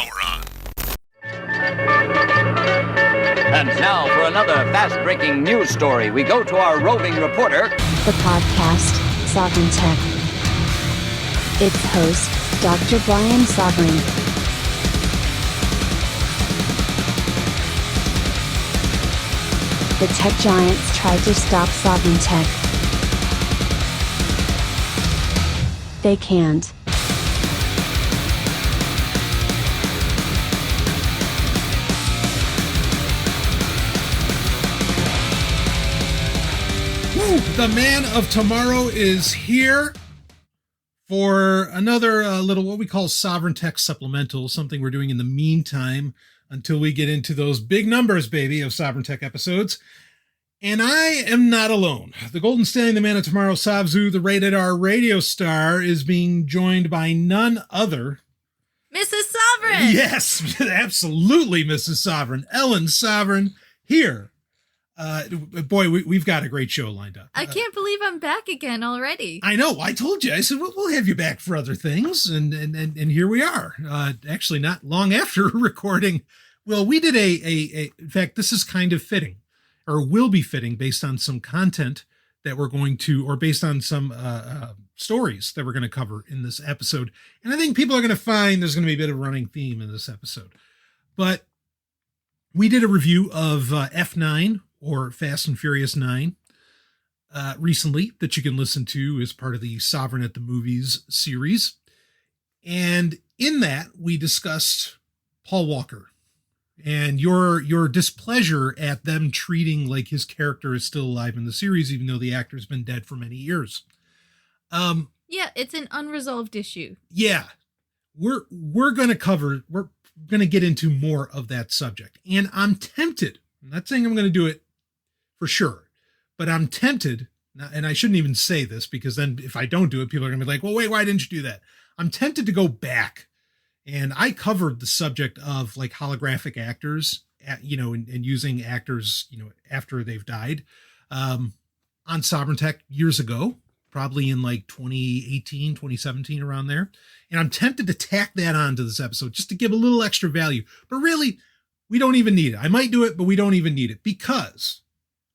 power on. And now for another fast-breaking news story, we go to our roving reporter, the podcast, Sovryn Tech. Its host, Dr. Brian Sovryn. The tech giants tried to stop Sovryn Tech. They can't. The man of tomorrow is here for another little what we call Sovryn Tech Supplemental, something we're doing in the meantime until we get into those big numbers, baby, of Sovryn Tech episodes. And I am not alone. The Golden Stallion, the man of tomorrow, Savzu, the rated R radio star, is being joined by none other. Mrs. Sovryn! Yes, absolutely, Mrs. Sovryn. Ellen Sovryn here. Boy, we've got a great show lined up. I can't believe I'm back again already. I know. I told you. I said, we'll have you back for other things. And here we are. Actually, not long after recording. Well, we did in fact, this is kind of fitting, or will be fitting based on some content that we're going to, or based on some stories that we're going to cover in this episode. And I think people are going to find there's going to be a bit of a running theme in this episode. But we did a review of F9, or Fast and Furious 9, recently, that you can listen to as part of the Sovryn at the Movies series. And in that, we discussed Paul Walker and your displeasure at them treating like his character is still alive in the series, even though the actor's been dead for many years. Yeah, it's an unresolved issue. Yeah, we're going to get into more of that subject. And I'm tempted. I'm not saying I'm going to do it for sure, but I'm tempted, and I shouldn't even say this because then if I don't do it, people are going to be like, well, wait, why didn't you do that? I'm tempted to go back, and I covered the subject of like holographic actors, and using actors, after they've died, on Sovryn Tech years ago, probably in like 2018, 2017, around there. And I'm tempted to tack that onto this episode just to give a little extra value, but really, we don't even need it. I might do it, but we don't even need it because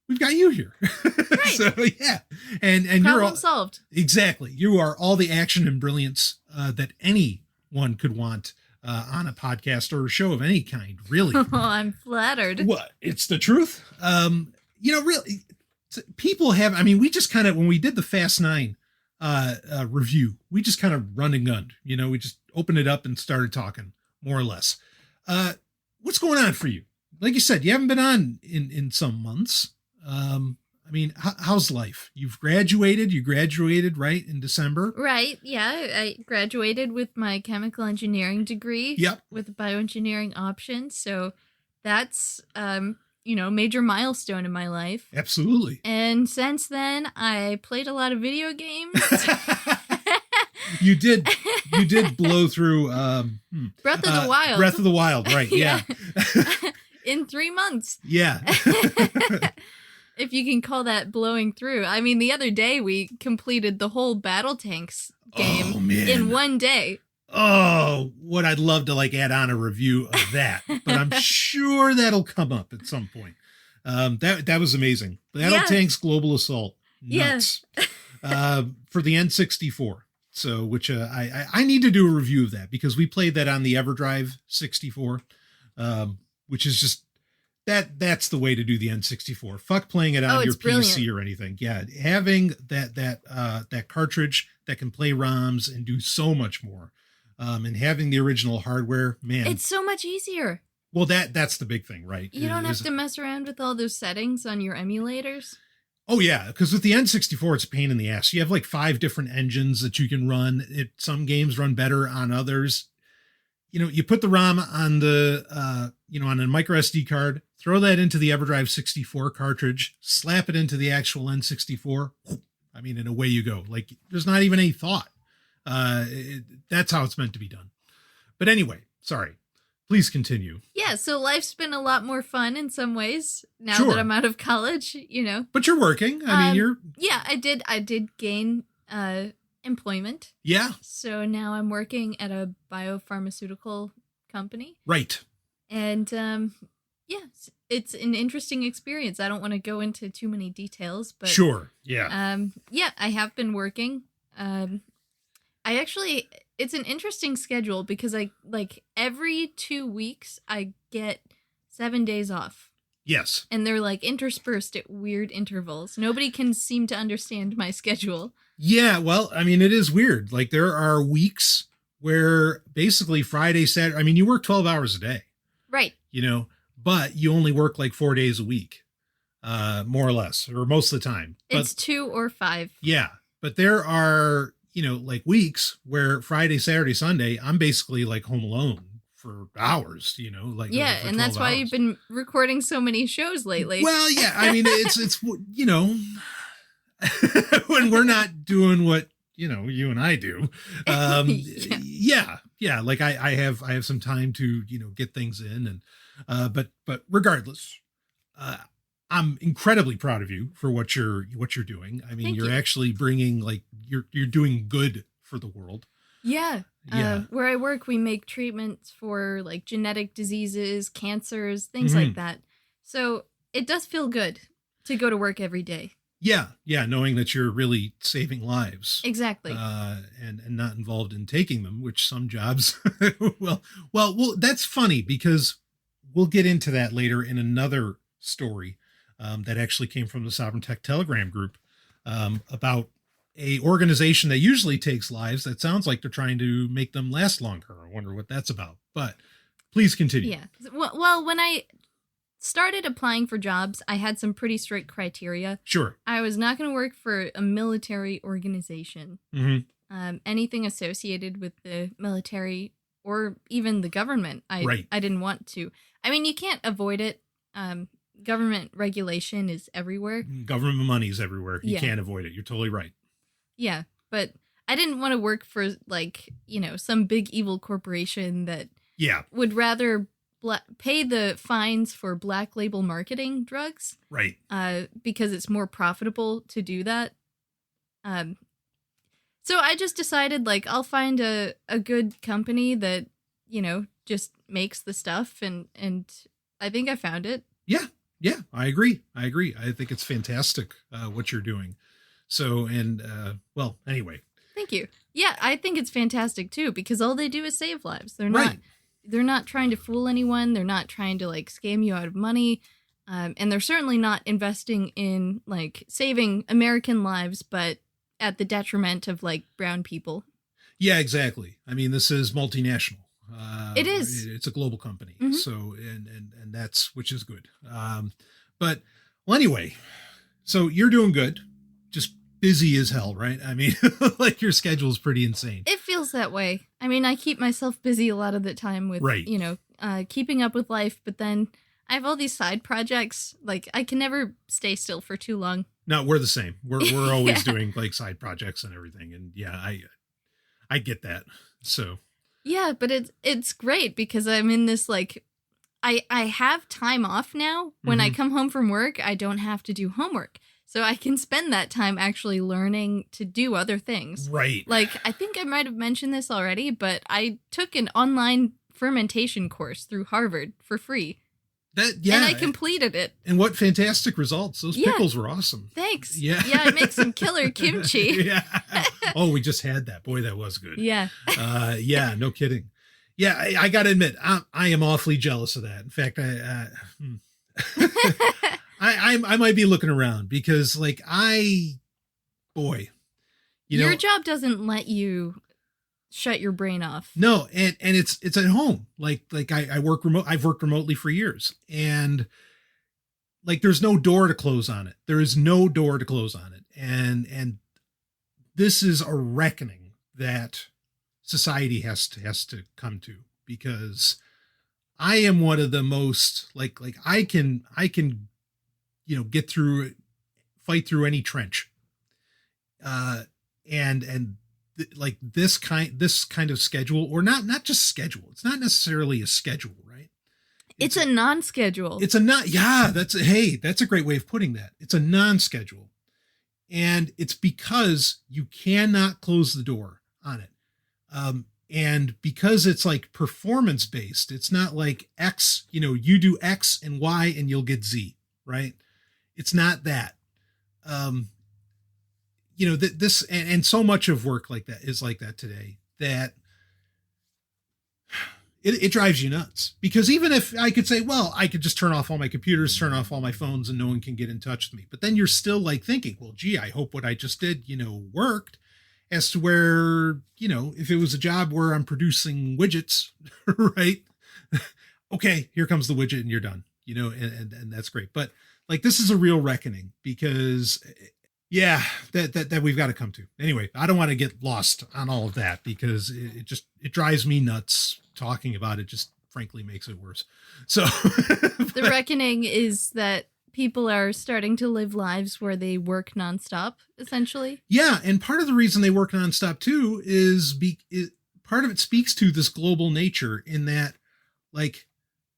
we've got you here. Right. So yeah. And Problem you're all solved. Exactly. You are all the action and brilliance that anyone could want on a podcast or a show of any kind, really. Oh, I'm flattered. What? It's the truth. Really, people have, we just kind of, when we did the Fast 9 review, we just kind of run and gunned, we just opened it up and started talking, more or less. What's going on for you? Like you said, you haven't been on in some months. How's life? You graduated, right, in December? Right, yeah. I graduated with my chemical engineering degree. Yep. With a bioengineering option. So that's, major milestone in my life. Absolutely. And since then, I played a lot of video games. You did blow through Breath of the Wild. Breath of the Wild, right? Yeah. In 3 months. Yeah. If you can call that blowing through. The other day we completed the whole Battle Tanks game in one day. Oh, what I'd love to add on a review of that, but I'm sure that'll come up at some point. That was amazing. Battle Tanks Global Assault. Nuts. For the N64. So, which I need to do a review of that because we played that on the EverDrive 64, which is just that's the way to do the N64. Fuck playing it on your PC or anything. Yeah, having that cartridge that can play ROMs and do so much more, and having the original hardware, man, it's so much easier. Well, that's the big thing, right? You don't have to mess around with all those settings on your emulators. Oh, yeah, because with the N64, it's a pain in the ass. You have 5 different engines that you can run. Some games run better on others. You put the ROM on on a micro SD card, throw that into the EverDrive 64 cartridge, slap it into the actual N64. And away you go. There's not even any thought. That's how it's meant to be done. But anyway, sorry. Please continue. Yeah, so life's been a lot more fun in some ways now that I'm out of college, But you're working. You're... Yeah, I did gain employment. Yeah. So now I'm working at a biopharmaceutical company. Right. And yes, it's an interesting experience. I don't want to go into too many details, but sure. Yeah. yeah, I have been working. It's an interesting schedule because I like every 2 weeks I get 7 days off. Yes. And they're like interspersed at weird intervals. Nobody can seem to understand my schedule. Yeah. Well, I mean, it is weird. Like there are weeks where basically Friday, Saturday, I mean, you work 12 hours a day. Right. But you only work like 4 days a week, more or less, or most of the time. It's 2 or 5. Yeah. But there are, like weeks where Friday, Saturday, Sunday, I'm basically like home alone for hours, like. Yeah. And that's why you've been recording so many shows lately. Well, yeah. I mean, it's when we're not doing what, you and I do. Yeah. Like I have some time to, get things in and, but regardless, I'm incredibly proud of you for what you're doing. I mean, you're actually bringing like, you're doing good for the world. Yeah. Yeah. Where I work, we make treatments for like genetic diseases, cancers, things like that. So it does feel good to go to work every day. Yeah. Knowing that you're really saving lives. Exactly. And not involved in taking them, which some jobs, well, that's funny because we'll get into that later in another story that actually came from the Sovereign Tech Telegram group about a organization that usually takes lives that sounds like they're trying to make them last longer. I wonder what that's about, but please continue. Yeah. Well, when I started applying for jobs, I had some pretty strict criteria. Sure. I was not going to work for a military organization. Mm-hmm. Anything associated with the military or even the government, I didn't want to. I mean, you can't avoid it. Government regulation is everywhere. Government money is everywhere. You can't avoid it. You're totally right. Yeah, but I didn't want to work for like, some big evil corporation that would rather pay the fines for black label marketing drugs. Right. Because it's more profitable to do that. So I just decided like I'll find a good company that, just makes the stuff and I think I found it. Yeah, I agree. I think it's fantastic what you're doing. So, and well, anyway. Thank you. Yeah, I think it's fantastic too because all they do is save lives. They're not trying to fool anyone. They're not trying to like scam you out of money. And they're certainly not investing in like saving American lives, but at the detriment of like brown people. Yeah, exactly. I mean, this is multinational. It is. It's a global company. Mm-hmm. So, and that's, which is good. But well, anyway, so you're doing good, just busy as hell, right? I mean, like your schedule is pretty insane. It feels that way. I mean, I keep myself busy a lot of the time with, keeping up with life, but then I have all these side projects. Like I can never stay still for too long. No, we're the same. We're always doing like side projects and everything. And yeah, I get that. So. Yeah, but it's great because I'm in this like, I have time off now. When I come home from work, I don't have to do homework. So I can spend that time actually learning to do other things. Right. Like, I think I might have mentioned this already, but I took an online fermentation course through Harvard for free. And I completed it. And what fantastic results. Those pickles were awesome. Thanks. Yeah. Yeah, I make some killer kimchi. Yeah. Oh, we just had that. Boy, that was good. Yeah. Yeah, no kidding. Yeah, I got to admit, I am awfully jealous of that. In fact, I might be looking around because like your job doesn't let you shut your brain off. No. And it's at home. Like I work remote. I've worked remotely for years and like, there's no door to close on it. There is no door to close on it. And this is a reckoning that society has to come to, because I am one of the most like I can, get through it, fight through any trench. Like this kind of schedule, or not just schedule. It's not necessarily a schedule, right? It's a non-schedule. That's a great way of putting that. It's a non-schedule. And it's because you cannot close the door on it. And because it's like performance based, it's not like X, you do X and Y and you'll get Z, right? It's not that. This and so much of work like that is like that today, that it drives you nuts. Because even if I could say, well, I could just turn off all my computers, turn off all my phones, and no one can get in touch with me. But then you're still like thinking, well, gee, I hope what I just did, worked. As to where, if it was a job where I'm producing widgets, right? Okay, here comes the widget and you're done, and that's great. But like, this is a real reckoning because that we've got to come to. Anyway, I don't want to get lost on all of that because it drives me nuts. Talking about it just frankly makes it worse. So the reckoning is that people are starting to live lives where they work nonstop, essentially. Yeah, and part of the reason they work nonstop too is part of it speaks to this global nature in that, like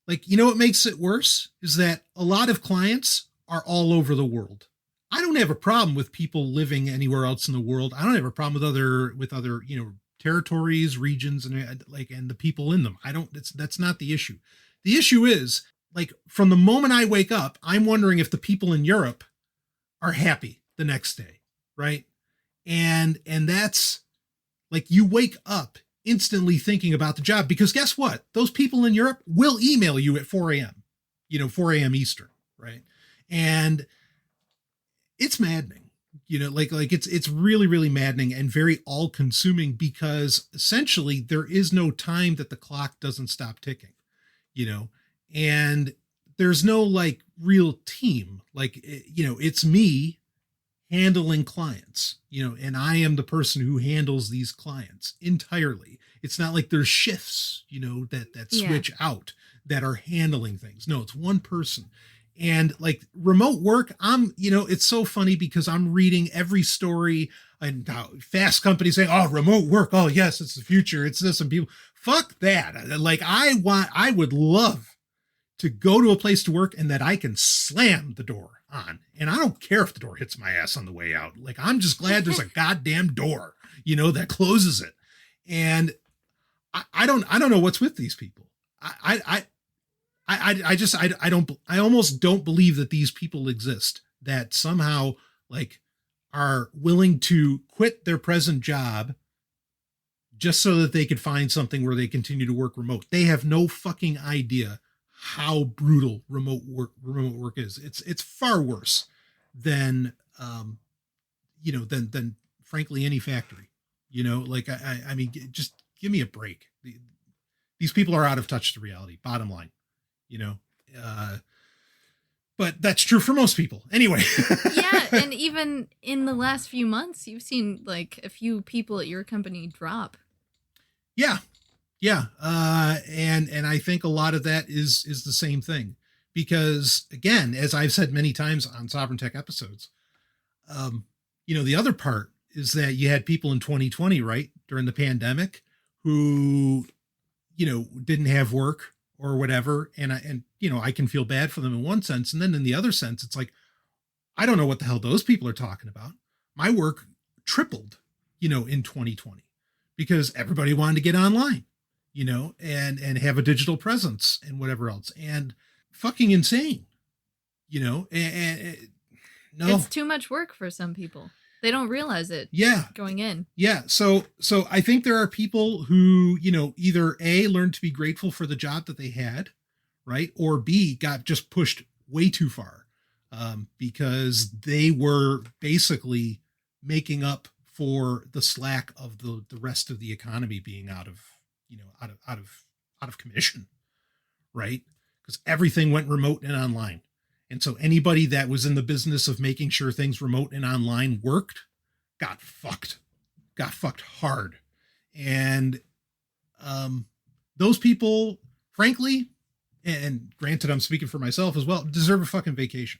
what makes it worse is that a lot of clients are all over the world. I don't have a problem with people living anywhere else in the world. I don't have a problem with other territories, regions, and the people in them. That's not the issue. The issue is, like, from the moment I wake up, I'm wondering if the people in Europe are happy the next day, right? And that's like, you wake up instantly thinking about the job, because guess what? Those people in Europe will email you at 4 a.m., 4 a.m. Eastern, right? And it's maddening, it's really, really maddening and very all consuming, because essentially there is no time that the clock doesn't stop ticking, and there's no like real team. Like, it's me handling clients, and I am the person who handles these clients entirely. It's not like there's shifts, that switch out that are handling things. No, it's one person. And like remote work, it's so funny because I'm reading every story and how fast companies saying, oh, remote work. Oh yes, it's the future. It's this, and people, fuck that. Like, I would love to go to a place to work and that I can slam the door on. And I don't care if the door hits my ass on the way out. Like, I'm just glad there's a goddamn door, that closes it. And I don't know what's with these people. I almost don't believe that these people exist, that somehow like are willing to quit their present job just so that they could find something where they continue to work remote. They have no fucking idea how brutal remote work is. It's far worse than, than frankly any factory, I mean, just give me a break. These people are out of touch to reality, bottom line. But that's true for most people anyway. Yeah. And even in the last few months, you've seen like a few people at your company drop. Yeah. Yeah. And I think a lot of that is the same thing, because again, as I've said many times on Sovereign Tech episodes, the other part is that you had people in 2020, right, during the pandemic, who, didn't have work or whatever. And I can feel bad for them in one sense. And then in the other sense, it's like, I don't know what the hell those people are talking about. My work tripled, in 2020 because everybody wanted to get online, and have a digital presence and whatever else, and fucking insane, no, it's too much work for some people. They don't realize it. Yeah. Going in. Yeah. So I think there are people who, either A, learned to be grateful for the job that they had, right? Or B, got just pushed way too far, because they were basically making up for the slack of the rest of the economy being out of commission, right? Because everything went remote and online. And so anybody that was in the business of making sure things remote and online worked got fucked hard. And those people, frankly, and granted, I'm speaking for myself as well, deserve a fucking vacation.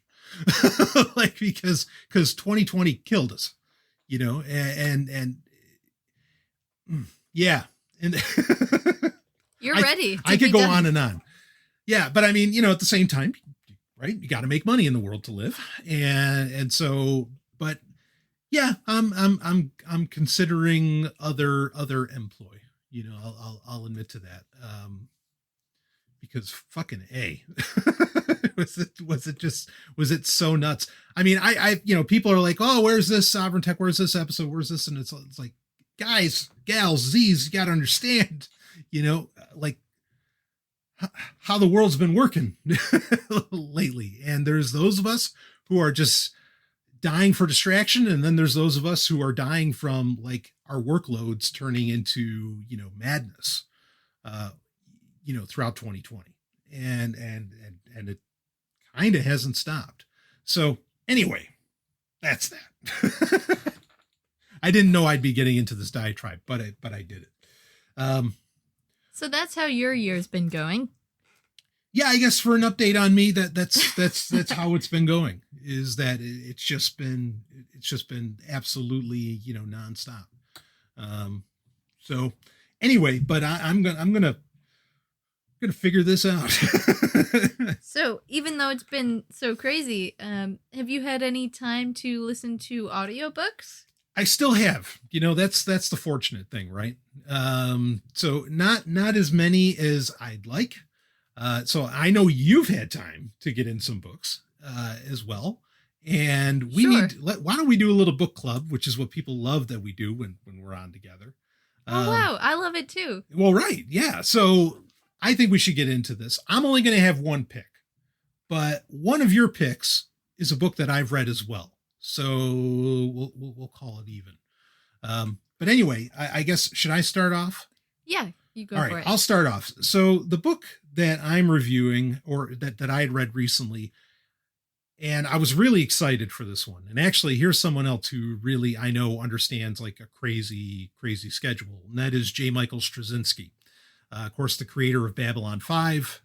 Like, because 2020 killed us, and yeah. And you're ready. I could go on and on. Yeah. But I mean, at the same time, right, you got to make money in the world to live. And so, but yeah, I'm considering other employ, I'll admit to that. Because fucking A, was it so nuts? I mean, people are like, oh, where's this Sovereign Tech? Where's this episode? Where's this? And it's like, guys, gals, Z's, you got to understand, like how the world's been working lately. And there's those of us who are just dying for distraction. And then there's those of us who are dying from like our workloads turning into, madness, throughout 2020. And it kind of hasn't stopped. So anyway, that's that. I didn't know I'd be getting into this diatribe, but I did it. So that's how your year's been going. Yeah, I guess for an update on me, that's how it's been going. Is that it's just been absolutely nonstop. So anyway, but I'm gonna figure this out. So even though it's been so crazy, have you had any time to listen to audiobooks? I still have, that's the fortunate thing, right? So not as many as I'd like. So I know you've had time to get in some books, as well. And why don't we do a little book club, which is what people love that we do when we're on together. Oh, wow. I love it too. Well, right. Yeah. So I think we should get into this. I'm only going to have one pick, but one of your picks is a book that I've read as well. So we'll call it even. But anyway, I guess, should I start off? Yeah, you go All for right, it. I'll start off. So the book that I'm reviewing, or that I had read recently, and I was really excited for this one. And actually, here's someone else who really, I know, understands like a crazy schedule. And that is J. Michael Straczynski. Of course, the creator of Babylon 5,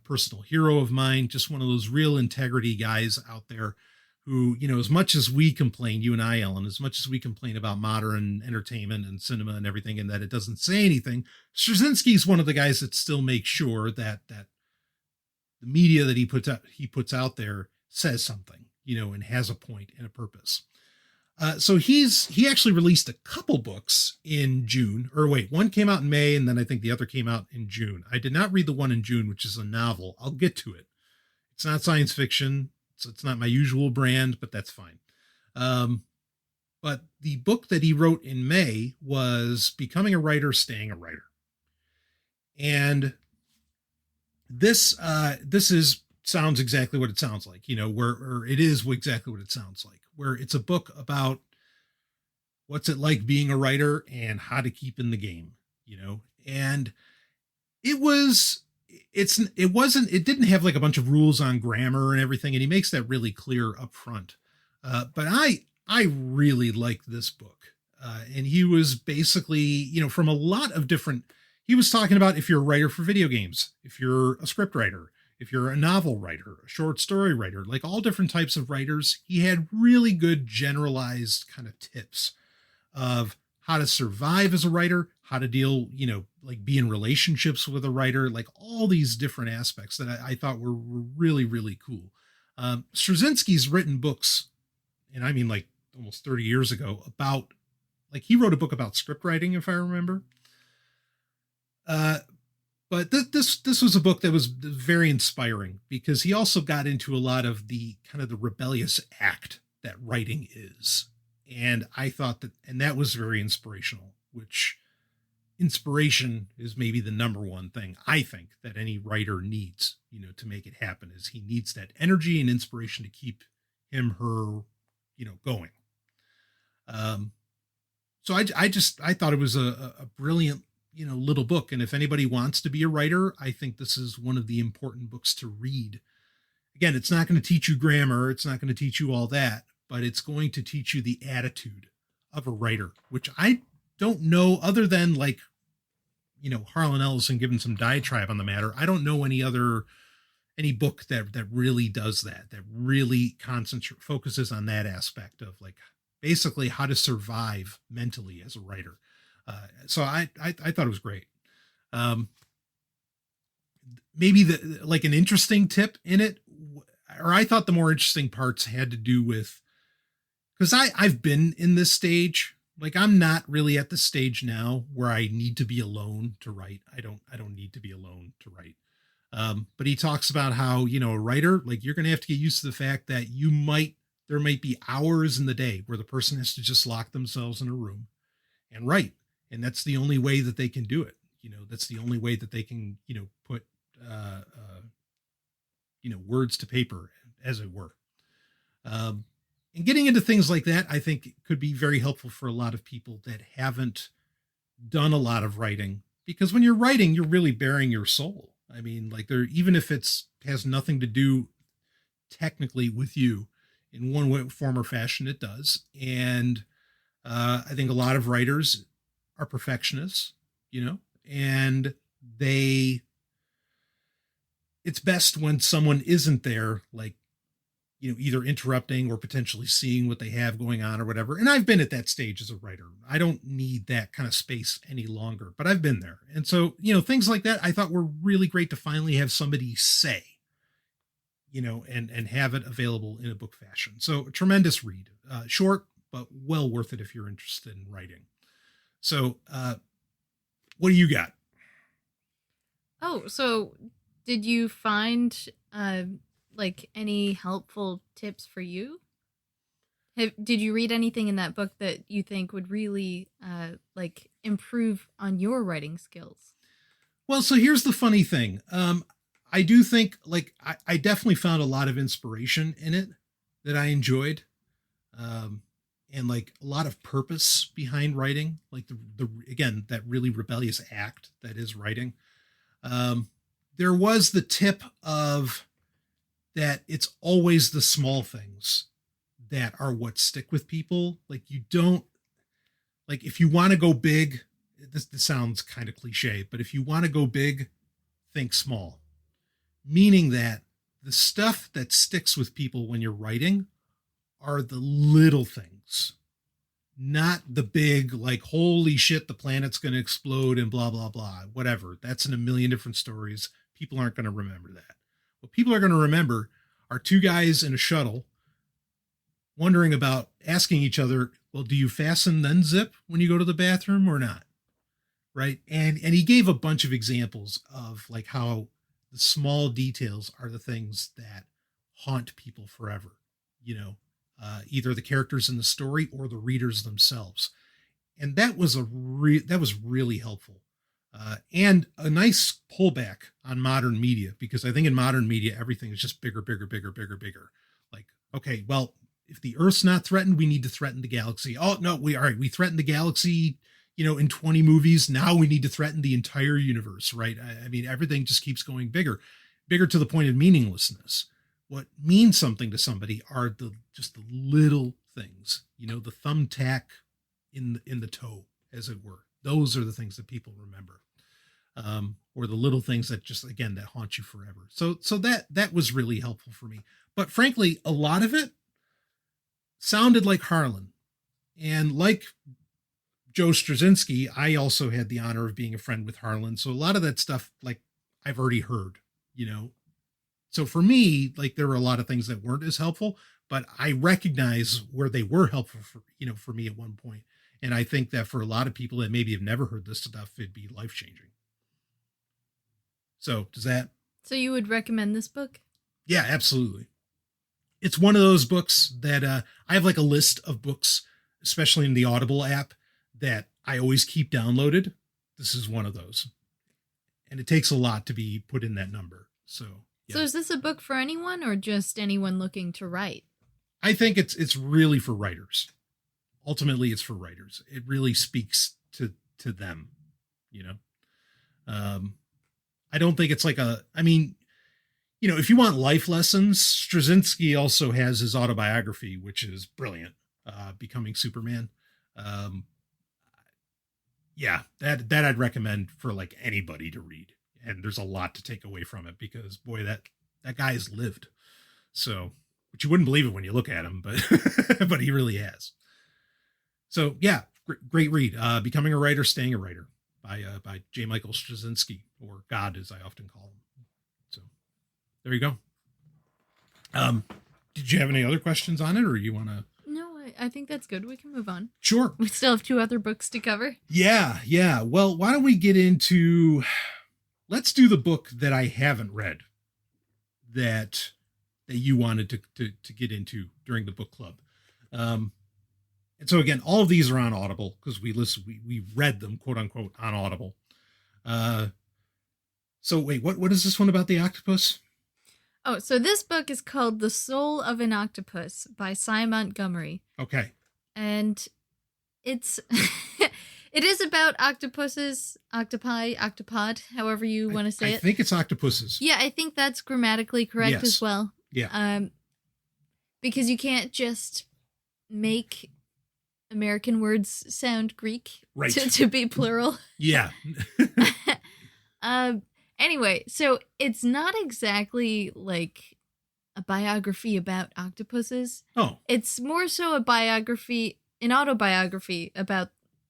personal hero of mine, just one of those real integrity guys out there who, as much as we complain, you and I, Ellen, as much as we complain about modern entertainment and cinema and everything, and that it doesn't say anything, Straczynski is one of the guys that still makes sure that the media that he puts out there says something, and has a point and a purpose. So he actually released a couple books in June, or wait, one came out in May, and then I think the other came out in June. I did not read the one in June, which is a novel. I'll get to it. It's not science fiction. So it's not my usual brand, but that's fine. But the book that he wrote in May was Becoming a Writer, Staying a Writer. And this sounds exactly what it sounds like, or it is exactly what it sounds like, where it's a book about what's it like being a writer and how to keep in the game, and it didn't have like a bunch of rules on grammar and everything. And he makes that really clear up front. But I really liked this book. And he was basically, from a lot of different, he was talking about if you're a writer for video games, if you're a script writer, if you're a novel writer, a short story writer, like all different types of writers, he had really good generalized kind of tips of how to survive as a writer, how to deal, like be in relationships with a writer, like all these different aspects that I thought were really, really cool. Straczynski's written books, and I mean like almost 30 years ago, about, like he wrote a book about script writing, if I remember. But this was a book that was very inspiring because he also got into a lot of the kind of the rebellious act that writing is. And I thought that was very inspirational, which inspiration is maybe the number one thing I think that any writer needs, to make it happen, is he needs that energy and inspiration to keep her, going. So I thought it was a brilliant, little book. And if anybody wants to be a writer, I think this is one of the important books to read. Again, it's not going to teach you grammar. It's not going to teach you all that, but it's going to teach you the attitude of a writer, which I don't know, other than like, Harlan Ellison giving some diatribe on the matter. I don't know any book that really does that really focuses on that aspect of like basically how to survive mentally as a writer. So I thought it was great. Maybe like an interesting tip in it, or I thought the more interesting parts had to do with, because I've been in this stage Like, I'm not really at the stage now where I need to be alone to write. I don't need to be alone to write. But he talks about how, a writer, like, you're going to have to get used to the fact that there might be hours in the day where the person has to just lock themselves in a room and write. And that's the only way that they can do it. That's the only way that they can, put, words to paper, as it were. And getting into things like that, I think could be very helpful for a lot of people that haven't done a lot of writing, because when you're writing, you're really bearing your soul. I mean, like, even if has nothing to do technically with you in one way, form or fashion, it does. And I think a lot of writers are perfectionists, and it's best when someone isn't there, like, either interrupting or potentially seeing what they have going on or whatever. And I've been at that stage as a writer. I don't need that kind of space any longer, but I've been there. And so, things like that I thought were really great to finally have somebody say, and have it available in a book fashion. So a tremendous read, short, but well worth it if you're interested in writing. So, what do you got? Oh, so did you find like any helpful tips for you? Did you read anything in that book that you think would really like improve on your writing skills? Well, so here's the funny thing. I do think, like, I definitely found a lot of inspiration in it that I enjoyed. And like a lot of purpose behind writing, like again, that really rebellious act that is writing. There was the tip of that it's always the small things that are what stick with people. Like, you don't, like, if you want to go big, this sounds kind of cliche, but if you want to go big, think small. Meaning that the stuff that sticks with people when you're writing are the little things, not the big, like, holy shit, the planet's going to explode and blah, blah, blah, whatever. That's in a million different stories. People aren't going to remember that. What people are going to remember are two guys in a shuttle wondering about, asking each other, well, do you fasten then zip when you go to the bathroom or not? Right. And he gave a bunch of examples of, like, how the small details are the things that haunt people forever, either the characters in the story or the readers themselves. And that was that was really helpful. And a nice pullback on modern media, because I think in modern media, everything is just bigger, bigger, bigger, bigger, bigger. Like, okay, well, if the Earth's not threatened, we need to threaten the galaxy. Oh, no, we threatened the galaxy, in 20 movies. Now we need to threaten the entire universe, right? I mean, everything just keeps going bigger, bigger to the point of meaninglessness. What means something to somebody are just the little things, the thumbtack in the toe, as it were. Those are the things that people remember. Or the little things that just, again, that haunt you forever. So that was really helpful for me. But frankly, a lot of it sounded like Harlan. And like Joe Straczynski, I also had the honor of being a friend with Harlan. So a lot of that stuff, like, I've already heard, So for me, like, there were a lot of things that weren't as helpful, but I recognize where they were helpful for me at one point. And I think that for a lot of people that maybe have never heard this stuff, it'd be life-changing. So So you would recommend this book? Yeah, absolutely. It's one of those books that I have, like, a list of books, especially in the Audible app, that I always keep downloaded. This is one of those. And it takes a lot to be put in that number. So, yeah. So is this a book for anyone or just anyone looking to write? I think it's really for writers. Ultimately, it's for writers. It really speaks to them, I don't think it's like if you want life lessons, Straczynski also has his autobiography, which is brilliant, Becoming Superman. That I'd recommend for, like, anybody to read. And there's a lot to take away from it, because boy, that guy has lived. So, but you wouldn't believe it when you look at him, but but he really has. So yeah, great read. Becoming a Writer, Staying a Writer by J. Michael Straczynski, or God, as I often call him. So there you go. Did you have any other questions on it, or you want to? No, I think that's good. We can move on. Sure. We still have 2 other books to cover. Yeah. Well, why don't we get into... Let's do the book that I haven't read that you wanted to get into during the book club. And so again, all of these are on Audible because we read them, quote unquote, on Audible. So wait, what is this one about the octopus? Oh, so this book is called The Soul of an Octopus by Cy Montgomery. Okay. And it's it is about octopuses, octopi, octopod, however you want to say it. I think it's octopuses. Yeah, I think that's grammatically correct as well. Yeah. Because you can't just make American words sound Greek to be plural. Yeah. Anyway, so it's not exactly like a biography about octopuses. Oh. It's more so an autobiography about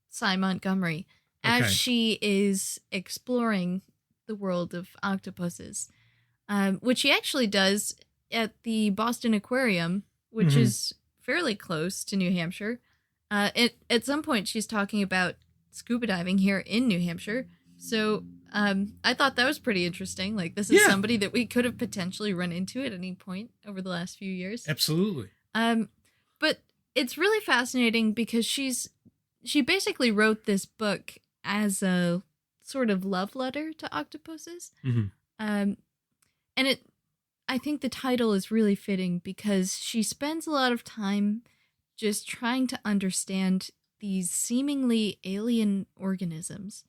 Cy Montgomery as she is exploring the world of octopuses, which she actually does at the Boston Aquarium, which is fairly close to New Hampshire. At some point, she's talking about scuba diving here in New Hampshire. So I thought that was pretty interesting. Like, this is somebody that we could have potentially run into at any point over the last few years. Absolutely. But it's really fascinating because she basically wrote this book as a sort of love letter to octopuses. And I think the title is really fitting because she spends a lot of time just trying to understand these seemingly alien organisms.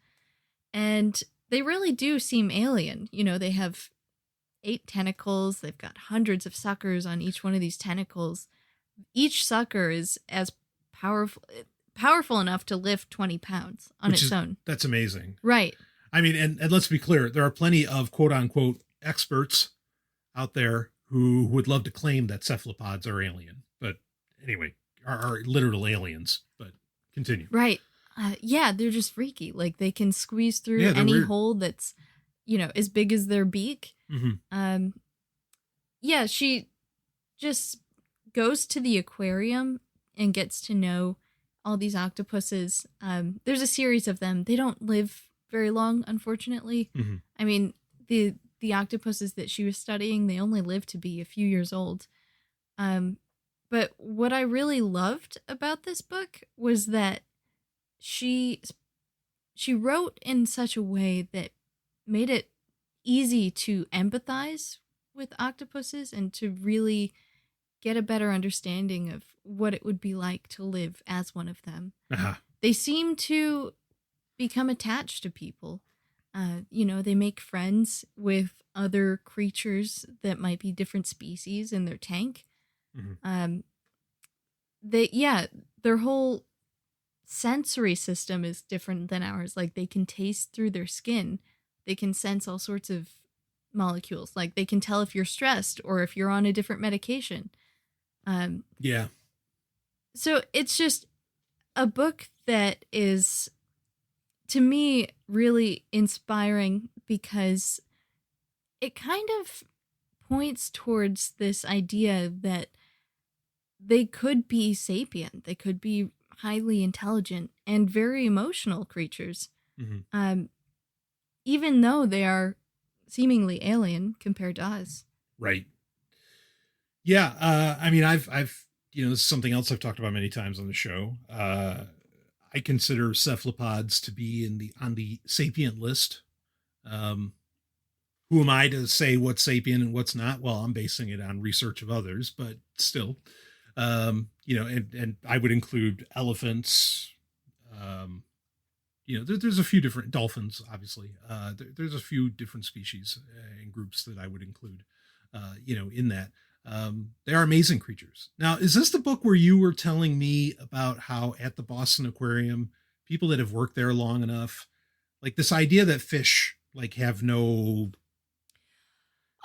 And they really do seem alien. You know, they have 8 tentacles. They've got hundreds of suckers on each one of these tentacles. Each sucker is as powerful enough to lift 20 pounds on its own. That's amazing. Right. I mean, and let's be clear, there are plenty of quote unquote experts out there who would love to claim that cephalopods are alien, but anyway, are literal aliens, but continue. Right. Yeah, they're just freaky. Like, they can squeeze through any weird hole that's, as big as their beak. Yeah, she just goes to the aquarium and gets to know all these octopuses. There's a series of them. They don't live very long, unfortunately. I mean, the octopuses that she was studying, they only live to be a few years old. But what I really loved about this book was that she wrote in such a way that made it easy to empathize with octopuses and to really get a better understanding of what it would be like to live as one of them. They seem to become attached to people. They make friends with other creatures that might be different species in their tank. Their whole sensory system is different than ours. Like, they can taste through their skin. They can sense all sorts of molecules. Like, they can tell if you're stressed or if you're on a different medication. So it's just a book that is, to me, really inspiring because it kind of points towards this idea that they could be sapient. They could be highly intelligent and very emotional creatures. Even though they are seemingly alien compared to us. Right. Yeah. I mean, I've this is something else I've talked about many times on the show. I consider cephalopods to be on the sapient list. Who am I to say what's sapient and what's not? Well, I'm basing it on research of others, but still, and I would include elephants. There's a few different dolphins, obviously. There's a few different species and groups that I would include, in that. They are amazing creatures. Now, is this the book where you were telling me about how at the Boston Aquarium, people that have worked there long enough, like this idea that fish have no...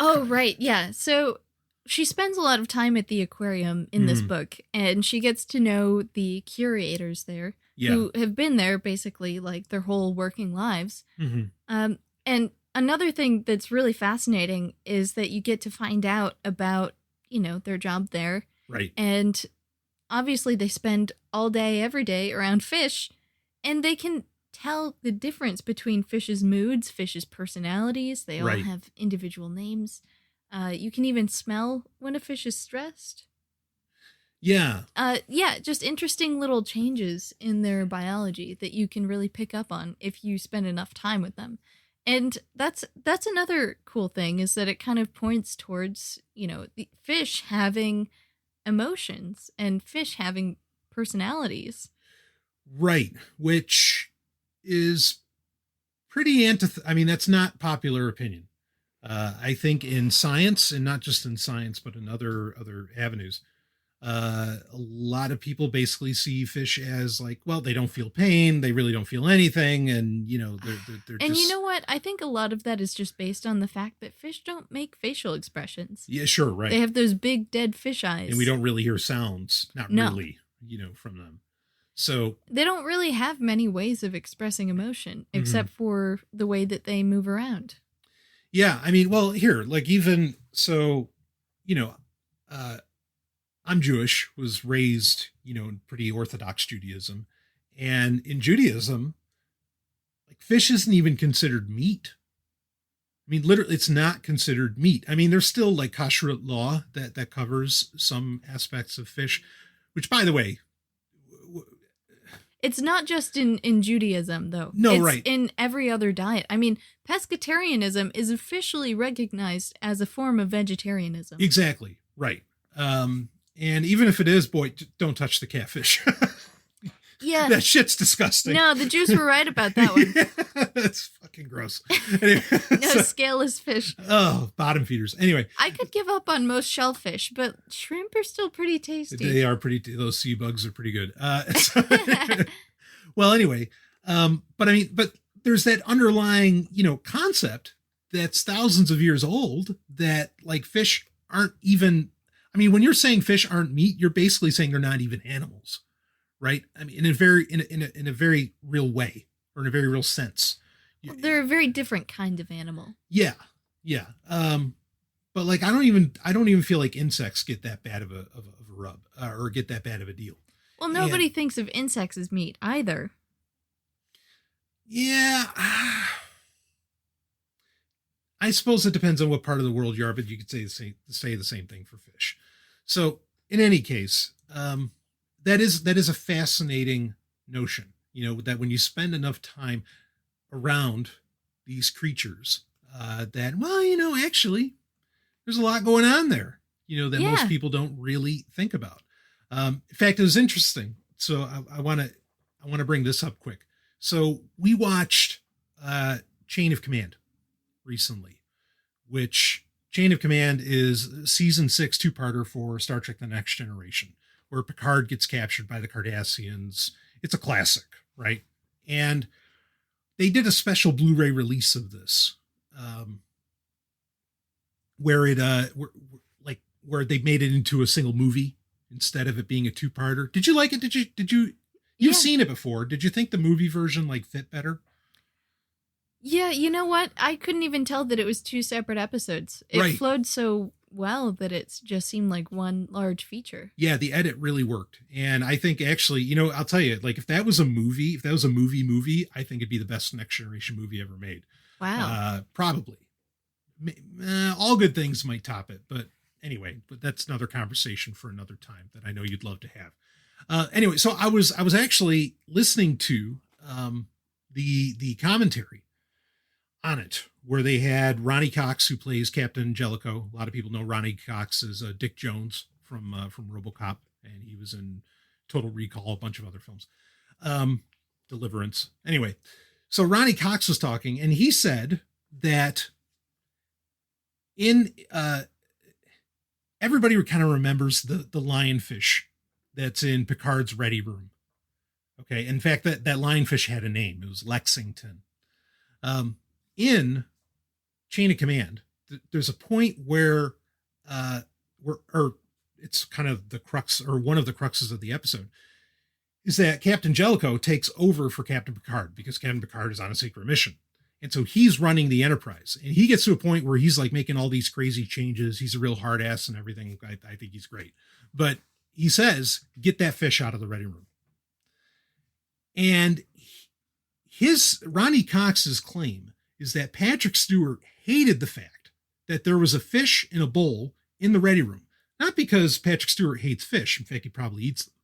Oh, right. Yeah. So she spends a lot of time at the aquarium in this book, and she gets to know the curators there who have been there basically like their whole working lives. And another thing that's really fascinating is that you get to find out about, their job there. Right. And obviously they spend all day, every day around fish, and they can tell the difference between fish's moods, fish's personalities. They all Right. have individual names. You can even smell when a fish is stressed. Yeah. Yeah, just interesting little changes in their biology that you can really pick up on if you spend enough time with them. And that's another cool thing, is that it kind of points towards, the fish having emotions and fish having personalities. Right. Which is pretty I mean, that's not popular opinion. I think in science, and not just in science, but in other avenues, a lot of people basically see fish as like, well, they don't feel pain, they really don't feel anything, and they're And just, you know what? I think a lot of that is just based on the fact that fish don't make facial expressions. yeah, sure, right. They have those big dead fish eyes. And we don't really hear sounds, not No. really, from them. So They don't really have many ways of expressing emotion, except for the way that they move around. yeah, I mean, well, here, like even so, I'm Jewish, was raised, in pretty Orthodox Judaism. And in Judaism, like fish isn't even considered meat. I mean, literally, it's not considered meat. I mean, there's still like kashrut law that covers some aspects of fish, which, by the way, It's not just in Judaism, though. No, it's right. in every other diet. I mean, pescatarianism is officially recognized as a form of vegetarianism. exactly, right. And even if it is, boy, don't touch the catfish. Yeah. That shit's disgusting. No, the Jews were right about that one. Yeah, that's fucking gross. Anyway, No, scaleless fish. oh, bottom feeders. Anyway, I could give up on most shellfish, but shrimp are still pretty tasty. they are those sea bugs are pretty good. Well, anyway, but there's that underlying, concept that's thousands of years old that like fish aren't even, I mean, when you're saying fish aren't meat, you're basically saying they're not even animals. Right. I mean, in a very real way, or in a very real sense. They're a very different kind of animal. Yeah. Yeah. But like, I don't even feel like insects get that bad of a rub, or get that bad of a deal. Well, nobody thinks of insects as meat either. Yeah. I suppose it depends on what part of the world you are, but you could say the same thing for fish. So in any case, that is a fascinating notion, that when you spend enough time around these creatures, that, well, actually there's a lot going on there, that most people don't really think about. In fact, it was interesting. So I want to bring this up quick. So we watched Chain of Command recently, which Chain of Command is season 6 2-parter for Star Trek The Next Generation, where Picard gets captured by the Cardassians. It's a classic, right? And they did a special Blu-ray release of this, where where they made it into a single movie instead of it being a 2-parter. Did you like it? You've Yeah. seen it before. Did you think the movie version fit better? Yeah, you know what? I couldn't even tell that it was 2 separate episodes. It Right. flowed so well that it just seemed like one large feature. Yeah, the edit really worked. And I think actually, I'll tell you, like if that was a movie, I think it'd be the best Next Generation movie ever made. Wow. Probably. All good things might top it, but anyway, but that's another conversation for another time that I know you'd love to have. Anyway, so I was actually listening to the commentary on it, where they had Ronnie Cox, who plays Captain Jellicoe. A lot of people know Ronnie Cox as Dick Jones from RoboCop, and he was in Total Recall, a bunch of other films, Deliverance. Anyway, so Ronnie Cox was talking, and he said that in everybody kind of remembers the lionfish that's in Picard's ready room. Okay, in fact, that lionfish had a name. It was Lexington. In Chain of Command, there's a point where it's kind of the crux, or one of the cruxes of the episode, is that Captain Jellicoe takes over for Captain Picard because Captain Picard is on a secret mission. And so he's running the Enterprise, and he gets to a point where he's like making all these crazy changes. He's a real hard ass and everything. I think he's great. But he says, get that fish out of the ready room. And Ronnie Cox's claim is that Patrick Stewart hated the fact that there was a fish in a bowl in the ready room. Not because Patrick Stewart hates fish. In fact, he probably eats them.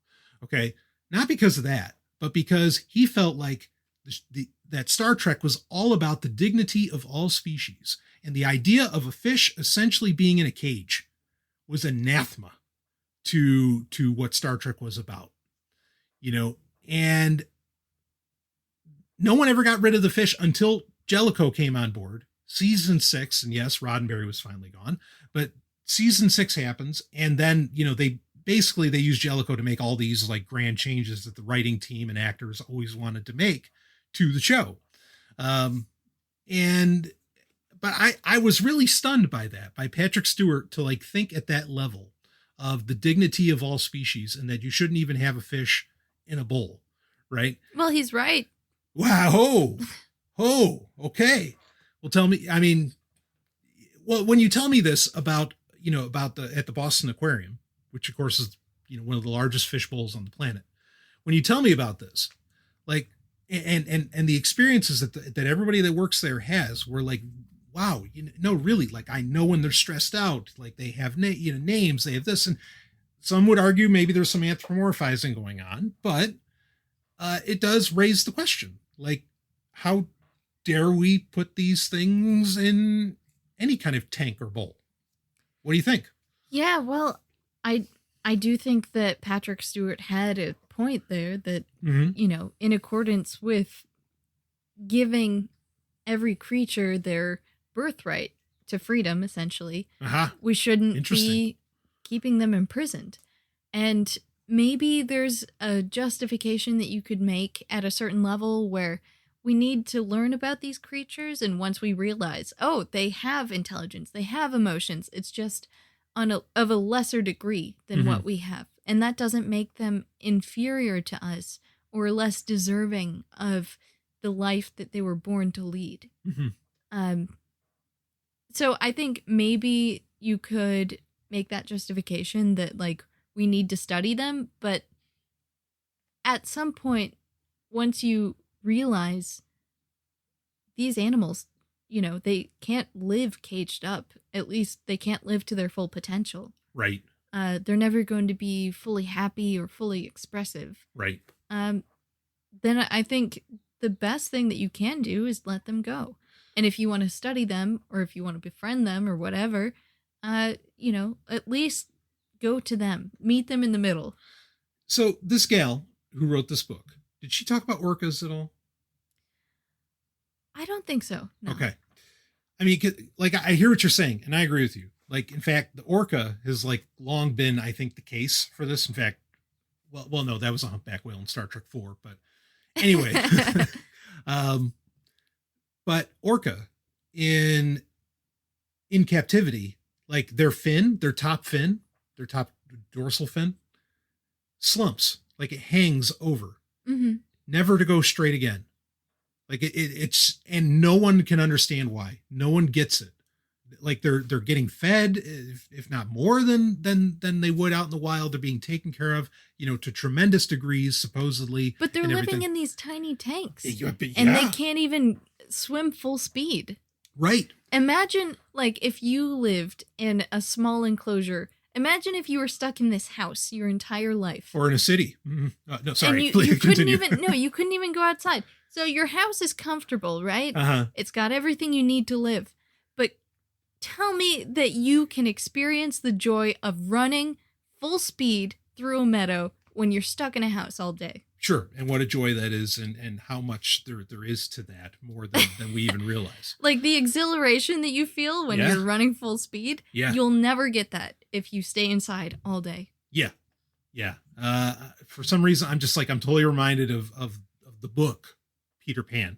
Okay. Not because of that, but because he felt like that Star Trek was all about the dignity of all species. And the idea of a fish essentially being in a cage was anathema to what Star Trek was about, and no one ever got rid of the fish until Jellicoe came on board. Season 6, and yes, Roddenberry was finally gone, but season 6 happens, and then they use Jellicoe to make all these like grand changes that the writing team and actors always wanted to make to the show. But I was really stunned by Patrick Stewart to like think at that level of the dignity of all species and that you shouldn't even have a fish in a bowl, right? Well, he's right. Wow. Oh, okay. Well, tell me, when you tell me this about at the Boston Aquarium, which of course is, one of the largest fish bowls on the planet, when you tell me about this, like, and the experiences that everybody that works there has, were like, wow, really, like, I know when they're stressed out, like they have names, they have this, and some would argue maybe there's some anthropomorphizing going on, but it does raise the question, like, how dare we put these things in any kind of tank or bowl? What do you think? Yeah, well, I do think that Patrick Stewart had a point there that, in accordance with giving every creature their birthright to freedom, essentially, we shouldn't be keeping them imprisoned. And maybe there's a justification that you could make at a certain level where we need to learn about these creatures. And once we realize, oh, they have intelligence, they have emotions, it's just of a lesser degree than what we have. And that doesn't make them inferior to us or less deserving of the life that they were born to lead. So I think maybe you could make that justification that, like, we need to study them. But at some point, once you realize these animals, they can't live caged up. At least they can't live to their full potential. Right. They're never going to be fully happy or fully expressive. Right. Then I think the best thing that you can do is let them go. And if you want to study them or if you want to befriend them or whatever, at least go to them, meet them in the middle. So this gal who wrote this book, did she talk about orcas at all? I don't think so. No. Okay. I mean, like, I hear what you're saying, and I agree with you. Like, in fact, the orca has like long been, I think, the case for this. In fact, well, no, that was a humpback whale in Star Trek 4, but anyway, but orca in captivity, like their top dorsal fin slumps, like it hangs over, never to go straight again. Like it's, and no one can understand why. No one gets it. Like they're getting fed, if not more than they would out in the wild. They're being taken care of, to tremendous degrees, supposedly. But they're living in these tiny tanks, and they can't even swim full speed. Right. Imagine, like, if you lived in a small enclosure. Imagine if you were stuck in this house your entire life, or in a city. No, sorry. And you couldn't even go outside. So your house is comfortable, right? It's got everything you need to live. But tell me that you can experience the joy of running full speed through a meadow when you're stuck in a house all day. Sure. And what a joy that is, and how much there is to that, more than we even realize. Like the exhilaration that you feel when you're running full speed, you'll never get that if you stay inside all day. Yeah. Yeah. For some reason, I'm totally reminded of the book, Peter Pan,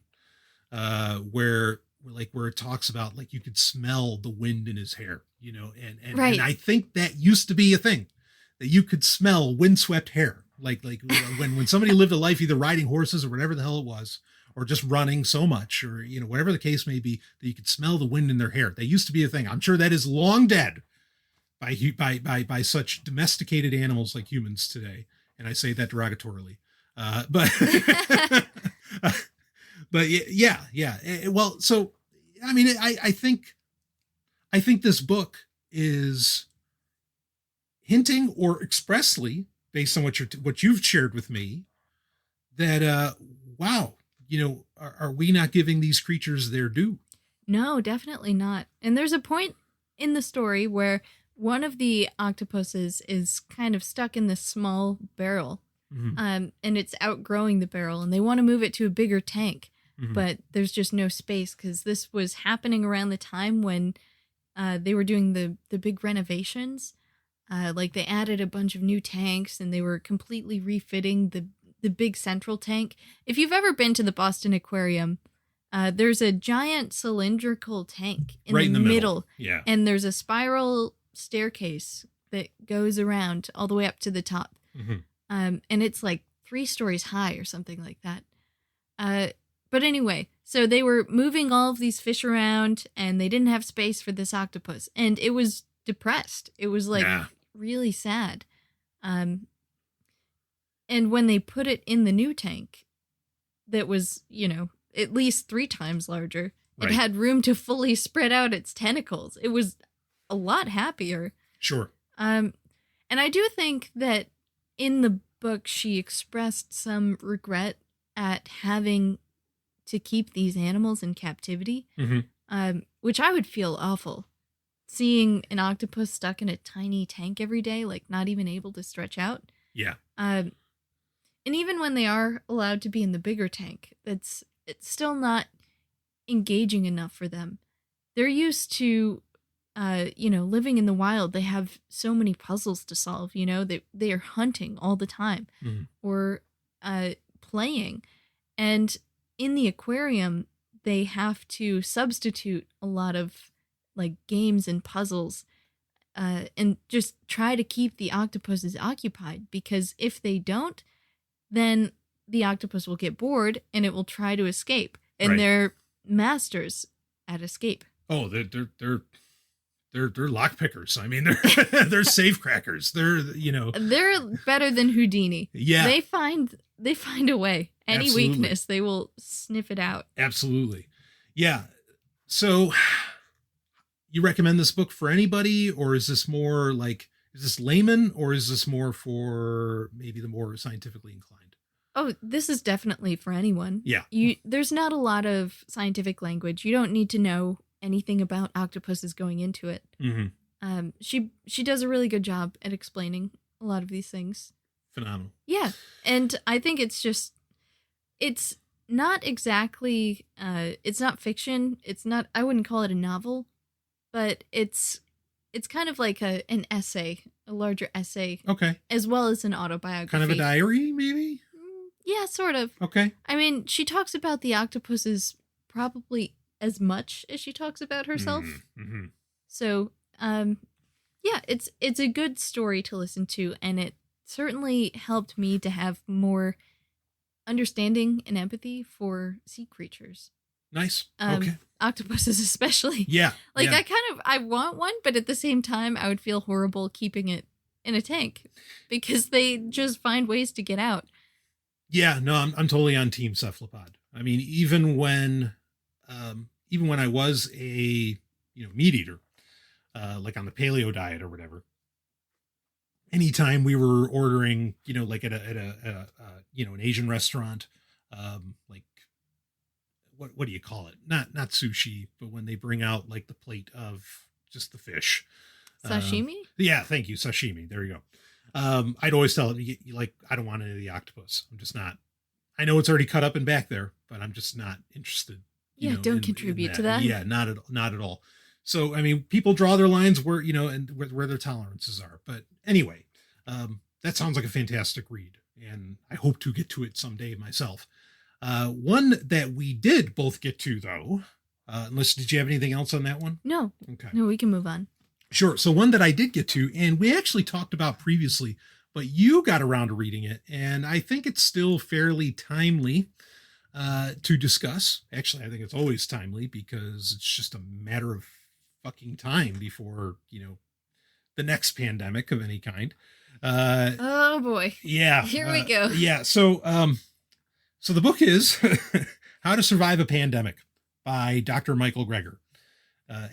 where it talks about, like, you could smell the wind in his hair, and right. And I think that used to be a thing, that you could smell windswept hair. Like when somebody lived a life either riding horses or whatever the hell it was, or just running so much, or, whatever the case may be, that you could smell the wind in their hair. That used to be a thing. I'm sure that is long dead, by such domesticated animals like humans today. And I say that derogatorily. But but yeah. Well, so I mean, I think this book is hinting, or expressly, based on what you've shared with me, that wow, are we not giving these creatures their due? No, definitely not. And there's a point in the story where one of the octopuses is kind of stuck in this small barrel, and it's outgrowing the barrel, and they want to move it to a bigger tank, but there's just no space, because this was happening around the time when they were doing the big renovations. Like they added a bunch of new tanks, and they were completely refitting the big central tank. If you've ever been to the Boston Aquarium, there's a giant cylindrical tank in the middle. Yeah. And there's a spiral staircase that goes around all the way up to the top. And it's like 3 stories high or something like that. But anyway, so they were moving all of these fish around, and they didn't have space for this octopus. And it was depressed. It was like really sad. And when they put it in the new tank that was, at least 3 times larger, it had room to fully spread out its tentacles. It was a lot happier. Sure. And I do think that in the book, she expressed some regret at having to keep these animals in captivity, which I would feel awful. Seeing an octopus stuck in a tiny tank every day, like not even able to stretch out. Yeah. And even when they are allowed to be in the bigger tank, it's still not engaging enough for them. They're used to, living in the wild. They have so many puzzles to solve. They are hunting all the time, or playing, and in the aquarium they have to substitute a lot of like games and puzzles, and just try to keep the octopuses occupied, because if they don't, then the octopus will get bored and it will try to escape, and they're masters at escape. Oh, they're lock pickers. I mean, they're safe crackers. They're better than Houdini. Yeah, they find a way. Any Absolutely. weakness, they will sniff it out. Absolutely. Yeah. So you recommend this book for anybody, or is this more like, is this layman, or is this more for maybe the more scientifically inclined? Oh, this is definitely for anyone. Yeah. There's not a lot of scientific language. You don't need to know anything about octopuses going into it. She does a really good job at explaining a lot of these things. Phenomenal. Yeah. And I think it's not exactly, it's not fiction. I wouldn't call it a novel, but it's kind of like an essay, a larger essay. Okay. As well as an autobiography. Kind of a diary, maybe? Yeah, sort of. Okay. I mean, she talks about the octopuses probably as much as she talks about herself. So, yeah, it's a good story to listen to, and it certainly helped me to have more understanding and empathy for sea creatures. Nice. Okay. Octopuses especially. Yeah. I want one, but at the same time, I would feel horrible keeping it in a tank because they just find ways to get out. Yeah, no, I'm totally on team cephalopod. I mean, even when I was a meat eater, like on the paleo diet or whatever, anytime we were ordering, like at a an Asian restaurant, like what do you call it? Not sushi, but when they bring out like the plate of just the fish. Sashimi? Yeah, thank you. Sashimi. There you go. I'd always tell it, like, I don't want any of the octopus. I'm just not. I know it's already cut up and back there, but I'm just not interested. Don't contribute to that. Yeah, not at all. So, I mean, people draw their lines where, and where their tolerances are. But anyway, that sounds like a fantastic read, and I hope to get to it someday myself. One that we did both get to, though, unless, did you have anything else on that one? No. Okay. No, we can move on. Sure. So one that I did get to, and we actually talked about previously, but you got around to reading it, and I think it's still fairly timely to discuss. Actually, I think it's always timely because it's just a matter of fucking time before, the next pandemic of any kind. Oh boy. Yeah. Here we go. Yeah. So the book is How to Survive a Pandemic by Dr. Michael Greger.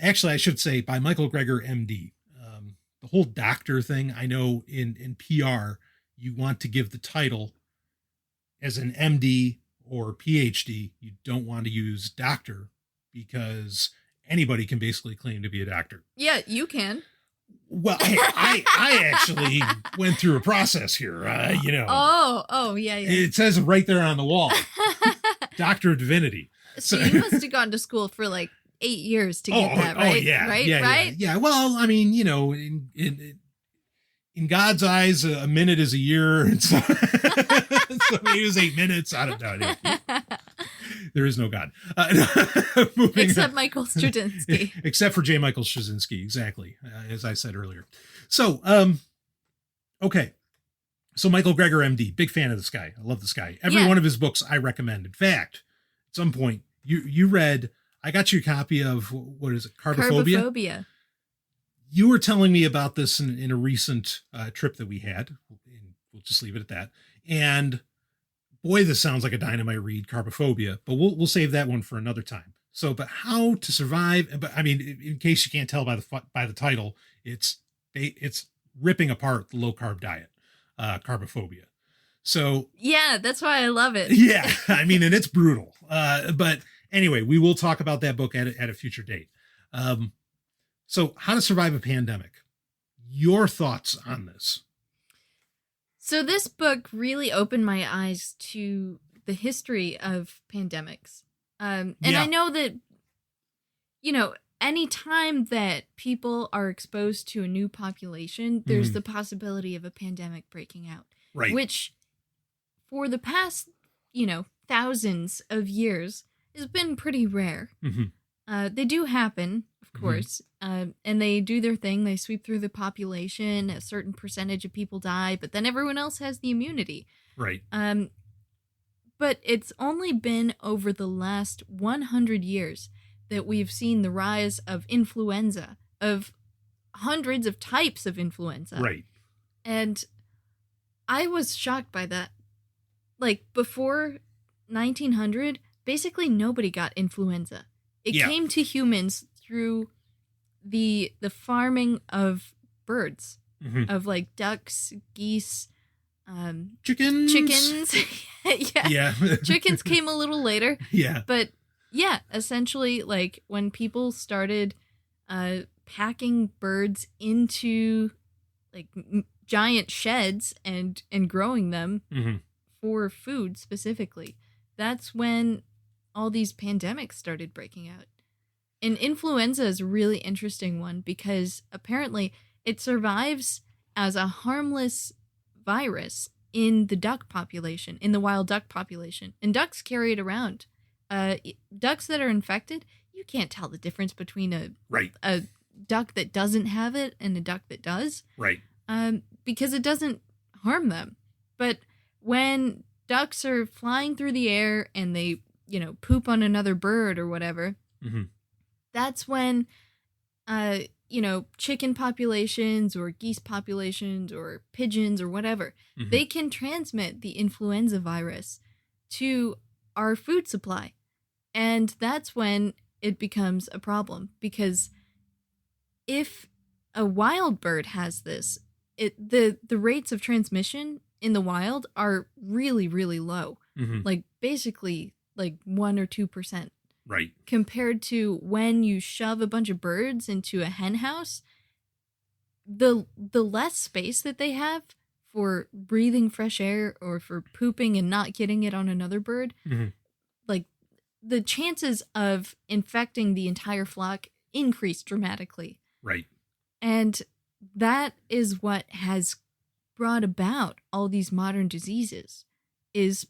Actually, I should say by Michael Greger, MD. The whole doctor thing, I know in PR, you want to give the title as an MD or PhD. You don't want to use doctor because anybody can basically claim to be a doctor. Yeah, you can. Well, I actually went through a process here, Oh, yeah. It says it right there on the wall. Doctor of Divinity. So you must have gone to school for like 8 years to get that, right? Oh, yeah. Right? Yeah, right? Yeah. Well, I mean, in God's eyes, a minute is a year. And so, so maybe it was 8 minutes. I don't know. There is no God. Except Michael Straczynski. Except for J. Michael Straczynski, exactly, as I said earlier. So, okay. So Michael Greger, MD, big fan of this guy. I love this guy. Every one of his books I recommend. In fact, at some point, you read, I got you a copy of, what is it, Carbophobia? Carbophobia. You were telling me about this in a recent trip that we had. We'll just leave it at that. And boy, this sounds like a dynamite read, Carbophobia, but we'll save that one for another time. So, but how to survive? But I mean, in case you can't tell by the title, it's ripping apart the low carb diet, Carbophobia. So yeah, that's why I love it. Yeah, I mean, and it's brutal. But anyway, we will talk about that book at a future date. So, How to Survive a Pandemic. Your thoughts on this? So this book really opened my eyes to the history of pandemics. And I know that, any time that people are exposed to a new population, there's the possibility of a pandemic breaking out. Right. Which, for the past, thousands of years, has been pretty rare. Mm-hmm. They do happen, of course, and they do their thing. They sweep through the population. A certain percentage of people die, but then everyone else has the immunity. Right. But it's only been over the last 100 years that we've seen the rise of influenza, of hundreds of types of influenza. Right. And I was shocked by that. Like, before 1900, basically nobody got influenza. It came to humans through the farming of birds, of like ducks, geese, chickens. Yeah. Chickens came a little later. Yeah. But yeah, essentially, like, when people started packing birds into like giant sheds and growing them for food specifically, that's when all these pandemics started breaking out. And influenza is a really interesting one because apparently it survives as a harmless virus in the duck population, in the wild duck population. And ducks carry it around. Ducks that are infected, you can't tell the difference between a duck that doesn't have it and a duck that does. Right. Because it doesn't harm them. But when ducks are flying through the air and they, poop on another bird or whatever, that's when, chicken populations or geese populations or pigeons or whatever, they can transmit the influenza virus to our food supply. And that's when it becomes a problem, because if a wild bird has this, the rates of transmission in the wild are really, really low. Like basically like 1 or 2%. Right. Compared to when you shove a bunch of birds into a hen house, the less space that they have for breathing fresh air or for pooping and not getting it on another bird, like the chances of infecting the entire flock increase dramatically. Right. And that is what has brought about all these modern diseases, is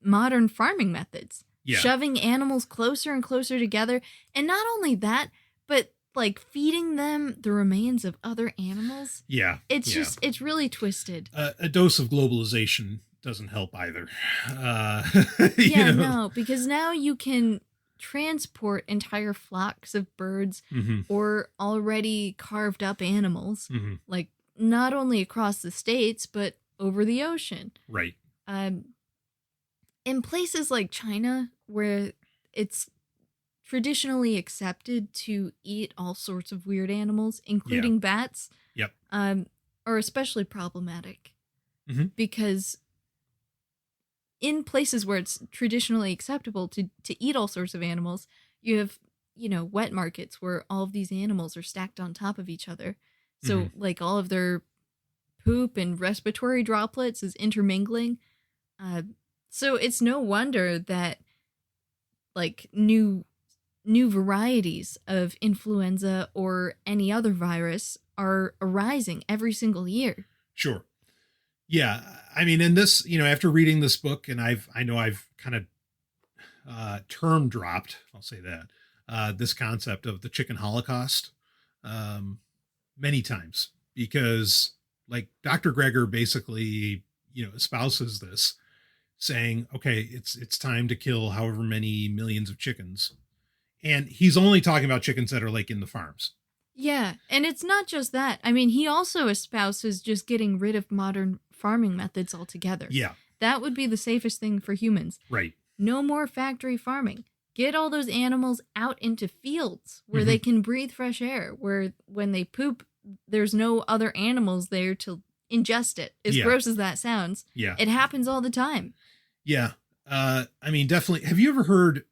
modern farming methods. Yeah. Shoving animals closer and closer together. And not only that, but like feeding them the remains of other animals. Yeah. It's really twisted. A dose of globalization doesn't help either. No, because now you can transport entire flocks of birds Mm-hmm. or already carved up animals, Mm-hmm. like not only across the states, but over the ocean. Right. In places like China, where it's traditionally accepted to eat all sorts of weird animals, including bats, Yep. are especially problematic. Mm-hmm. Because in places where it's traditionally acceptable to eat all sorts of animals, you have, wet markets where all of these animals are stacked on top of each other. So, like, all of their poop and respiratory droplets is intermingling. So it's no wonder that, like, new varieties of influenza or any other virus are arising every single year. Sure. Yeah. I mean, in this, after reading this book, and I know I've kind of term dropped, I'll say that, this concept of the chicken Holocaust many times, because like Dr. Greger basically, espouses this, saying, okay, it's time to kill however many millions of chickens. And he's only talking about chickens that are like in the farms. Yeah, and it's not just that. I mean, he also espouses just getting rid of modern farming methods altogether. Yeah. That would be the safest thing for humans. Right. No more factory farming. Get all those animals out into fields where they can breathe fresh air, where when they poop, there's no other animals there to ingest it. As gross as that sounds. Yeah. It happens all the time. Yeah. I mean, definitely. Have you ever heard,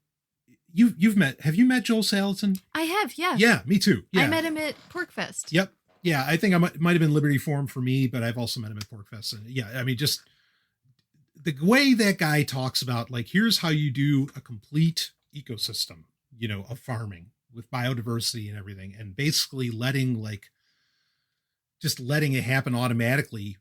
have you met Joel Salatin? I have, yeah. Yeah, me too. Yeah. I met him at Porkfest. Yep. Yeah. I think might have been Liberty Forum for me, but I've also met him at Porkfest. And yeah, I mean, just the way that guy talks about, like, here's how you do a complete ecosystem, of farming with biodiversity and everything. And basically letting it happen automatically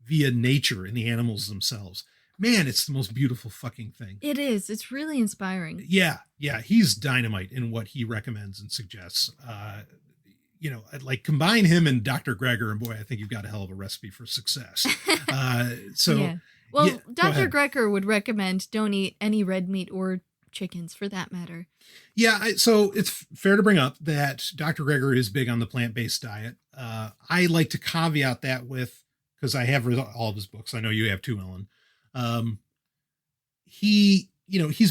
via nature and the animals themselves. Man, it's the most beautiful fucking thing. It is. It's really inspiring. Yeah. Yeah. He's dynamite in what he recommends and suggests. Like combine him and Dr. Greger, and boy, I think you've got a hell of a recipe for success. Yeah. Well, Dr. Greger would recommend don't eat any red meat or chickens for that matter. Yeah. So it's fair to bring up that Dr. Greger is big on the plant-based diet. I like to caveat that with, because I have read all of his books. I know you have too, Ellen. He's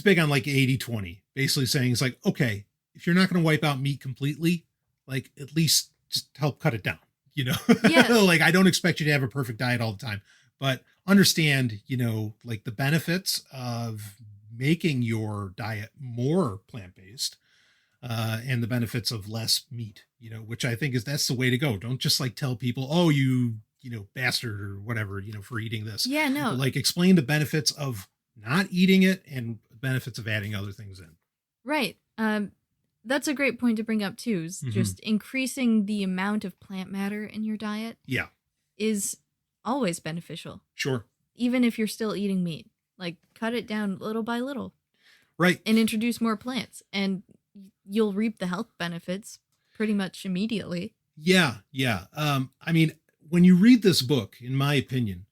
big on like 80-20, basically saying it's like, okay, if you're not going to wipe out meat completely, like at least just help cut it down, Yeah. Like, I don't expect you to have a perfect diet all the time, but understand, like the benefits of making your diet more plant-based, and the benefits of less meat, which I think that's the way to go. Don't just like tell people, oh, you bastard or whatever, for eating this. Yeah, no. Like explain the benefits of not eating it and benefits of adding other things in. Right. That's a great point to bring up too, is just increasing the amount of plant matter in your diet. Yeah. Is always beneficial. Sure. Even if you're still eating meat, like cut it down little by little. Right. And introduce more plants and you'll reap the health benefits pretty much immediately. Yeah. Yeah. I mean, when you read this book, in my opinion,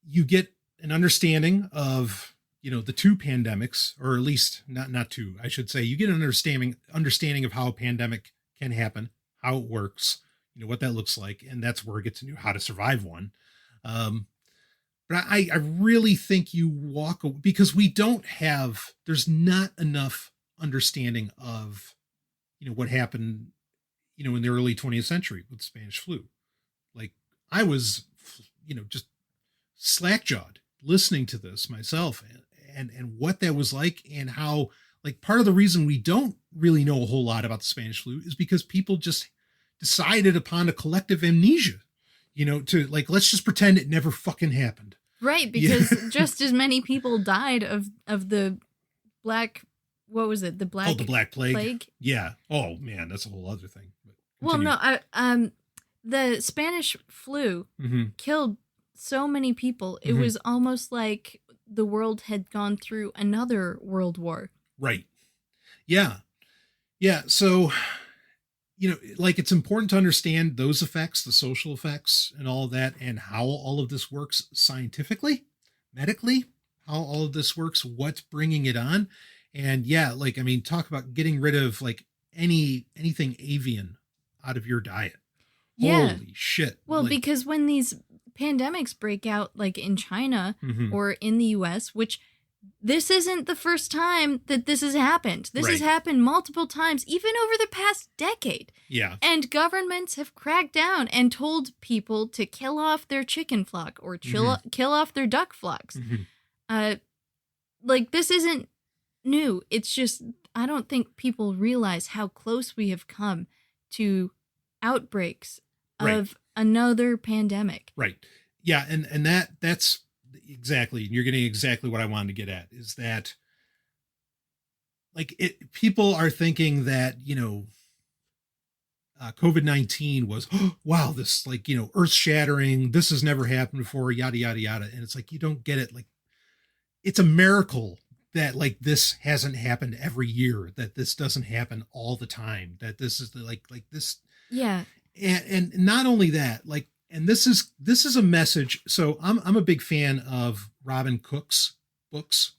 you get an understanding of, the two pandemics, or at least not two, I should say. You get an understanding of how a pandemic can happen, how it works, what that looks like. And that's where it gets into how to survive one. But I really think you walk away, because there's not enough understanding of, what happened, in the early 20th century with Spanish flu. Like I was, just slack-jawed listening to this myself and what that was like, and how, like, part of the reason we don't really know a whole lot about the Spanish flu is because people just decided upon a collective amnesia, to like, let's just pretend it never fucking happened. Right. Because just as many people died of the black, what was it? The Black Plague. Yeah. Oh man, that's a whole other thing. Well, no, the Spanish flu killed so many people. It was almost like the world had gone through another world war. Right. Yeah. Yeah. So, like, it's important to understand those effects, the social effects and all of that, and how all of this works scientifically, medically, how all of this works, what's bringing it on. And yeah, like, I mean, talk about getting rid of like anything avian out of your diet. Yeah. Holy shit. Well, like, because when these pandemics break out, like in China mhm. or in the US, which this isn't the first time that this has happened. This has Right. happened multiple times, even over the past decade. Yeah. And governments have cracked down and told people to kill off their chicken flock or kill off their duck flocks. Mhm. Like, this isn't new. It's just, I don't think people realize how close we have come to outbreaks Right. of another pandemic. Right. Yeah. And that's exactly, you're getting exactly what I wanted to get at, is that like people are thinking that, COVID-19 was, oh, wow, this like, earth shattering, this has never happened before, yada, yada, yada. And it's like, you don't get it. Like, it's a miracle that like this hasn't happened every year, that this doesn't happen all the time, that this is like this. Yeah. And not only that, like, and this is a message. So I'm a big fan of Robin Cook's books,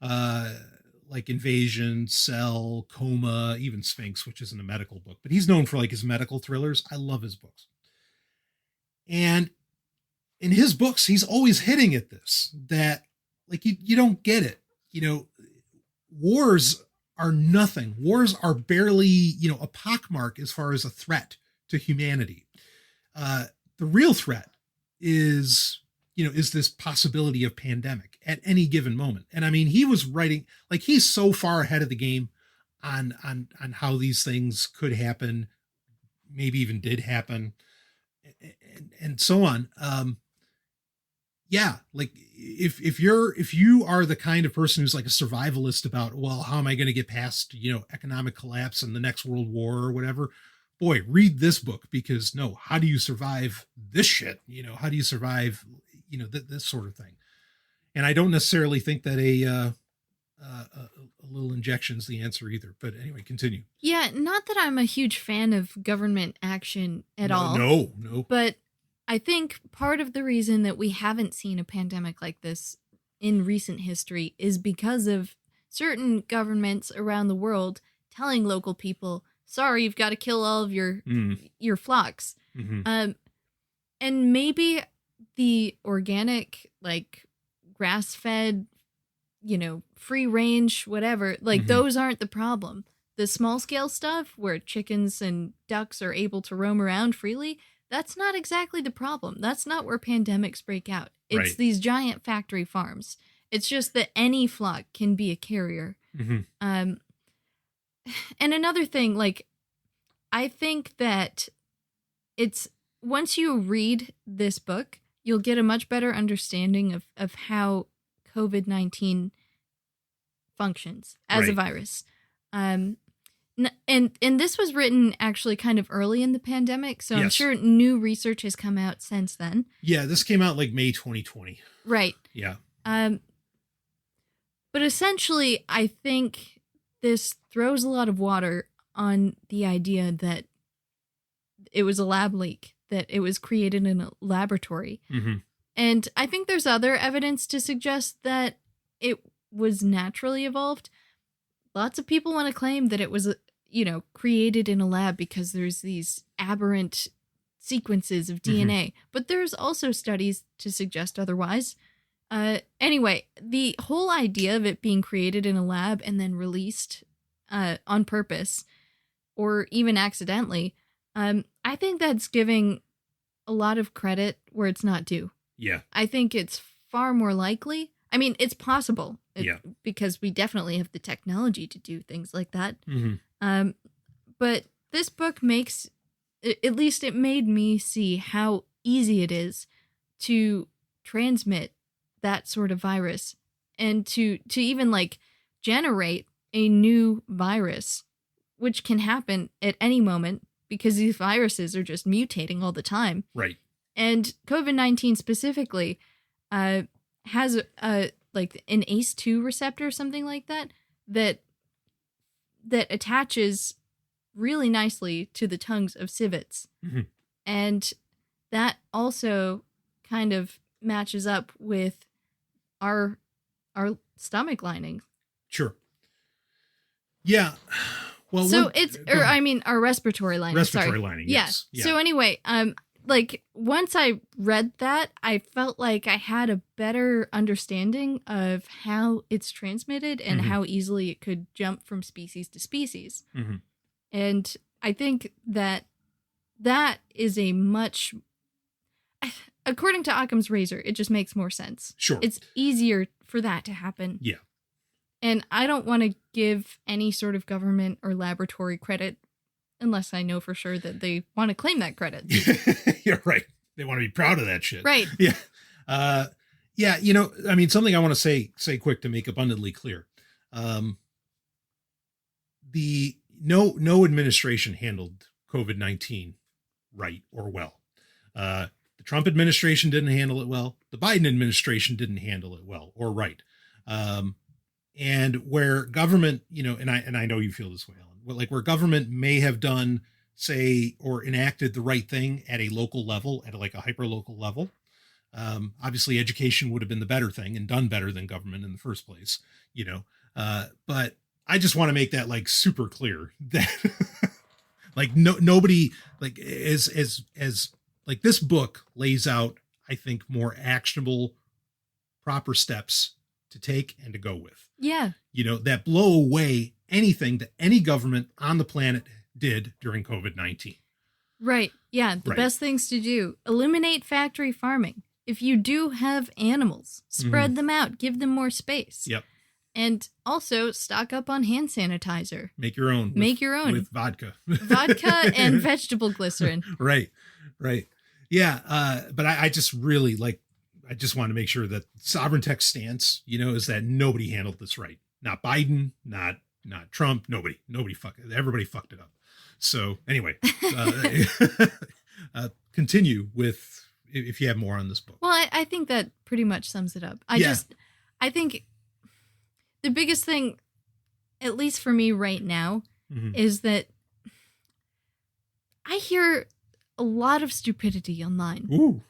like Invasion, Cell, Coma, even Sphinx, which isn't a medical book, but he's known for like his medical thrillers. I love his books. And in his books, he's always hitting at this, that like, you don't get it. Wars are nothing. Wars are barely, a pockmark as far as a threat to humanity. The real threat is this possibility of pandemic at any given moment. And I mean, he was writing, like, he's so far ahead of the game on how these things could happen, maybe even did happen, and so on. Yeah, like if you are the kind of person who's like a survivalist about, well, how am I going to get past, economic collapse and the next world war or whatever, boy, read this book, because no, how do you survive this shit? How do you survive, this sort of thing? And I don't necessarily think that a little injection is the answer either. But anyway, continue. Yeah, not that I'm a huge fan of government action at all. No. But I think part of the reason that we haven't seen a pandemic like this in recent history is because of certain governments around the world telling local people, sorry, you've got to kill all of your flocks. Mm-hmm. And maybe the organic, like grass-fed, free range, whatever, like those aren't the problem. The small-scale stuff where chickens and ducks are able to roam around freely, that's not exactly the problem. That's not where pandemics break out. It's Right. these giant factory farms. It's just that any flock can be a carrier. Mm-hmm. And another thing, like, I think that it's, once you read this book, you'll get a much better understanding of how COVID-19 functions as a Right. virus. And this was written actually kind of early in the pandemic, so I'm Yes. sure new research has come out since then. Yeah, this came out like May 2020. Right. Yeah. But essentially, I think this throws a lot of water on the idea that it was a lab leak, that it was created in a laboratory. Mm-hmm. And I think there's other evidence to suggest that it was naturally evolved. Lots of people want to claim that it was, created in a lab because there's these aberrant sequences of DNA. But there's also studies to suggest otherwise. Anyway, the whole idea of it being created in a lab and then released on purpose or even accidentally, I think that's giving a lot of credit where it's not due. Yeah. I think it's far more likely. I mean, it's possible because we definitely have the technology to do things like that. Mm-hmm. But this book makes, at least it made me see how easy it is to transmit that sort of virus and to even like generate a new virus, which can happen at any moment because these viruses are just mutating all the time. Right. And COVID-19 specifically has like an ACE2 receptor or something like that attaches really nicely to the tongues of civets. Mm-hmm. And that also kind of matches up with our stomach lining. Sure. Yeah. Well, So our respiratory lining. Respiratory sorry. lining. Yeah. Yes. Yeah. So anyway, like once I read that, I felt like I had a better understanding of how it's transmitted and how easily it could jump from species to species. Mm-hmm. And I think that is a much, according to Occam's razor, it just makes more sense. Sure. It's easier for that to happen. Yeah. And I don't want to give any sort of government or laboratory credit unless I know for sure that they want to claim that credit. You're right. They want to be proud of that shit. Right. Yeah. Yeah. You know, I mean, something I want to say quick to make abundantly clear. No administration handled COVID-19 right or well. The Trump administration didn't handle it well. The Biden administration didn't handle it well or right. And where government, you know, and I know you feel this way, Ellen, like where government may have done, say, or enacted the right thing at a local level, at like a hyper local level. Obviously education would have been the better thing and done better than government in the first place, you know. But I just want to make that like super clear that like nobody like as like this book lays out, I think, more actionable, proper steps to take and to go with. Yeah. You know, that blow away anything that any government on the planet did during COVID-19. Right. Yeah. The best things to do, eliminate factory farming. If you do have animals, spread them out, give them more space. Yep. And also stock up on hand sanitizer. Make your own. With vodka. Vodka and vegetable glycerin. Right. Right. Yeah. But I just really like, I just want to make sure that Sovereign Tech's stance, you know, is that nobody handled this right. Not Biden, not Trump, nobody everybody fucked it up. So anyway, continue with, if you have more on this book. Well, I think that pretty much sums it up. I think the biggest thing, at least for me right now, is that I hear a lot of stupidity online. Ooh.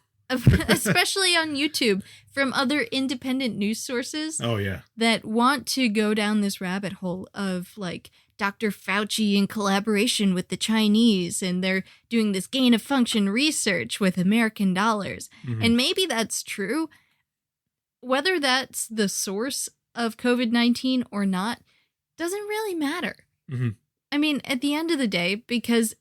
Especially on YouTube from other independent news sources. Oh, yeah. That want to go down this rabbit hole of like Dr. Fauci in collaboration with the Chinese, and they're doing this gain of function research with American dollars. And maybe that's true. Whether that's the source of COVID-19 or not doesn't really matter. I mean, at the end of the day, because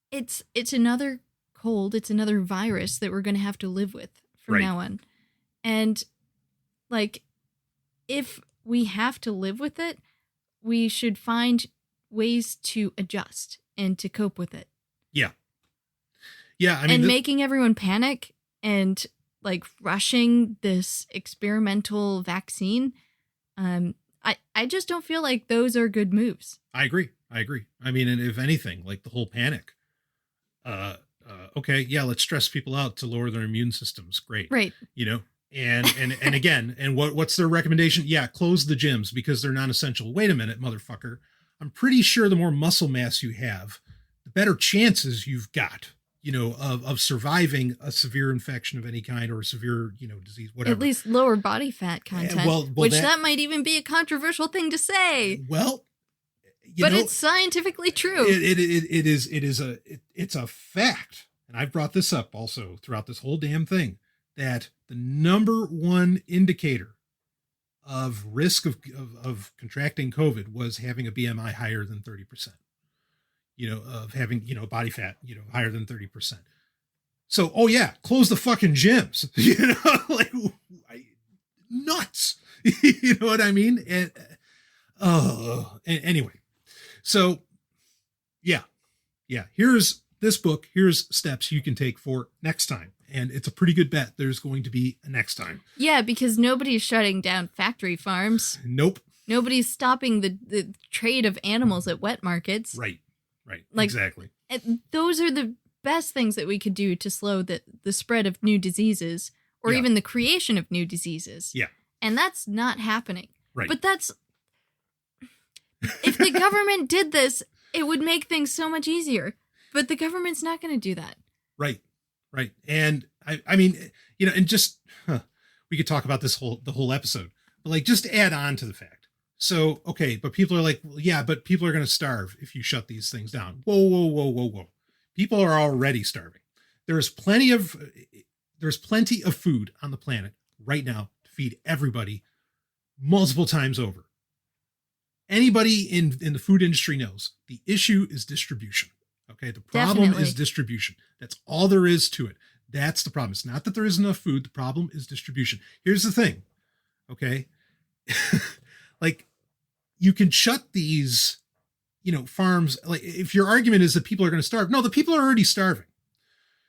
it's another cold, it's another virus that we're going to have to live with from now on. And like, if we have to live with it, we should find ways to adjust and to cope with it. Yeah. Yeah. I mean, and making everyone panic and like rushing this experimental vaccine. I just don't feel like those are good moves. I agree. I mean, and if anything, like the whole panic, okay, yeah, let's stress people out to lower their immune systems. Great. Right. You know, and again, and what's their recommendation? Yeah, close the gyms because they're non-essential. Wait a minute, motherfucker. I'm pretty sure the more muscle mass you have, the better chances you've got, you know, of surviving a severe infection of any kind or a severe, you know, disease, whatever. At least lower body fat content, which that might even be a controversial thing to say. Well, but it's scientifically true. It's a fact. And I've brought this up also throughout this whole damn thing, that the number one indicator of risk of contracting COVID was having a BMI higher than 30%, you know, of having, you know, body fat, you know, higher than 30%. So, oh yeah, close the fucking gyms, you know, like nuts, you know what I mean? And, anyway. So, yeah. Here's this book. Here's steps you can take for next time. And it's a pretty good bet there's going to be a next time. Yeah, because nobody's shutting down factory farms. Nope. Nobody's stopping the trade of animals at wet markets. Right. Like, exactly. Those are the best things that we could do to slow the spread of new diseases or even the creation of new diseases. Yeah. And that's not happening. Right. But if the government did this, it would make things so much easier. But the government's not going to do that. Right. And I mean, you know, and just we could talk about the whole episode, but like just to add on to the fact. So, okay, but people are like, well, yeah, but people are going to starve if you shut these things down. Whoa, whoa, whoa, whoa, whoa. People are already starving. There's plenty of food on the planet right now to feed everybody multiple times over. Anybody in the food industry knows the issue is distribution. Okay, the problem is distribution. That's all there is to it. That's the problem. It's not that there isn't enough food. The problem is distribution. Here's the thing. Okay. Like, you can shut these, farms. Like, if your argument is that people are going to starve, no, the people are already starving.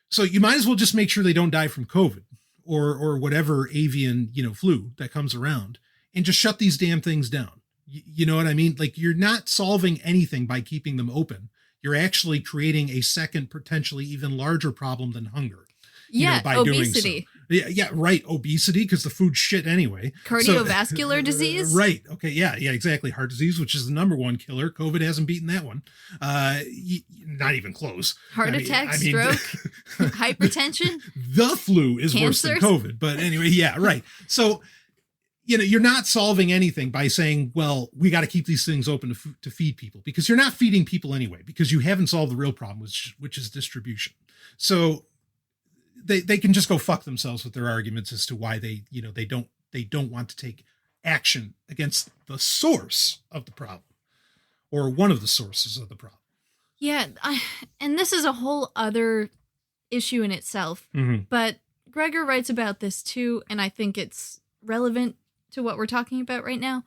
So you might as well just make sure they don't die from COVID or whatever avian, flu that comes around, and just shut these damn things down. You know what I mean? Like, you're not solving anything by keeping them open. You're actually creating a second, potentially even larger problem than hunger. By obesity. doing so. Yeah, right. Obesity, because the food's shit anyway. Cardiovascular disease. Right. Okay. Yeah, exactly. Heart disease, which is the number one killer. COVID hasn't beaten that one. Not even close. Heart attack, stroke, hypertension. The flu is worse than COVID. But anyway, yeah, right. So, you're not solving anything by saying, well, we got to keep these things open to feed people, because you're not feeding people anyway, because you haven't solved the real problem, which is distribution. So they can just go fuck themselves with their arguments as to why they don't want to take action against the source of the problem, or one of the sources of the problem. Yeah. And this is a whole other issue in itself, but Gregor writes about this too. And I think it's relevant to what we're talking about right now.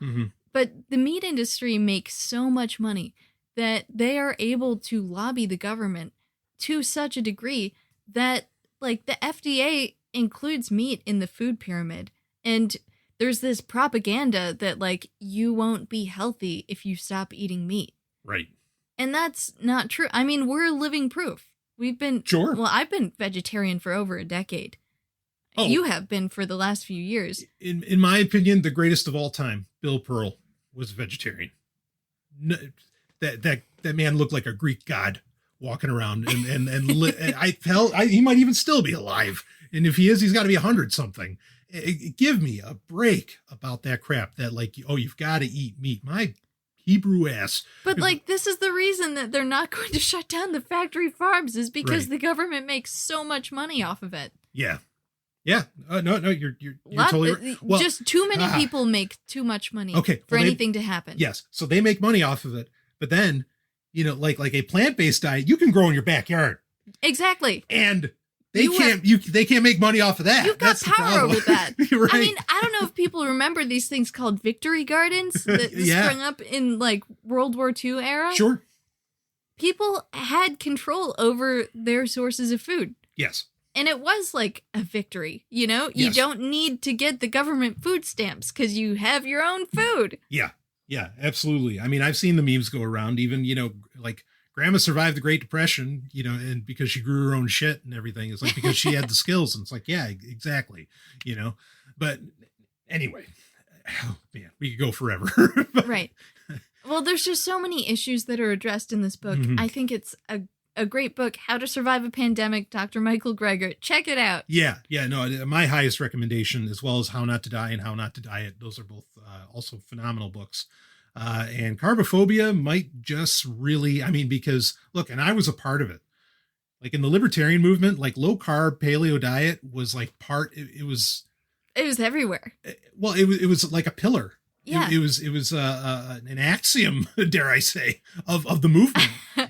But the meat industry makes so much money that they are able to lobby the government to such a degree that, like, the FDA includes meat in the food pyramid. And there's this propaganda that, like, you won't be healthy if you stop eating meat. Right. And that's not true. I mean, we're living proof. We've been... Sure. Well, I've been vegetarian for over a decade. Oh. You have been for the last few years. In my opinion, the greatest of all time, Bill Pearl, was a vegetarian. No, that man looked like a Greek god walking around, and I felt he might even still be alive. And if he is, he's got to be 100 something. Give me a break about that crap. That, like, oh, you've got to eat meat. My Hebrew ass. But, like, this is the reason that they're not going to shut down the factory farms, is because the government makes so much money off of it. Yeah. Yeah. No, you're totally right. Well, just too many people make too much money for anything to happen. Yes. So they make money off of it. But then, like a plant-based diet, you can grow in your backyard. Exactly. And they can't make money off of that. You've got power with that. Right. I mean, I don't know if people remember these things called victory gardens that sprung up in, like, World War II era. Sure. People had control over their sources of food. Yes. And it was like a victory, You don't need to get the government food stamps because you have your own food. Yeah. Yeah, absolutely. I mean, I've seen the memes go around, even, like, grandma survived the Great Depression, and because she grew her own shit and everything. It's like, because she had the skills. And it's like, yeah, exactly. But anyway, oh man, we could go forever. Right. Well, there's just so many issues that are addressed in this book. I think it's a great book, How to Survive a Pandemic, Dr. Michael Greger. Check it out. Yeah. No, my highest recommendation, as well as How Not to Die and How Not to Diet. Those are both also phenomenal books. And Carbophobia might just really, because look, and I was a part of it. Like, in the libertarian movement, like, low carb paleo diet was like it was everywhere. Well, it was like a pillar. Yeah. It was an axiom, dare I say, of the movement.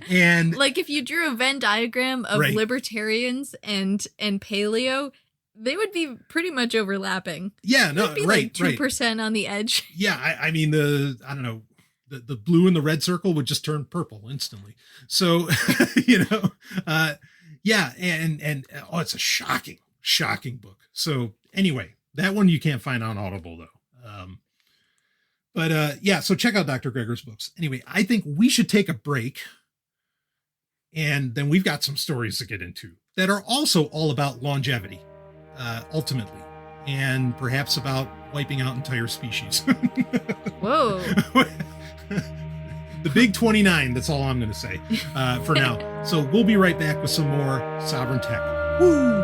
And like, if you drew a Venn diagram of libertarians and paleo, they would be pretty much overlapping. Yeah, no, it'd be right, like 2% on the edge. Yeah, I mean, I don't know, the blue and the red circle would just turn purple instantly. So, yeah, and it's a shocking book. So anyway, that one you can't find on Audible though. But yeah, so check out Dr. Greger's books. Anyway, I think we should take a break, and then we've got some stories to get into that are also all about longevity, ultimately, and perhaps about wiping out entire species. Whoa. The big 29, that's all I'm going to say for now. So we'll be right back with some more Sovereign Tech. Woo!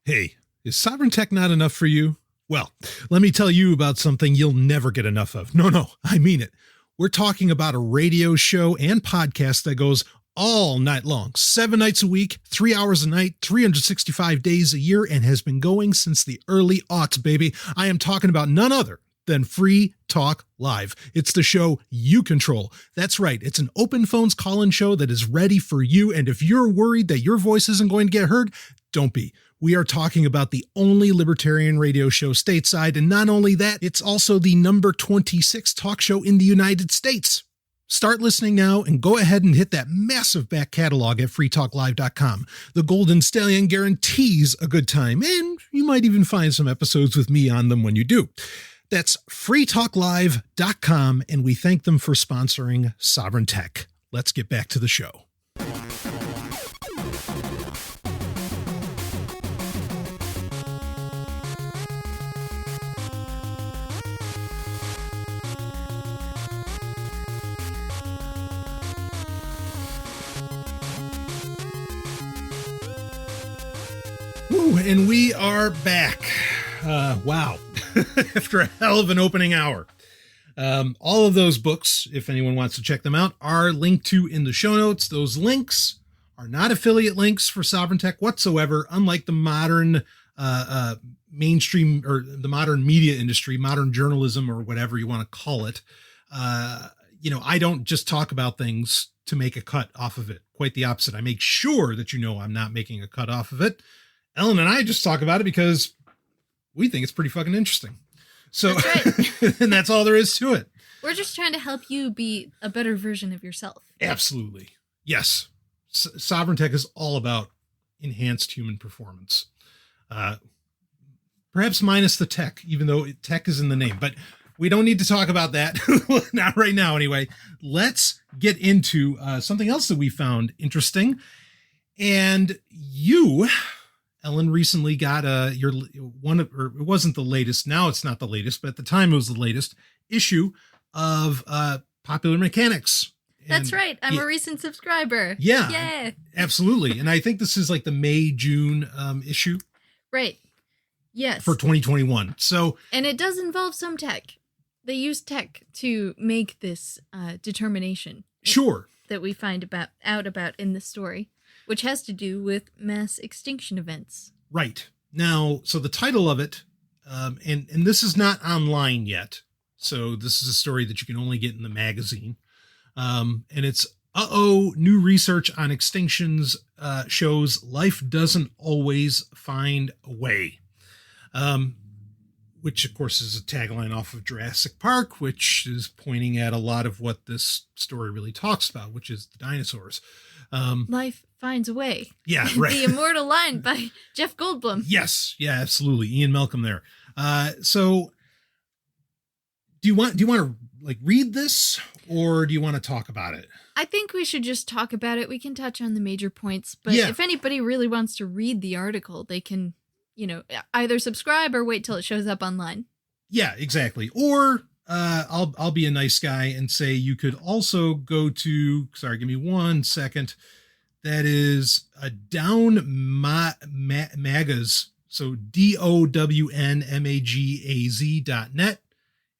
Hey, is Sovereign Tech not enough for you? Well, let me tell you about something you'll never get enough of. No, I mean it. We're talking about a radio show and podcast that goes all night long, 7 nights a week, 3 hours a night, 365 days a year, and has been going since the early aughts, baby. I am talking about none other than Free Talk Live. It's the show you control. That's right. It's an open phones call-in show that is ready for you. And if you're worried that your voice isn't going to get heard, don't be. We are talking about the only libertarian radio show stateside. And not only that, it's also the number 26 talk show in the United States. Start listening now and go ahead and hit that massive back catalog at freetalklive.com. The Golden Stallion guarantees a good time, and you might even find some episodes with me on them when you do. That's freetalklive.com, and we thank them for sponsoring Sovereign Tech. Let's get back to the show. Woo, and we are back. Wow. After a hell of an opening hour. All of those books, if anyone wants to check them out, are linked to in the show notes. Those links are not affiliate links for Sovereign Tech whatsoever, unlike the modern mainstream or the modern media industry, modern journalism, or whatever you want to call it. I don't just talk about things to make a cut off of it. Quite the opposite. I make sure that I'm not making a cut off of it. Ellen and I just talk about it because we think it's pretty fucking interesting. So, that's right. And that's all there is to it. We're just trying to help you be a better version of yourself. Absolutely. Yes. Sovereign Tech is all about enhanced human performance. Perhaps minus the tech, even though tech is in the name, but we don't need to talk about that. Not right now, anyway. Let's get into something else that we found interesting. And you, Ellen, recently got it wasn't the latest. Now it's not the latest, but at the time it was the latest issue of Popular Mechanics. That's right. I'm a recent subscriber. Yeah, absolutely. And I think this is like the May-June issue. Right. Yes. For 2021. So, and it does involve some tech. They use tech to make this determination. Sure. That we find out about in the story, which has to do with mass extinction events. Right. Now, so the title of it, and this is not online yet. So this is a story that you can only get in the magazine. And it's, new research on extinctions shows life doesn't always find a way. Which, of course, is a tagline off of Jurassic Park, which is pointing at a lot of what this story really talks about, which is the dinosaurs. Life finds a way. Yeah, right. The immortal line by Jeff Goldblum. Yes, yeah, absolutely. Ian Malcolm there. So do you want to like read this, or do you want to talk about it? I think we should just talk about it. We can touch on the major points, but if anybody really wants to read the article, they can, either subscribe or wait till it shows up online. Yeah, exactly. Or I'll be a nice guy and say you could also go to, sorry, give me 1 second. That is a downmagaz. So DOWNMAGAZ.net,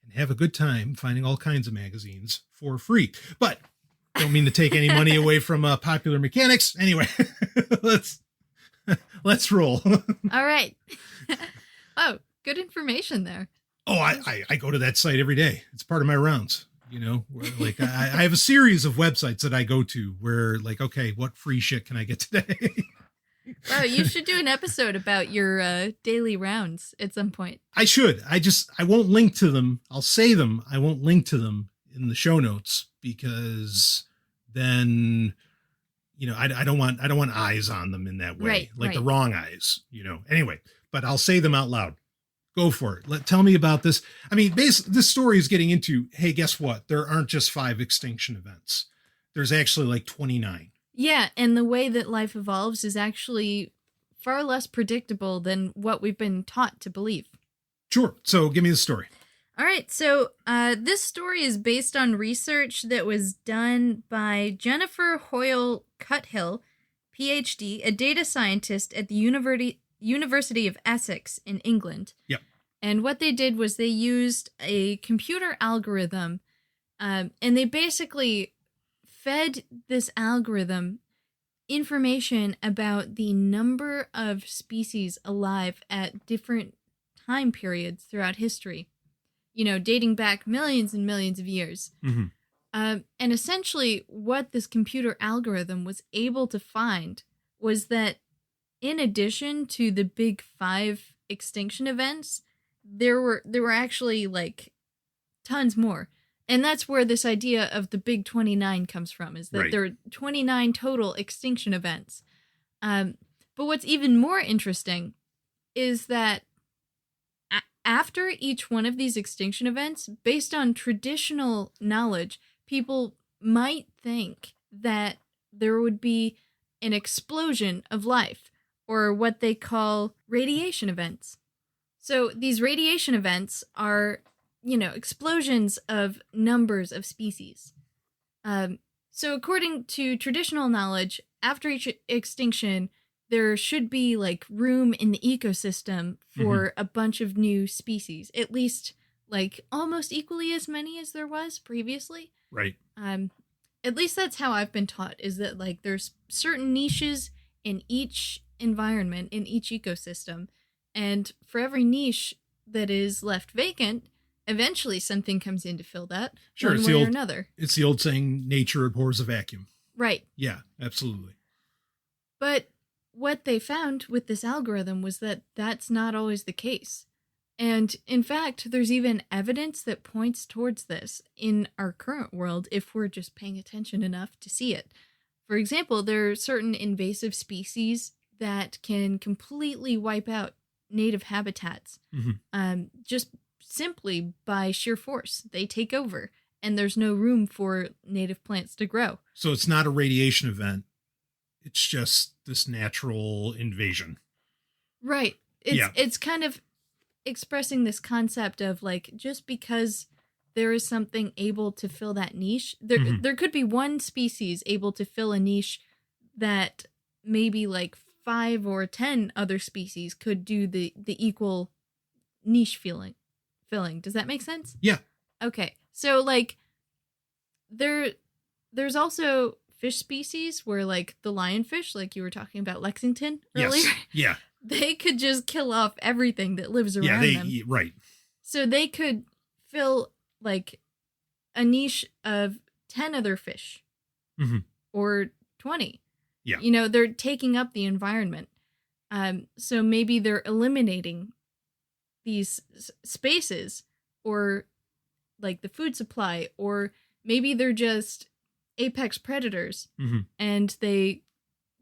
and have a good time finding all kinds of magazines for free. But don't mean to take any money away from Popular Mechanics. Anyway, let's roll. All right. Oh, good information there. Oh, I go to that site every day. It's part of my rounds. Where, like I have a series of websites that I go to where, like, okay, what free shit can I get today? Wow, you should do an episode about your daily rounds at some point. I should. I won't link to them. I'll say them. I won't link to them in the show notes because then, I don't want eyes on them in that way, the wrong eyes, Anyway, but I'll say them out loud. Go for it. Tell me about this. I mean, this story is getting into, hey, guess what? There aren't just 5 extinction events. There's actually like 29. Yeah, and the way that life evolves is actually far less predictable than what we've been taught to believe. Sure. So give me the story. All right. So this story is based on research that was done by Jennifer Hoyle Cuthill, PhD, a data scientist at the University of Essex in England. Yep. And what they did was they used a computer algorithm, and they basically fed this algorithm information about the number of species alive at different time periods throughout history, dating back millions and millions of years. Mm-hmm. And essentially what this computer algorithm was able to find was that in addition to the big 5 extinction events, there were actually like tons more. And that's where this idea of the big 29 comes from, is that right. there are 29 total extinction events. But what's even more interesting is that after each one of these extinction events, based on traditional knowledge, people might think that there would be an explosion of life, or what they call radiation events. So these radiation events are, explosions of numbers of species. So according to traditional knowledge, after each extinction, there should be like room in the ecosystem for a bunch of new species, at least like almost equally as many as there was previously. Right. At least that's how I've been taught, is that like there's certain niches in each environment, in each ecosystem, and for every niche that is left vacant, eventually something comes in to fill that. Sure, one way or another. It's the old saying, nature abhors a vacuum. Right. Yeah, absolutely. But what they found with this algorithm was that that's not always the case. And in fact, there's even evidence that points towards this in our current world if we're just paying attention enough to see it. For example, there are certain invasive species that can completely wipe out native habitats, just simply by sheer force. They take over, and there's no room for native plants to grow. So it's not a radiation event. It's just this natural invasion. Right. It's kind of expressing this concept of like, just because there is something able to fill that niche, there could be one species able to fill a niche that maybe like 5 or 10 other species could do the equal niche filling. Does that make sense? Yeah. Okay. So like there's also fish species where like the lionfish, like you were talking about Lexington earlier. Yes. Yeah. They could just kill off everything that lives around them. Right. So they could fill like a niche of 10 other fish or 20. Yeah. They're taking up the environment. So maybe they're eliminating these spaces, or like the food supply, or maybe they're just apex predators and they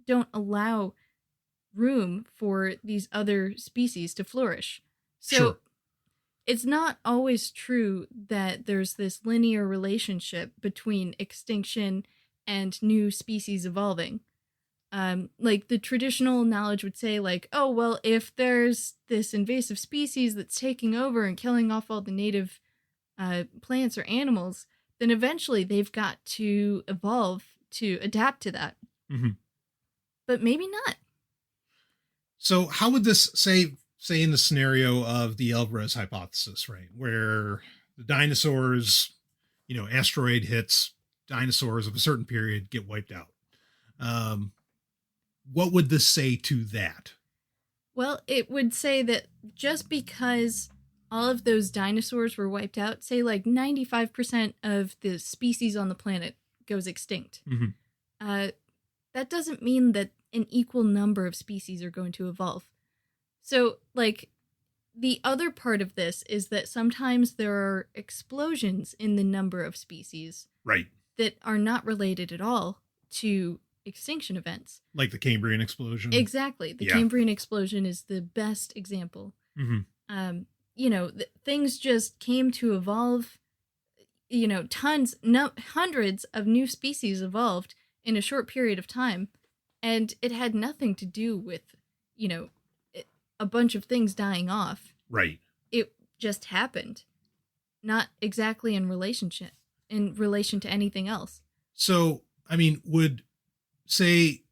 don't allow room for these other species to flourish. So sure. It's not always true that there's this linear relationship between extinction and new species evolving. Like the traditional knowledge would say like, oh, well, if there's this invasive species that's taking over and killing off all the native plants or animals, then eventually they've got to evolve to adapt to that. But maybe not. So how would this say in the scenario of the Alvarez hypothesis, right? Where the dinosaurs, asteroid hits, dinosaurs of a certain period get wiped out. What would this say to that? Well, it would say that just because all of those dinosaurs were wiped out, say like 95% of the species on the planet goes extinct. That doesn't mean that an equal number of species are going to evolve. So, like, the other part of this is that sometimes there are explosions in the number of species. Right. That are not related at all to extinction events. Like the Cambrian explosion. Exactly. The Cambrian explosion is the best example. Things just came to evolve. Hundreds of new species evolved in a short period of time. And it had nothing to do with, a bunch of things dying off. Right. It just happened. Not exactly in relation to anything else. So, would, say,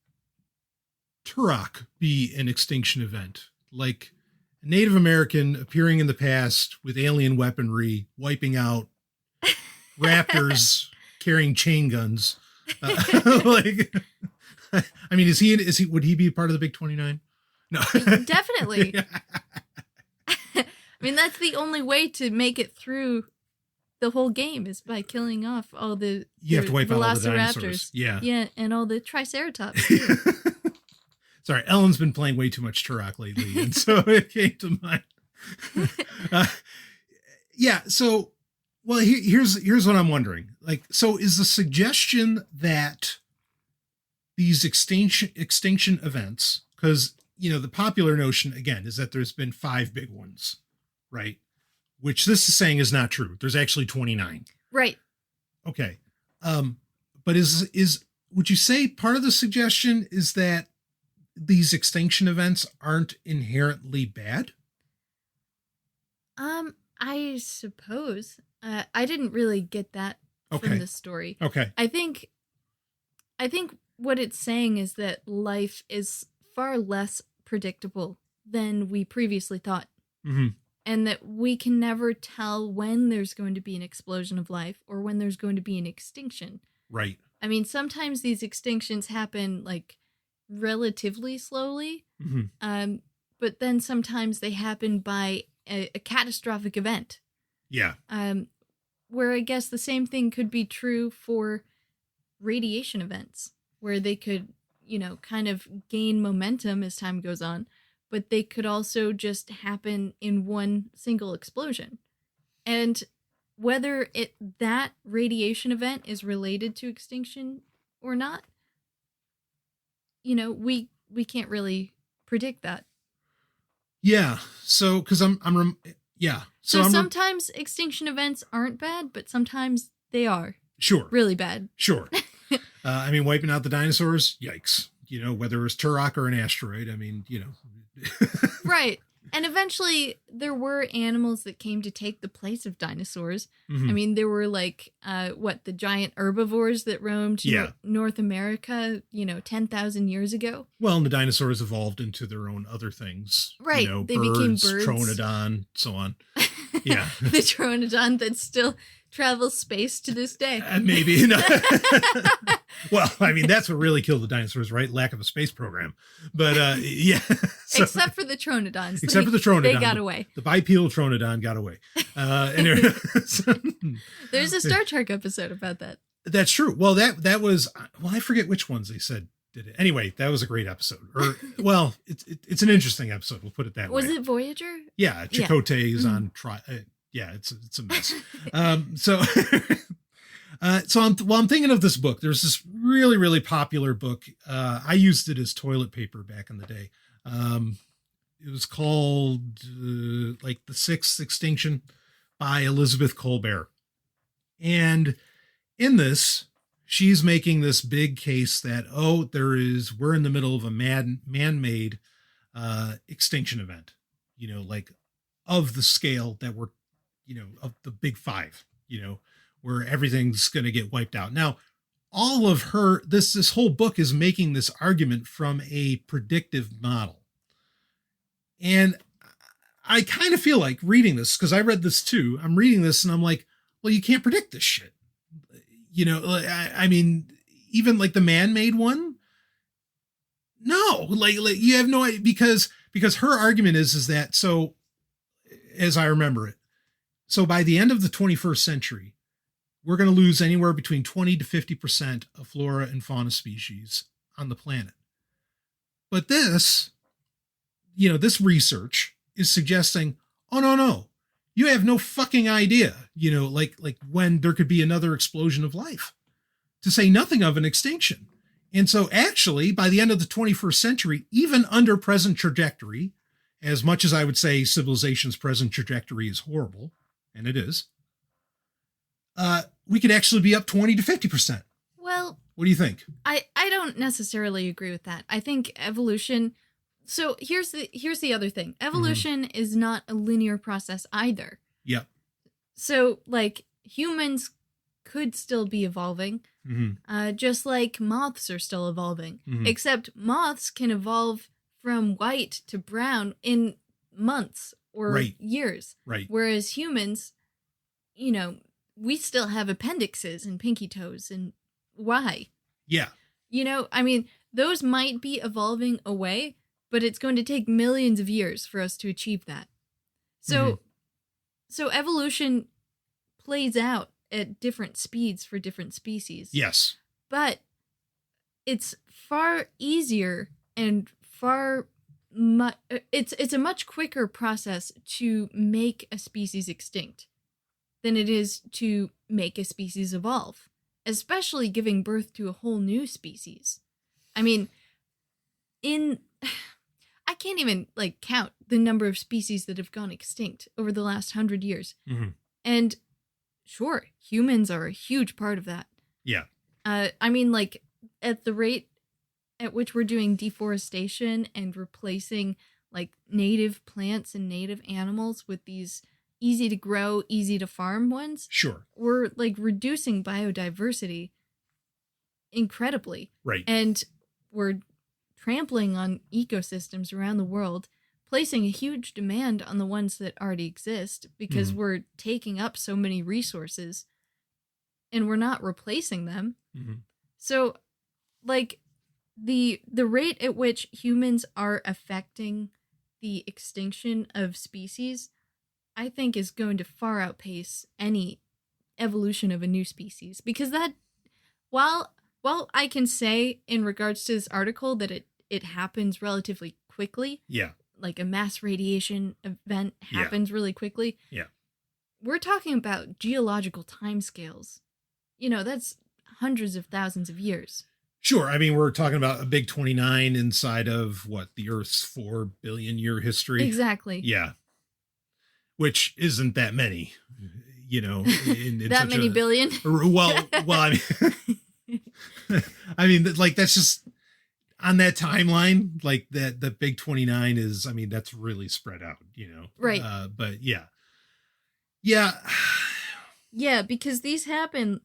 Turok be an extinction event? like Native American appearing in the past with alien weaponry, wiping out raptors carrying chain guns. Like, I mean, would he be part of the Big 29? No, definitely. I mean, that's the only way to make it through the whole game is by killing off all the you have to wipe out all the dinosaurs. Velociraptors. Yeah, and all the Triceratops too. Sorry, Ellen's been playing way too much Turok lately, and so it came to mind. Yeah, so well, here's what I'm wondering. Like, so is the suggestion that these extinction events, because the popular notion again is that there's been 5 big ones, right? Which this is saying is not true. There's actually 29. Right. Okay. But would you say part of the suggestion is that these extinction events aren't inherently bad? I suppose. I didn't really get that from the story. Okay. I think what it's saying is that life is far less predictable than we previously thought. Mm-hmm. And that we can never tell when there's going to be an explosion of life or when there's going to be an extinction. Right. I mean, sometimes these extinctions happen like relatively slowly, but then sometimes they happen by a catastrophic event. Yeah. Where I guess the same thing could be true for radiation events, where they could, kind of gain momentum as time goes on, but they could also just happen in one single explosion. And whether that radiation event is related to extinction or not, we can't really predict that. Yeah. So, because So sometimes extinction events aren't bad, but sometimes they are. Sure. Really bad. Sure. I mean, wiping out the dinosaurs, yikes. Whether it was Turok or an asteroid, I mean, Right. And eventually there were animals that came to take the place of dinosaurs. Mm-hmm. I mean, there were like, the giant herbivores that roamed North America, 10,000 years ago. Well, and the dinosaurs evolved into their own other things. Right. They became birds. Troodon, so on. Yeah. The Troodon that still travels space to this day. Maybe. Well, I mean, that's what really killed the dinosaurs, right? Lack of a space program. But yeah. So, except for the Troodons. Except for the Troodon. They got away. The bipedal Troodon got away. Anyway, there's a Star Trek episode about that. That's true. Well, that was, I forget which ones they said did it. Anyway, that was a great episode. Or, well, it's an interesting episode. We'll put it that way. Was it Voyager? Yeah. Chakotay is on trial. Yeah, it's a mess. So I'm thinking of this book. There's this really, really popular book. I used it as toilet paper back in the day. It was called The Sixth Extinction by Elizabeth Colbert. And in this, she's making this big case that, we're in the middle of a man-made extinction event, of the scale that we're, of the big 5, where everything's going to get wiped out. Now, all of this whole book is making this argument from a predictive model. And I kind of feel like reading this, because I read this too. I'm reading this and I'm like, well, you can't predict this shit. I mean, even like the man-made one. No, like you have no idea, because her argument is that, so as I remember it, so by the end of the 21st century, we're going to lose anywhere between 20 to 50% of flora and fauna species on the planet. But this research is suggesting, oh, no, you have no fucking idea, like when there could be another explosion of life, to say nothing of an extinction. And so actually, by the end of the 21st century, even under present trajectory, as much as I would say civilization's present trajectory is horrible, and it is, we could actually be up 20 to 50%. Well, what do you think? I don't necessarily agree with that. I think evolution. So here's the other thing. Evolution is not a linear process either. Yep. So humans could still be evolving, just like moths are still evolving, except moths can evolve from white to brown in months or years. Right. Whereas humans, we still have appendixes and pinky toes. And why? Yeah. Those might be evolving away, but it's going to take millions of years for us to achieve that. So evolution plays out at different speeds for different species. Yes. But it's far easier and it's a much quicker process to make a species extinct than it is to make a species evolve, especially giving birth to a whole new species. I can't even count the number of species that have gone extinct over the last 100 years. Mm-hmm. And sure, humans are a huge part of that. Yeah. At the rate at which we're doing deforestation and replacing native plants and native animals with these easy to grow, easy to farm ones. Sure. We're reducing biodiversity incredibly. Right. And we're trampling on ecosystems around the world, placing a huge demand on the ones that already exist because we're taking up so many resources and we're not replacing them. Mm-hmm. So the rate at which humans are affecting the extinction of species, I think is going to far outpace any evolution of a new species. Because that, while I can say in regards to this article that it happens relatively quickly. Yeah. Like a mass radiation event happens really quickly. Yeah. We're talking about geological timescales. That's hundreds of thousands of years. Sure. We're talking about a big 29 inside of the Earth's 4 billion year history. Exactly. Yeah. Which isn't that many, in that many billion. Well, that's just on that timeline, the big 29 is, that's really spread out, Right. But yeah. Yeah. Yeah, because these happen,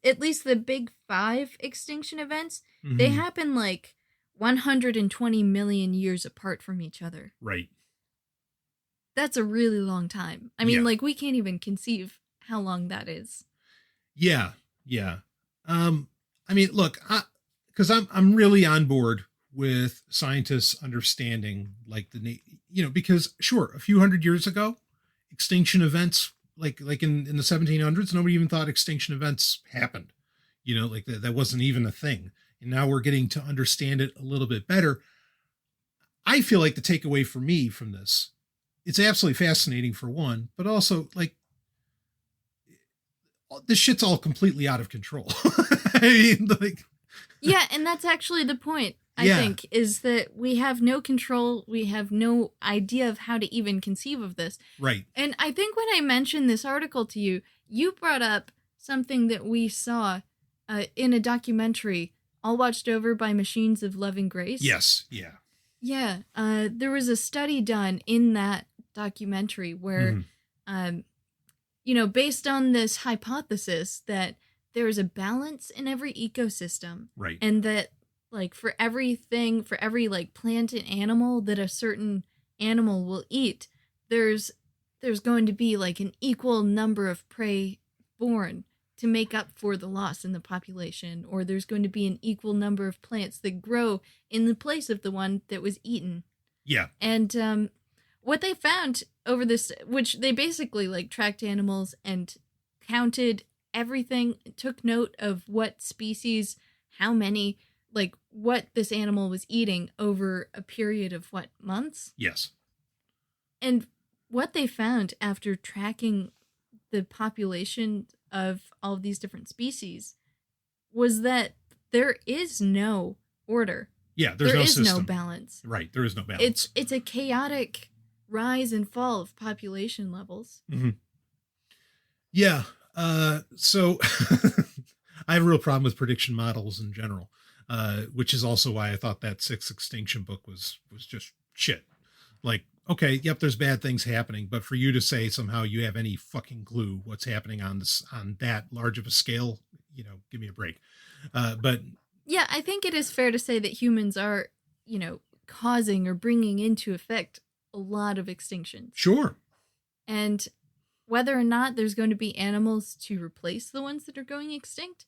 at least the big 5 extinction events, they happen 120 million years apart from each other. Right. That's a really long time. We can't even conceive how long that is. Yeah. Yeah. Look, because I'm really on board with scientists understanding because sure, a few hundred years ago, extinction events in the 1700s, nobody even thought extinction events happened. That wasn't even a thing. And now we're getting to understand it a little bit better. I feel like the takeaway for me from this, it's absolutely fascinating for one, but also this shit's all completely out of control. Yeah, and that's actually the point, I think, is that we have no control. We have no idea of how to even conceive of this. Right. And I think when I mentioned this article to you, you brought up something that we saw in a documentary, All Watched Over by Machines of Loving Grace. Yes. Yeah. Yeah. There was a study done in that documentary where, based on this hypothesis that there is a balance in every ecosystem. Right. And that for everything, for every plant and animal that a certain animal will eat, there's going to be an equal number of prey born to make up for the loss in the population, or there's going to be an equal number of plants that grow in the place of the one that was eaten. Yeah. And what they found over this, which they basically tracked animals and counted everything, took note of what species, how many, what this animal was eating over a period of months? Yes. And what they found after tracking the population of all of these different species was that there is no order. Yeah, there is no balance. Right, there is no balance. It's a chaotic rise and fall of population levels. Mm-hmm. Yeah. So I have a real problem with prediction models in general, which is also why I thought that 6th extinction book was just shit. Okay, yep, there's bad things happening, but for you to say somehow you have any fucking clue what's happening on that large of a scale, give me a break. But yeah, I think it is fair to say that humans are, causing or bringing into effect a lot of extinctions. Sure. And whether or not there's going to be animals to replace the ones that are going extinct,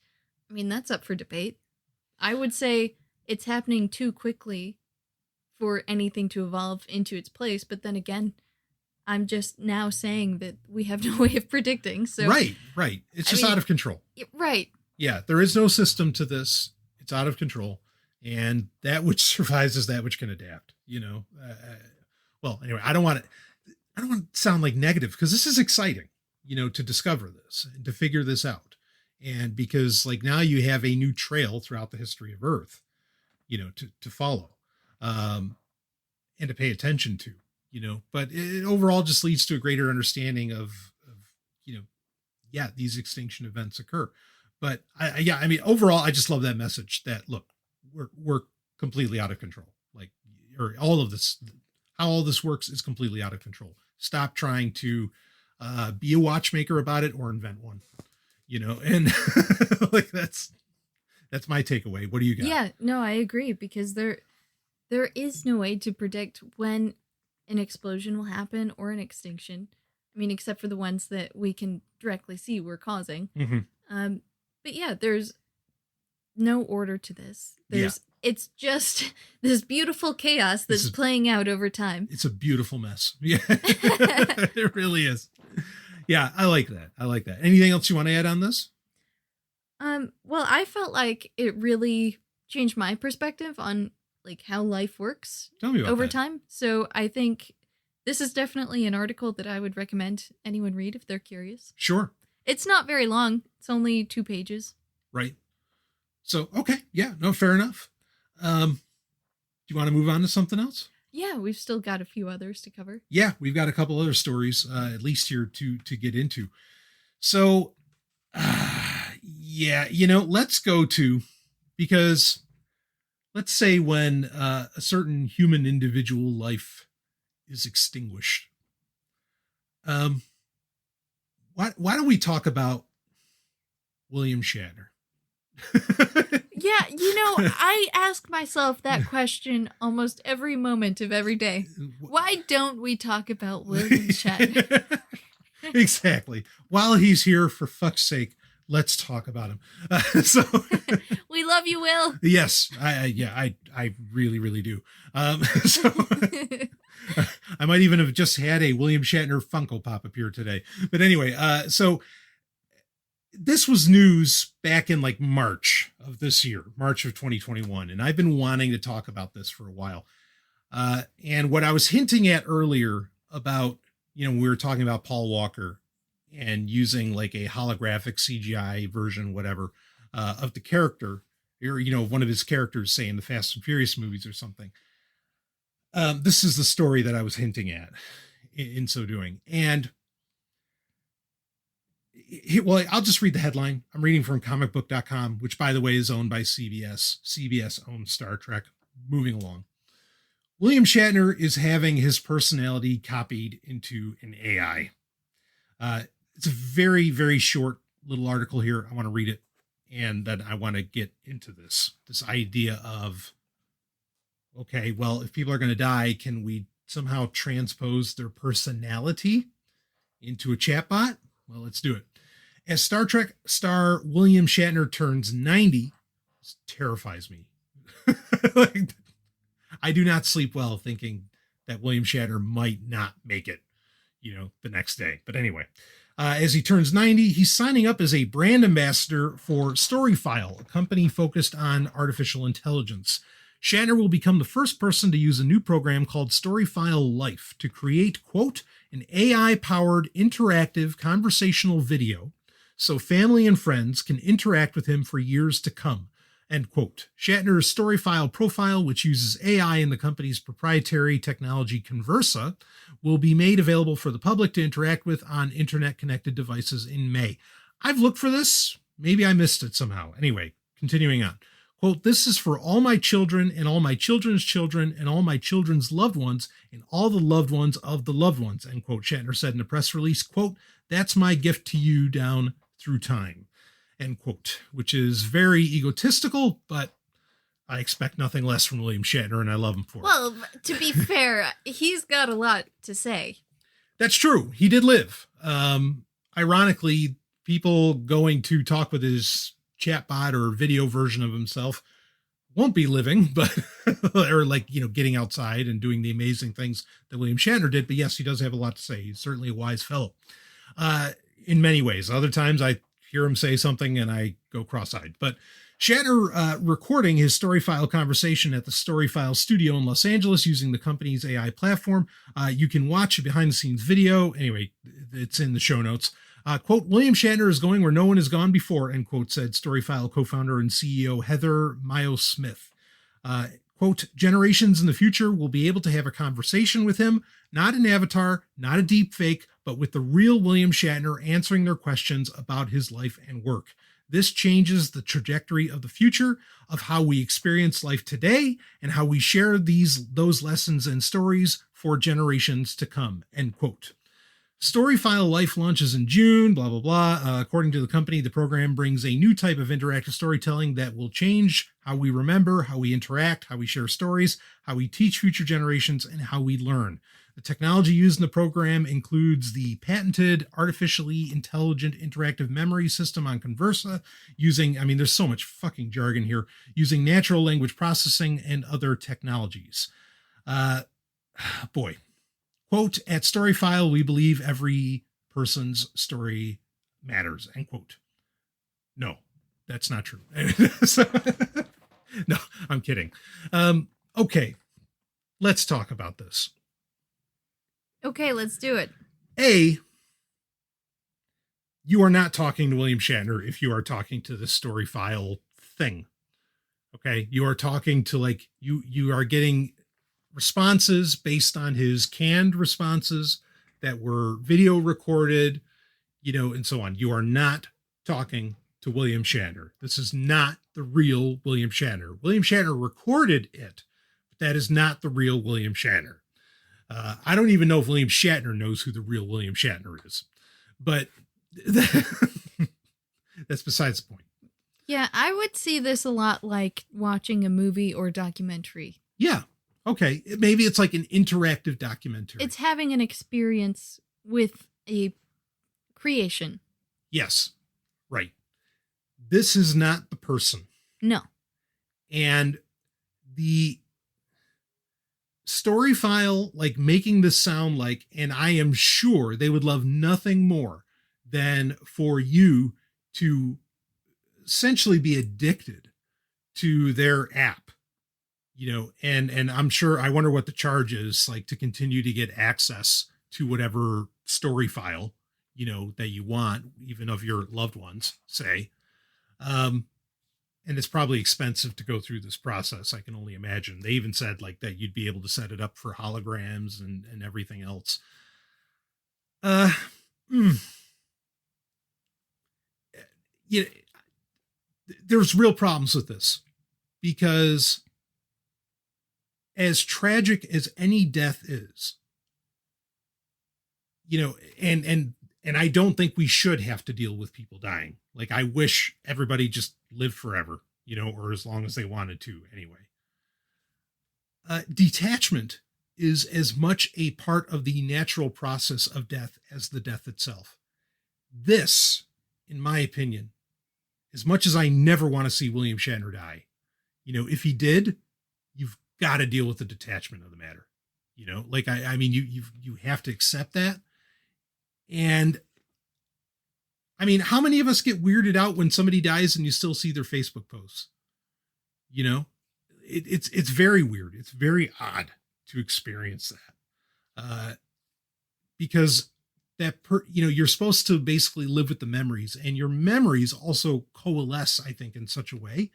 I mean, that's up for debate. I would say it's happening too quickly for anything to evolve into its place. But then again, I'm just now saying that we have no way of predicting. So Right. It's just out of control. Right. Yeah, there is no system to this. It's out of control. And that which survives is that which can adapt, well, anyway, I don't want to sound like negative, because this is exciting, to discover this and to figure this out. And because like now you have a new trail throughout the history of Earth, to follow, and to pay attention to, but it overall just leads to a greater understanding of these extinction events occur. But I mean, overall, I just love that message that, look, we're completely out of control. Like, or all of this, how all this works is completely out of control. Stop trying to be a watchmaker about it or invent one, and like that's my takeaway. What do you got? Yeah, no, I agree, because there is no way to predict when an explosion will happen or an extinction. I mean, except for the ones that we can directly see we're causing. Mm-hmm. But yeah, there's no order to this. It's just this beautiful chaos that's playing out over time. It's a beautiful mess. Yeah, it really is. Yeah, I like that. Anything else you want to add on this? Well, I felt like it really changed my perspective on like how life works over time. So I think this is definitely an article that I would recommend anyone read if they're curious. Sure. It's not very long. It's only 2 pages. Right. So, okay. Yeah, no, fair enough. Do you want to move on to something else? Yeah, we've still got a few others to cover. Yeah, we've got a couple other stories, at least here to get into. So, let's go to, because let's say when a certain human individual life is extinguished, why don't we talk about William Shatner? Yeah, I ask myself that question almost every moment of every day. Why don't we talk about William Shatner? Exactly. While he's here, for fuck's sake, let's talk about him. We love you, Will. Yes, I really, really do. So I might even have just had a William Shatner Funko Pop appear today. But anyway, so this was news back in like March of this year, March of 2021. And I've been wanting to talk about this for a while. And what I was hinting at earlier about, we were talking about Paul Walker and using like a holographic CGI version, whatever, of the character, or, one of his characters, say in the Fast and Furious movies or something. This is the story that I was hinting at in so doing. And well, I'll just read the headline. I'm reading from comicbook.com, which, by the way, is owned by CBS. CBS owns Star Trek. Moving along. William Shatner is having his personality copied into an AI. It's a very, very short little article here. I want to read it. And then I want to get into this idea of, okay, well, if people are going to die, can we somehow transpose their personality into a chatbot? Well, let's do it. As Star Trek star William Shatner turns 90, this terrifies me. Like, I do not sleep well thinking that William Shatner might not make it, the next day. But anyway, as he turns 90, he's signing up as a brand ambassador for Storyfile, a company focused on artificial intelligence. Shatner will become the first person to use a new program called Storyfile Life to create, quote, an AI-powered interactive conversational video so family and friends can interact with him for years to come, end quote. Shatner's Storyfile profile, which uses AI in the company's proprietary technology Conversa, will be made available for the public to interact with on internet-connected devices in May. I've looked for this. Maybe I missed it somehow. Anyway, continuing on. Quote, this is for all my children and all my children's children and all my children's loved ones and all the loved ones of the loved ones, end quote. Shatner said in a press release, quote, that's my gift to you down through time, end quote, which is very egotistical, but I expect nothing less from William Shatner, and I love him for it. Well, to be fair, he's got a lot to say. That's true. He did live. Ironically, people going to talk with his chatbot or video version of himself won't be living, but or like, getting outside and doing the amazing things that William Shatner did. But yes, he does have a lot to say. He's certainly a wise fellow in many ways. Other times I hear him say something and I go cross-eyed. But Shatner recording his Storyfile conversation at the Storyfile studio in Los Angeles using the company's AI platform. You can watch a behind-the-scenes video. Anyway, it's in the show notes. Quote, William Shatner is going where no one has gone before, end quote, said Storyfile co-founder and CEO Heather Mayo-Smith. Quote, generations in the future will be able to have a conversation with him, not an avatar, not a deep fake, but with the real William Shatner answering their questions about his life and work. This changes the trajectory of the future of how we experience life today and how we share those lessons and stories for generations to come, end quote. Storyfile Life launches in June, blah, blah, blah. According to the company, the program brings a new type of interactive storytelling that will change how we remember, how we interact, how we share stories, how we teach future generations, and how we learn. The technology used in the program includes the patented artificially intelligent interactive memory system on Conversa using, there's so much fucking jargon here, using natural language processing and other technologies. Boy. Quote, at Storyfile, we believe every person's story matters, end quote. No, that's not true. No, I'm kidding. Okay, let's talk about this. Okay, let's do it. You are not talking to William Shatner if you are talking to the Storyfile thing. Okay, you are talking to you are getting responses based on his canned responses that were video recorded, and so on. You are not talking to William Shatner. This is not the real William Shatner. William Shatner recorded it, but that is not the real William Shatner. I don't even know if William Shatner knows who the real William Shatner is, but that's besides the point. Yeah, I would see this a lot like watching a movie or documentary. Yeah. Okay, maybe it's like an interactive documentary. It's having an experience with a creation. Yes, right. This is not the person. No. And the Storyfile, making this sound like, and I am sure they would love nothing more than for you to essentially be addicted to their app. And I'm sure, I wonder what the charge is to continue to get access to whatever story file, that you want, even of your loved ones, say. And it's probably expensive to go through this process. I can only imagine. They even said that you'd be able to set it up for holograms and everything else. There's real problems with this because as tragic as any death is, and I don't think we should have to deal with people dying. I wish everybody just lived forever, or as long as they wanted to anyway. Detachment is as much a part of the natural process of death as the death itself. This, in my opinion, as much as I never want to see William Shatner die, if he did, you've got to deal with the detachment of the matter. You have to accept that. And how many of us get weirded out when somebody dies and you still see their Facebook posts? It's very weird. It's very odd to experience that. Because you're supposed to basically live with the memories, and your memories also coalesce, I think, in such a way,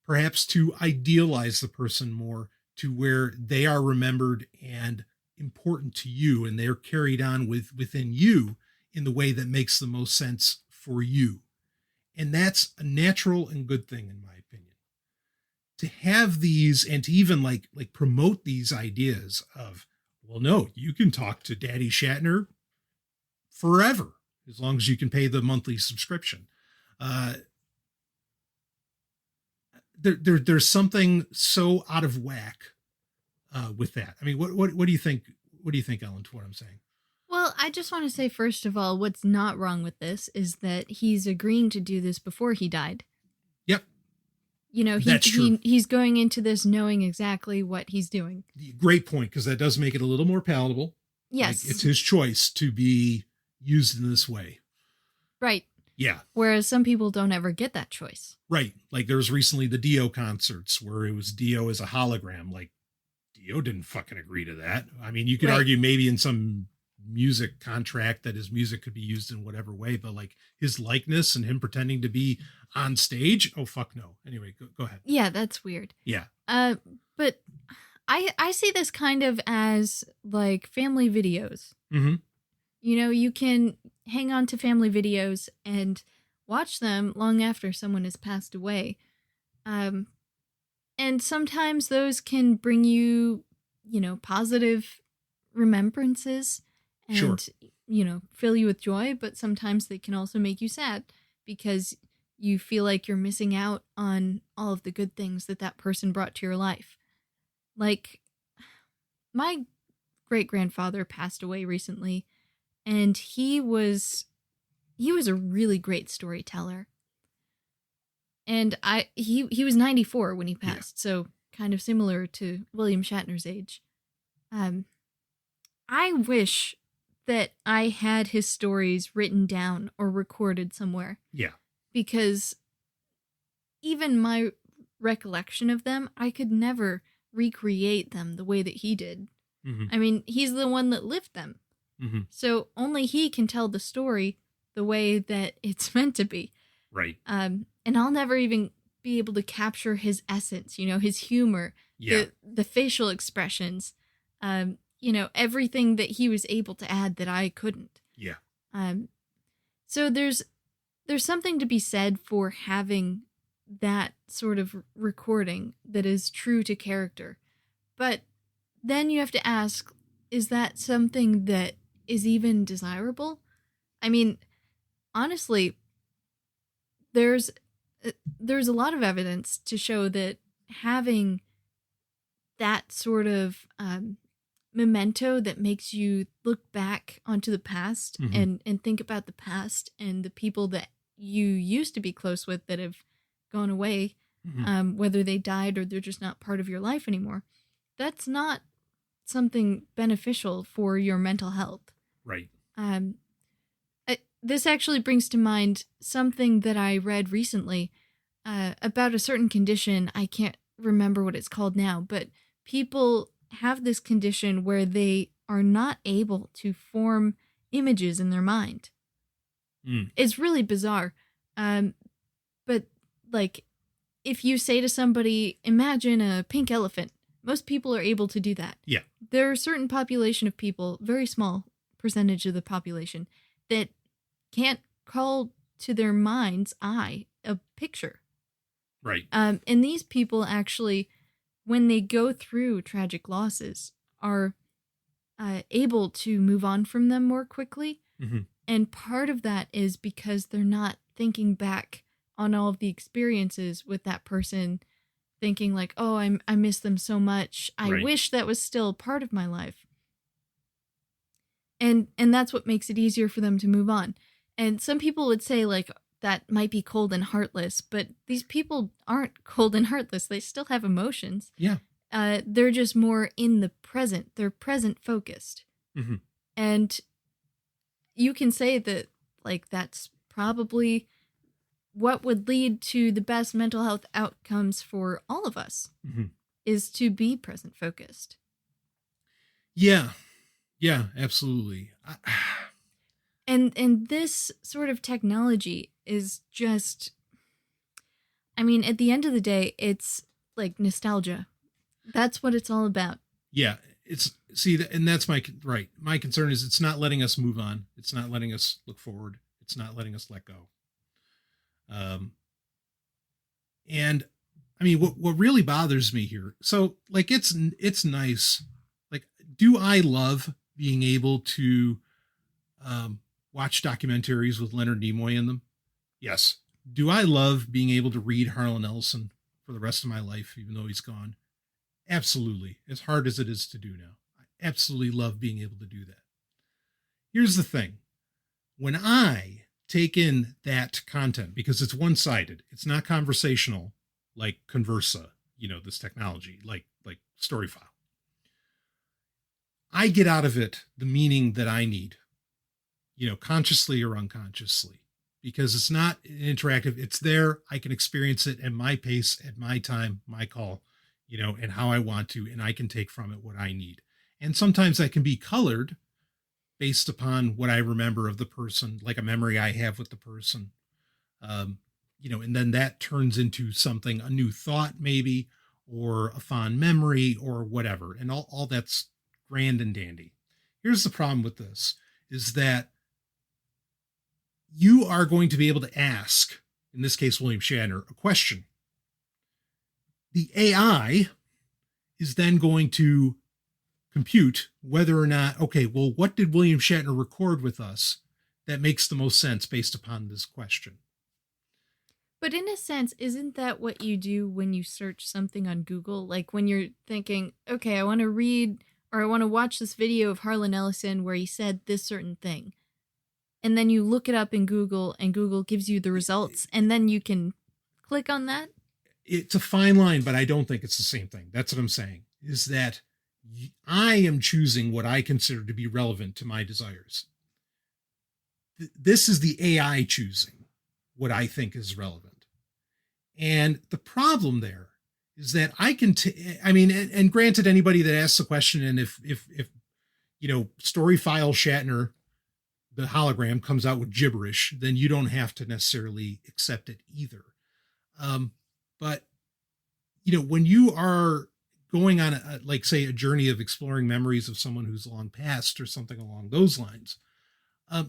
perhaps to idealize the person more to where they are remembered and important to you, and they're carried on within you in the way that makes the most sense for you. And that's a natural and good thing, in my opinion. To have these and to even promote these ideas of, well, no, you can talk to Daddy Shatner forever, as long as you can pay the monthly subscription. there's something so out of whack with that. I mean, what do you think? What do you think, Ellen, to what I'm saying? Well, I just want to say, first of all, what's not wrong with this is that he's agreeing to do this before he died. Yep. You know, That's true. he's going into this knowing exactly what he's doing. Great point, because that does make it a little more palatable. Yes. Like, it's his choice to be used in this way. Right. Yeah. Whereas some people don't ever get that choice. Right. Like there was recently the Dio concerts where it was Dio as a hologram. Like Dio didn't fucking agree to that. I mean, you could argue maybe in some music contract that his music could be used in whatever way, but like his likeness and him pretending to be on stage. Oh, fuck no. Anyway, go ahead. Yeah, that's weird. Yeah. But I see this kind of as like family videos. Mm-hmm. You know, you can hang on to family videos and watch them long after someone has passed away. And sometimes those can bring you, you know, positive remembrances and, you know, fill you with joy. But sometimes they can also make you sad because you feel like you're missing out on all of the good things that that person brought to your life. Like, my great-grandfather passed away recently, and he was a really great storyteller. And he was 94 when he passed, so kind of similar to William Shatner's age. I wish that I had his stories written down or recorded somewhere. Yeah. Because even my recollection of them, I could never recreate them the way that he did. Mm-hmm. I mean, he's the one that lived them. Mm-hmm. So only he can tell the story the way that it's meant to be. Right. And I'll never even be able to capture his essence, you know, his humor, the facial expressions, you know, everything that he was able to add that I couldn't. Yeah. So there's something to be said for having that sort of recording that is true to character. But then you have to ask, is that something that is even desirable? I mean, honestly, there's a lot of evidence to show that having that sort of memento that makes you look back onto the past and think about the past and the people that you used to be close with that have gone away, whether they died or they're just not part of your life anymore, that's not something beneficial for your mental health. Right. This actually brings to mind something that I read recently about a certain condition. I can't remember what it's called now, but people have this condition where they are not able to form images in their mind. It's really bizarre. But like, if you say to somebody, imagine a pink elephant, most people are able to do that. Yeah. There are a certain population of people, very small percentage of the population, that can't call to their mind's eye a picture. Right. And these people actually, when they go through tragic losses, are able to move on from them more quickly. Mm-hmm. And part of that is because they're not thinking back on all of the experiences with that person, thinking like, oh, I miss them so much. I wish that was still part of my life. And that's what makes it easier for them to move on. And some people would say like that might be cold and heartless, but these people aren't cold and heartless. They still have emotions. Yeah. They're just more in the present. They're present focused. Mm-hmm. And you can say that like that's probably what would lead to the best mental health outcomes for all of us, is to be present focused. Yeah. Yeah, absolutely. And this sort of technology is just, I mean, at the end of the day, it's like nostalgia. That's what it's all about. Yeah. And that's my concern is it's not letting us move on. It's not letting us look forward. It's not letting us let go. And I mean, what really bothers me here. So like, it's nice. Like, do I love being able to, watch documentaries with Leonard Nimoy in them? Yes. Do I love being able to read Harlan Ellison for the rest of my life, even though he's gone. Absolutely. As hard as it is to do now. I absolutely love being able to do that. Here's the thing. When I take in that content, because it's one-sided, it's not conversational like Conversa, this technology, like Storyfile. I get out of it the meaning that I need, consciously or unconsciously, because it's not interactive. It's there. I can experience it at my pace, at my time, my call, and how I want to, and I can take from it what I need. And sometimes that can be colored based upon what I remember of the person, like a memory I have with the person, and then that turns into something, a new thought maybe, or a fond memory or whatever. And all that's grand and dandy. Here's the problem with this is that you are going to be able to ask, in this case, William Shatner, a question. The AI is then going to compute whether or not, okay, well, what did William Shatner record with us that makes the most sense based upon this question? But in a sense, isn't that what you do when you search something on Google? Like when you're thinking, okay, I want to read or I want to watch this video of Harlan Ellison where he said this certain thing. And then you look it up in Google and Google gives you the results and then you can click on that. It's a fine line, but I don't think it's the same thing. That's what I'm saying, is that I am choosing what I consider to be relevant to my desires. This is the AI choosing what I think is relevant. And the problem there is that I can, and granted, anybody that asks a question, and if Storyfile Shatner, the hologram, comes out with gibberish, then you don't have to necessarily accept it either. But when you are going on a journey of exploring memories of someone who's long passed or something along those lines,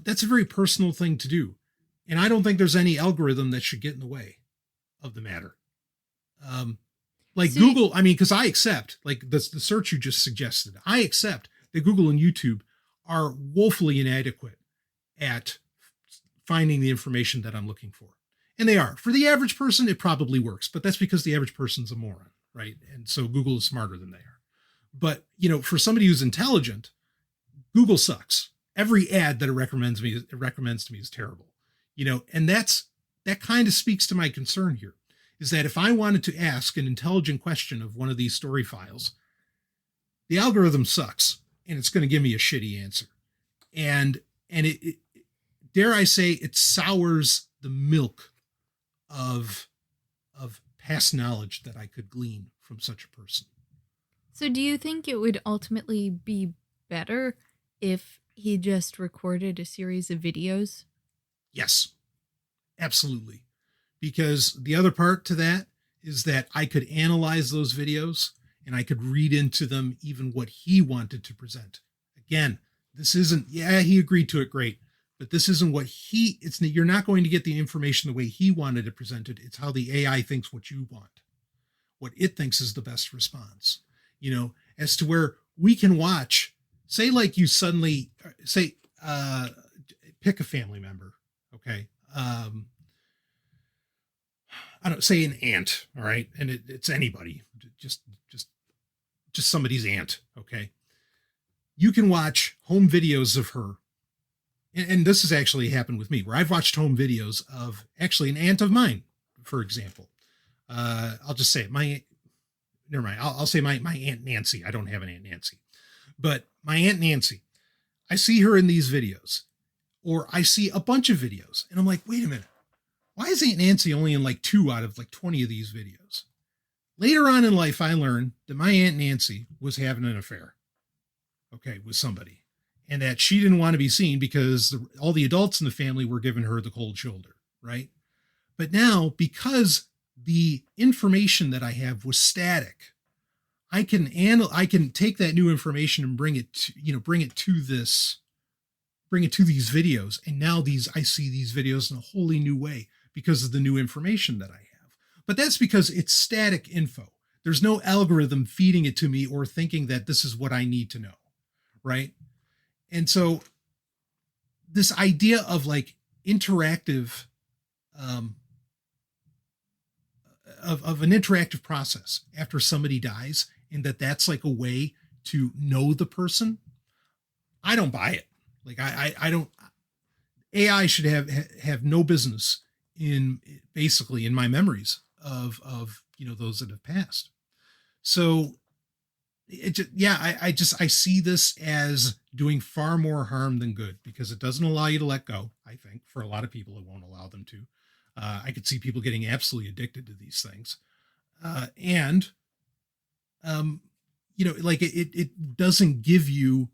that's a very personal thing to do. And I don't think there's any algorithm that should get in the way of the matter. Google, because I accept, like the search you just suggested, I accept that Google and YouTube are woefully inadequate at finding the information that I'm looking for. And they are. For the average person, it probably works, but that's because the average person's a moron, right? And so Google is smarter than they are. But, for somebody who's intelligent, Google sucks. Every ad that it recommends to me is terrible. And that kind of speaks to my concern here, is that if I wanted to ask an intelligent question of one of these story files, the algorithm sucks and it's going to give me a shitty answer. And it dare I say, it sours the milk of past knowledge that I could glean from such a person. So do you think it would ultimately be better if he just recorded a series of videos? Yes, absolutely. Because the other part to that is that I could analyze those videos and I could read into them even what he wanted to present. Again, this isn't, he agreed to it, great. But this isn't what you're not going to get the information the way he wanted it presented. It's how the AI thinks what you want, what it thinks is the best response, as to where we can watch, say, like you suddenly say, pick a family member. Okay. I don't say an aunt. All right. And it's anybody, just somebody's aunt. Okay. You can watch home videos of her. And this has actually happened with me, where I've watched home videos of actually an aunt of mine, for example. I'll just say it. Never mind. I'll say my Aunt Nancy. I don't have an Aunt Nancy, but my Aunt Nancy, I see her in these videos, or I see a bunch of videos and I'm like, wait a minute. Why is Aunt Nancy only in like 2 out of like 20 of these videos? Later on in life, I learned that my Aunt Nancy was having an affair. Okay. With somebody. And that she didn't want to be seen because all the adults in the family were giving her the cold shoulder, right? But now, because the information that I have was static, I can take that new information and bring it to these videos. And now I see these videos in a wholly new way because of the new information that I have. But that's because it's static info. There's no algorithm feeding it to me or thinking that this is what I need to know, right? And so this idea of like interactive of an interactive process after somebody dies, and that's like a way to know the person. I don't buy it. Like I don't. AI should have no business in basically in my memories of those that have passed. So it just, I see this as doing far more harm than good, because it doesn't allow you to let go. I think for a lot of people, it won't allow them to. I could see people getting absolutely addicted to these things. Like it doesn't give you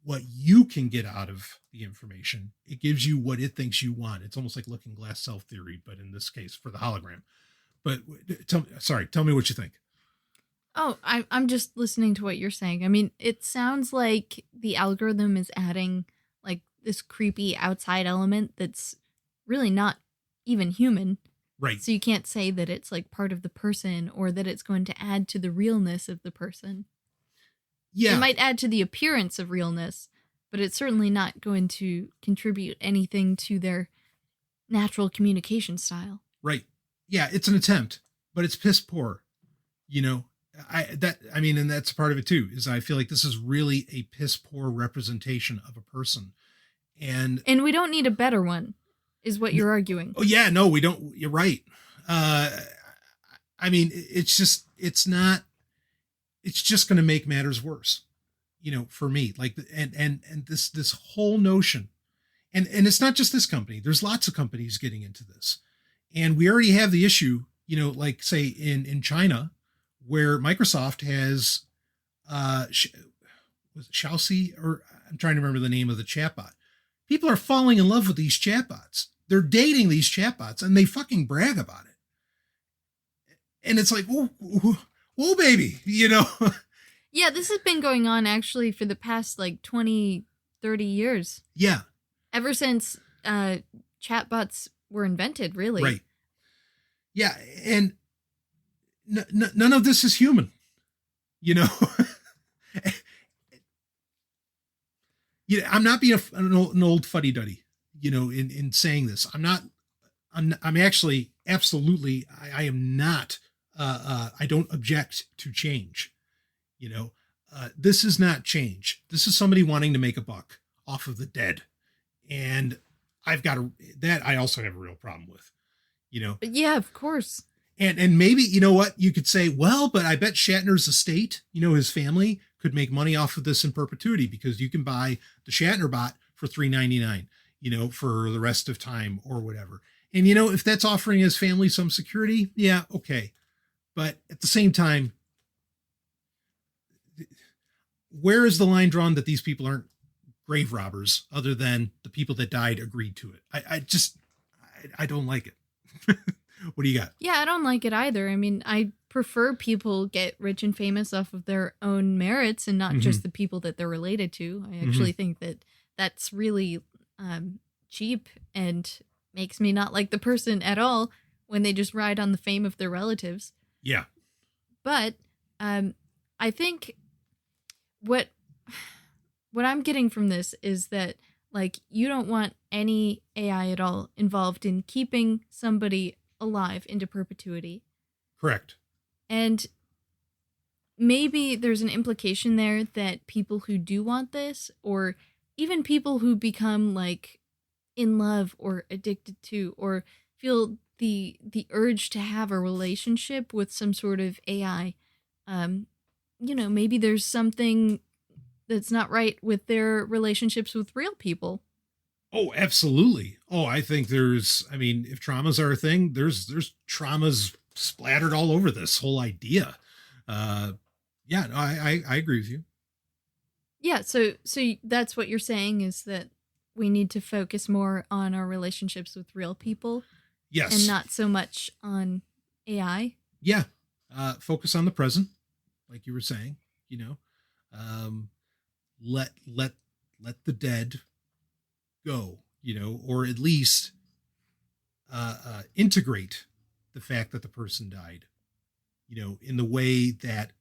what you can get out of the information. It gives you what it thinks you want. It's almost like looking glass self theory, but in this case for the hologram. But tell me what you think. Oh, I'm just listening to what you're saying. I mean, it sounds like the algorithm is adding like this creepy outside element that's really not even human. Right. So you can't say that it's like part of the person, or that it's going to add to the realness of the person. Yeah. It might add to the appearance of realness, but it's certainly not going to contribute anything to their natural communication style. Right. Yeah, it's an attempt, but it's piss poor. And that's part of it too, is I feel like this is really a piss poor representation of a person. And we don't need a better one, is what you're arguing. Oh yeah, no, we don't. You're right. It's just going to make matters worse, for me, like, and this whole notion, and it's not just this company. There's lots of companies getting into this, and we already have the issue, like say in China, where Microsoft has, was it Xiaoxi, or I'm trying to remember the name of the chatbot. People are falling in love with these chatbots. They're dating these chatbots, and they fucking brag about it. And it's like, whoa, baby, Yeah, this has been going on actually for the past like 20, 30 years. Yeah. Ever since chatbots were invented, really. Right. Yeah, and none of this is human, I'm not being an old fuddy-duddy, in saying this. I'm actually absolutely, I am not, I don't object to change. This is not change. This is somebody wanting to make a buck off of the dead. And that I also have a real problem with, Yeah, of course. And maybe, what, you could say, well, but I bet Shatner's estate, his family could make money off of this in perpetuity, because you can buy the Shatner bot for $3.99, for the rest of time or whatever. And, if that's offering his family some security, yeah, okay. But at the same time, where is the line drawn that these people aren't grave robbers, other than the people that died agreed to it? I don't like it. What do you got? Yeah, I don't like it either. I mean, I prefer people get rich and famous off of their own merits, and not just the people that they're related to. I actually think that that's really cheap, and makes me not like the person at all when they just ride on the fame of their relatives. Yeah. But I think what I'm getting from this is that, like, you don't want any AI at all involved in keeping somebody alive into perpetuity. Correct. And maybe there's an implication there that people who do want this, or even people who become like in love or addicted to, or feel the urge to have a relationship with some sort of AI, maybe there's something that's not right with their relationships with real people. Oh, absolutely. Oh, I think if traumas are a thing, there's traumas splattered all over this whole idea. I agree with you. Yeah. So that's what you're saying, is that we need to focus more on our relationships with real people. Yes. And not so much on AI. Yeah. Focus on the present, like you were saying, let the dead go, or at least integrate the fact that the person died, in the way that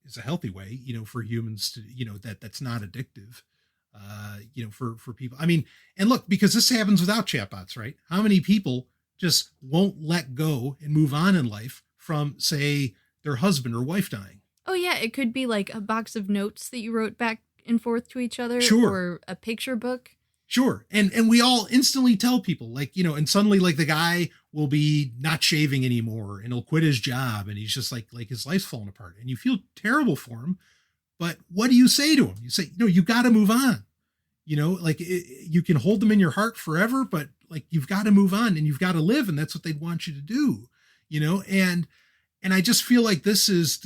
is a healthy way, for humans to, that's not addictive, for people. I mean, and look, because this happens without chatbots, right? How many people just won't let go and move on in life from, say, their husband or wife dying. Oh, yeah. It could be like a box of notes that you wrote back and forth to each other. Sure. Or a picture book. Sure. And we all instantly tell people, like, and suddenly, like, the guy will be not shaving anymore and he'll quit his job and he's just like his life's falling apart and you feel terrible for him. But what do you say to him? You say, no, you got to move on. Like you can hold them in your heart forever, but like you've got to move on and you've got to live. And that's what they'd want you to do, and I just feel like this is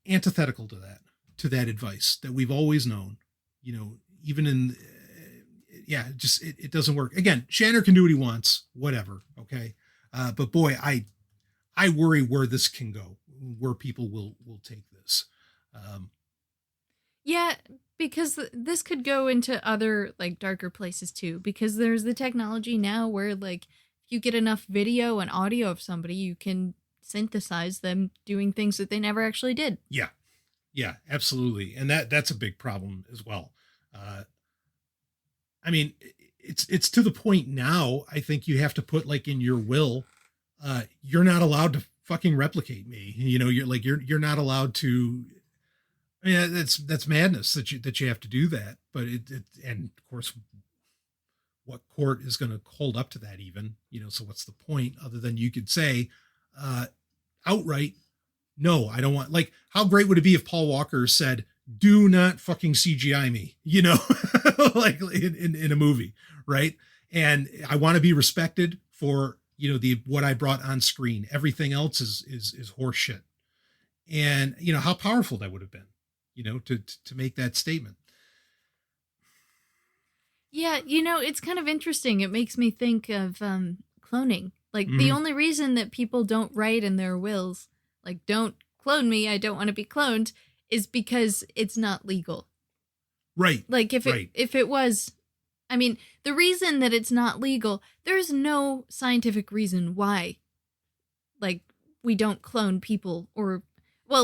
antithetical to that advice that we've always known, even in, it doesn't work. Again, Shatner can do what he wants, whatever. Okay. But boy, I worry where this can go, where people will take this. Yeah, because this could go into other like darker places too, because there's the technology now where like if you get enough video and audio of somebody, you can synthesize them doing things that they never actually did. Yeah. Yeah, absolutely. And that's a big problem as well. I mean, it's to the point now, I think you have to put like in your will, you're not allowed to fucking replicate me. You're not allowed to. I mean, that's madness that you have to do that. But and of course, what court is going to hold up to that even, so what's the point other than you could say, outright, no, I don't want, like, how great would it be if Paul Walker said, do not fucking CGI me, like in a movie. Right. And I want to be respected for, what I brought on screen. Everything else is horse shit. And how powerful that would have been, to make that statement. Yeah. It's kind of interesting. It makes me think of, cloning. Like the only reason that people don't write in their wills, like, don't clone me, I don't want to be cloned, is because it's not legal. Right. Like if it was, I mean, the reason that it's not legal, there's no scientific reason why, like, we don't clone people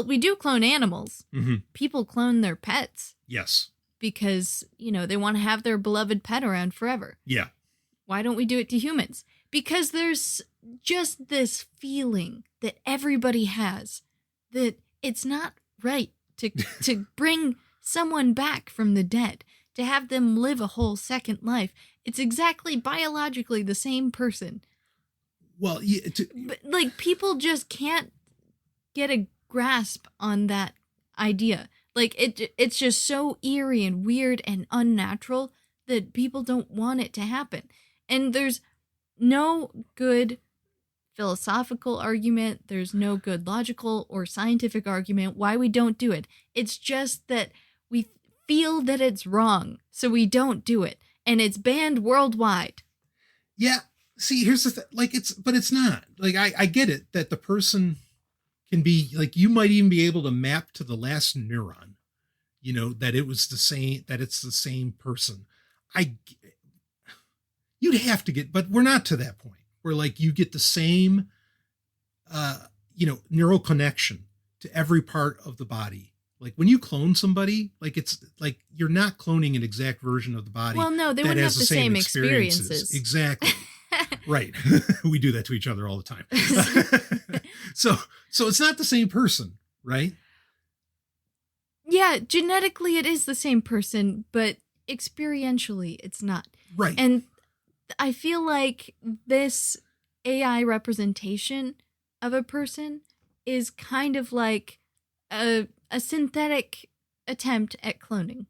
we do clone animals. Mm-hmm. People clone their pets. Yes. Because, they want to have their beloved pet around forever. Yeah. Why don't we do it to humans? Because there's just this feeling that everybody has that it's not right to bring someone back from the dead, to have them live a whole second life. It's exactly biologically the same person. Well, yeah, but like people just can't get a grasp on that idea. Like it's just so eerie and weird and unnatural that people don't want it to happen. And there's no good philosophical argument. There's no good logical or scientific argument why we don't do it. It's just that we feel that it's wrong, so we don't do it. And it's banned worldwide. Yeah. See, here's the thing. Like, but it's not. Like, I get it that the person can be, like, you might even be able to map to the last neuron, that it was the same, that it's the same person. You'd have to get, but we're not to that point where, like, you get the same, neural connection to every part of the body. Like when you clone somebody, like it's like you're not cloning an exact version of the body. Well, no, they wouldn't have the same experiences. Exactly. Right. We do that to each other all the time. So it's not the same person, right? Yeah, genetically it is the same person, but experientially it's not. Right. And I feel like this AI representation of a person is kind of like a synthetic attempt at cloning.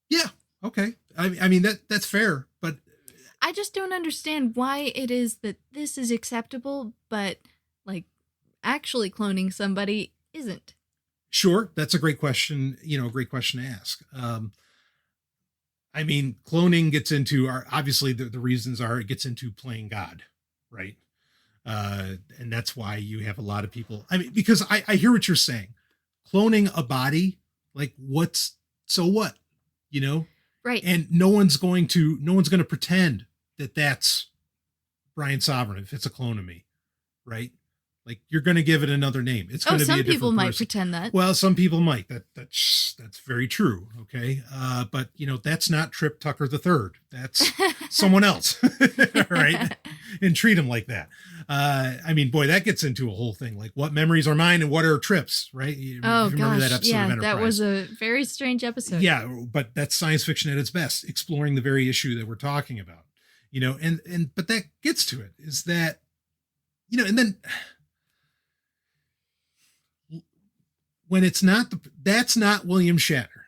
Yeah. Okay. I mean, that's fair, but I just don't understand why it is that this is acceptable, but like actually cloning somebody isn't. Sure. That's a great question. A great question to ask. I mean, cloning gets into obviously the reasons are it gets into playing God, right? And that's why you have a lot of people. I mean, because I hear what you're saying. Cloning a body, like so what, Right. And no one's going to pretend that that's Brian Sovryn if it's a clone of me, right? Like you're going to give it another name. It's going to be a some different people might person. pretend that. Well, some people might. That's very true. Okay, but that's not Trip Tucker the Third. That's someone else, right? And treat him like that. I mean, boy, that gets into a whole thing. Like, what memories are mine and what are Trip's, right? Oh remember gosh, that episode of yeah, Enterprise? that was a very strange episode. Yeah, but that's science fiction at its best, exploring the very issue that we're talking about. But that gets to it is that, and then. When it's not, that's not William Shatner.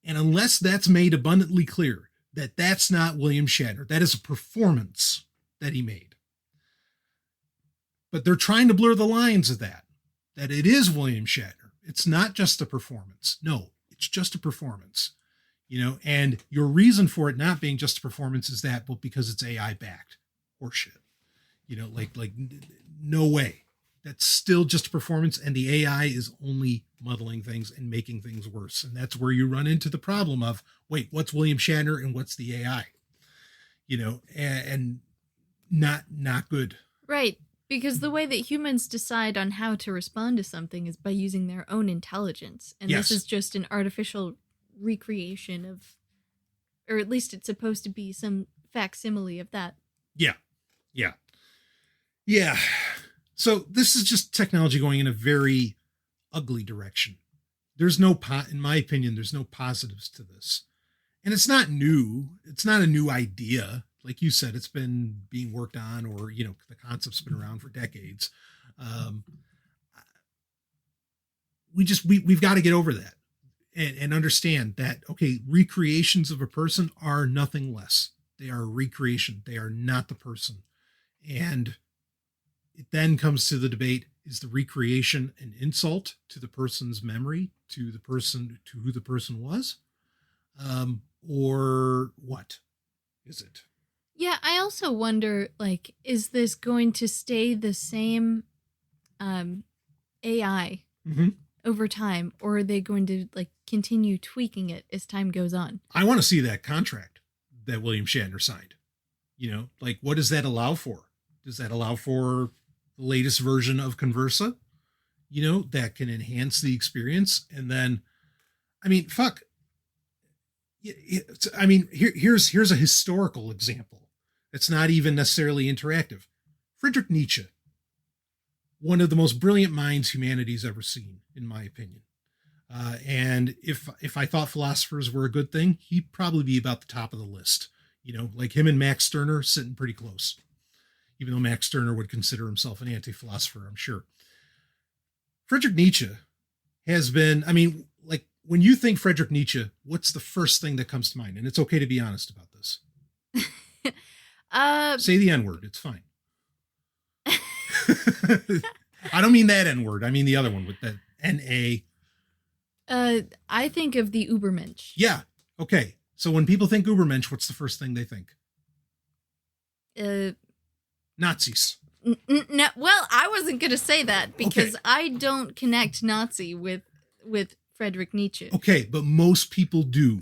And unless that's made abundantly clear that that's not William Shatner, that is a performance that he made. But they're trying to blur the lines of that it is William Shatner. It's not just a performance. No, it's just a performance, and your reason for it not being just a performance is that, well, because it's AI backed or shit, like no way. That's still just a performance, and the AI is only muddling things and making things worse. And that's where you run into the problem of, wait, what's William Shatner and what's the AI? And not good. Right. Because the way that humans decide on how to respond to something is by using their own intelligence. And Yes. This is just an artificial recreation of, or at least it's supposed to be some facsimile of that. Yeah. So this is just technology going in a very ugly direction. There's in my opinion, there's no positives to this. And it's not new. It's not a new idea. Like you said, it's been being worked on, or, the concept's been around for decades. We've got to get over that and understand that, okay, recreations of a person are nothing less. They are a recreation. They are not the person. And it then comes to the debate, is the recreation an insult to the person's memory, to who the person was? Or what is it? Yeah, I also wonder, is this going to stay the same AI over time, or are they going to continue tweaking it as time goes on? I want to see that contract that William Shatner signed. What does that allow for? Does that allow for the latest version of Conversa, that can enhance the experience? And then, fuck. Here's a historical example. It's not even necessarily interactive. Friedrich Nietzsche, one of the most brilliant minds humanity's ever seen, in my opinion. And if I thought philosophers were a good thing, he'd probably be about the top of the list. Like him and Max Stirner sitting pretty close. Even though Max Stirner would consider himself an anti-philosopher, I'm sure. Friedrich Nietzsche has been, when you think Friedrich Nietzsche, what's the first thing that comes to mind? And it's okay to be honest about this. Say the N-word. It's fine. I don't mean that N-word. I mean the other one with that N-A. I think of the Ubermensch. Yeah. Okay. So when people think Ubermensch, what's the first thing they think? Nazis. No, well, I wasn't going to say that because Okay. I don't connect Nazi with Friedrich Nietzsche. Okay, but most people do.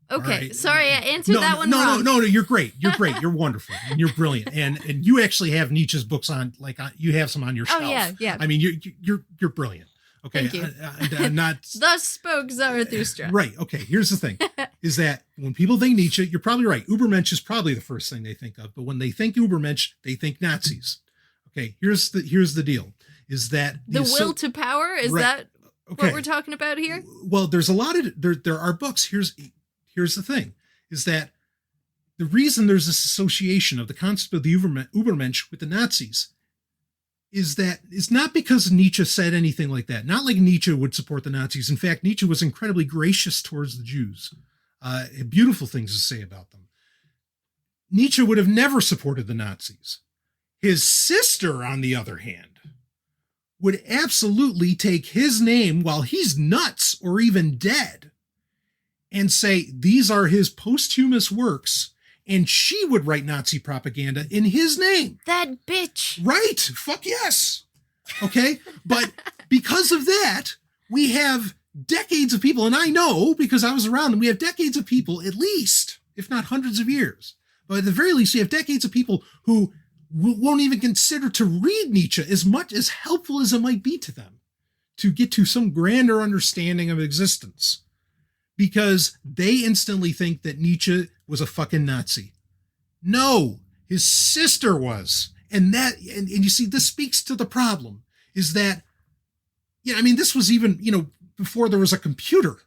Okay, Right. sorry, I answered that one no, wrong. No, you're great. You're great. You're wonderful. And you're brilliant. And you actually have Nietzsche's books on, you have some on your shelf. Oh, yeah. You're brilliant. Okay. Thank you. I'm not. Thus spoke Zarathustra. Right. Okay. Here's the thing is that when people think Nietzsche, you're probably right. Ubermensch is probably the first thing they think of. But when they think Ubermensch, they think Nazis. Okay. Here's the deal is that The will to power? Is Right. that Okay. what we're talking about here? Well, there's a lot of there are books. Here's the thing is that the reason there's this association of the concept of the Ubermensch with the Nazis is that it's not because Nietzsche said anything like that. Not like Nietzsche would support the Nazis. In fact, Nietzsche was incredibly gracious towards the Jews. Beautiful things to say about them. Nietzsche would have never supported the Nazis. His sister, on the other hand, would absolutely take his name while he's nuts or even dead and say these are his posthumous works, and she would write Nazi propaganda in his name. That bitch. Right. Fuck yes. Okay. But because of that, we have decades of people, and I know because I was around them, we have decades of people, at least, if not hundreds of years, but at the very least, we have decades of people who won't even consider to read Nietzsche, as much as helpful as it might be to them, to get to some grander understanding of existence, because they instantly think that Nietzsche was a fucking Nazi. No, his sister was. And you see, this speaks to the problem, is that, I mean, this was even, before there was a computer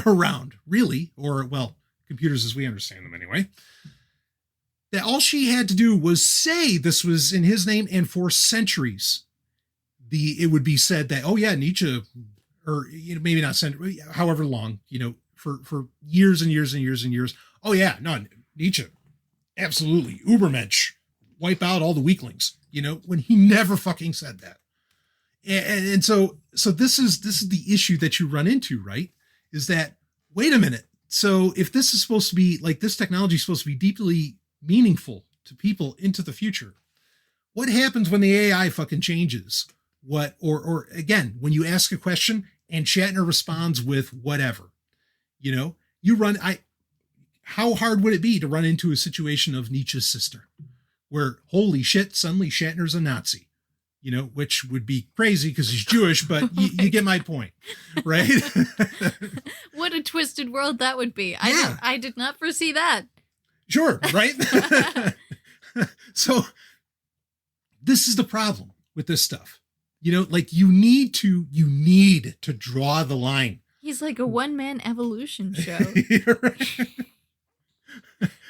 around, really, or, well, computers as we understand them anyway, that all she had to do was say this was in his name, and for centuries, it would be said that, oh yeah, Nietzsche, or maybe not century, however long, for years and years and years and years. Oh yeah, no, Nietzsche, absolutely, Ubermensch, wipe out all the weaklings, when he never fucking said that. And so this is the issue that you run into, right? Is that, wait a minute. So if this is supposed to be like, this technology is supposed to be deeply meaningful to people into the future, what happens when the AI fucking changes? Or again, when you ask a question and Shatner responds with whatever, how hard would it be to run into a situation of Nietzsche's sister where, holy shit, suddenly Shatner's a Nazi, which would be crazy because he's Jewish, but you get my point, right? What a twisted world that would be. I did not foresee that. Sure, right? So this is the problem with this stuff. Like you need to draw the line. He's like a one-man evolution show.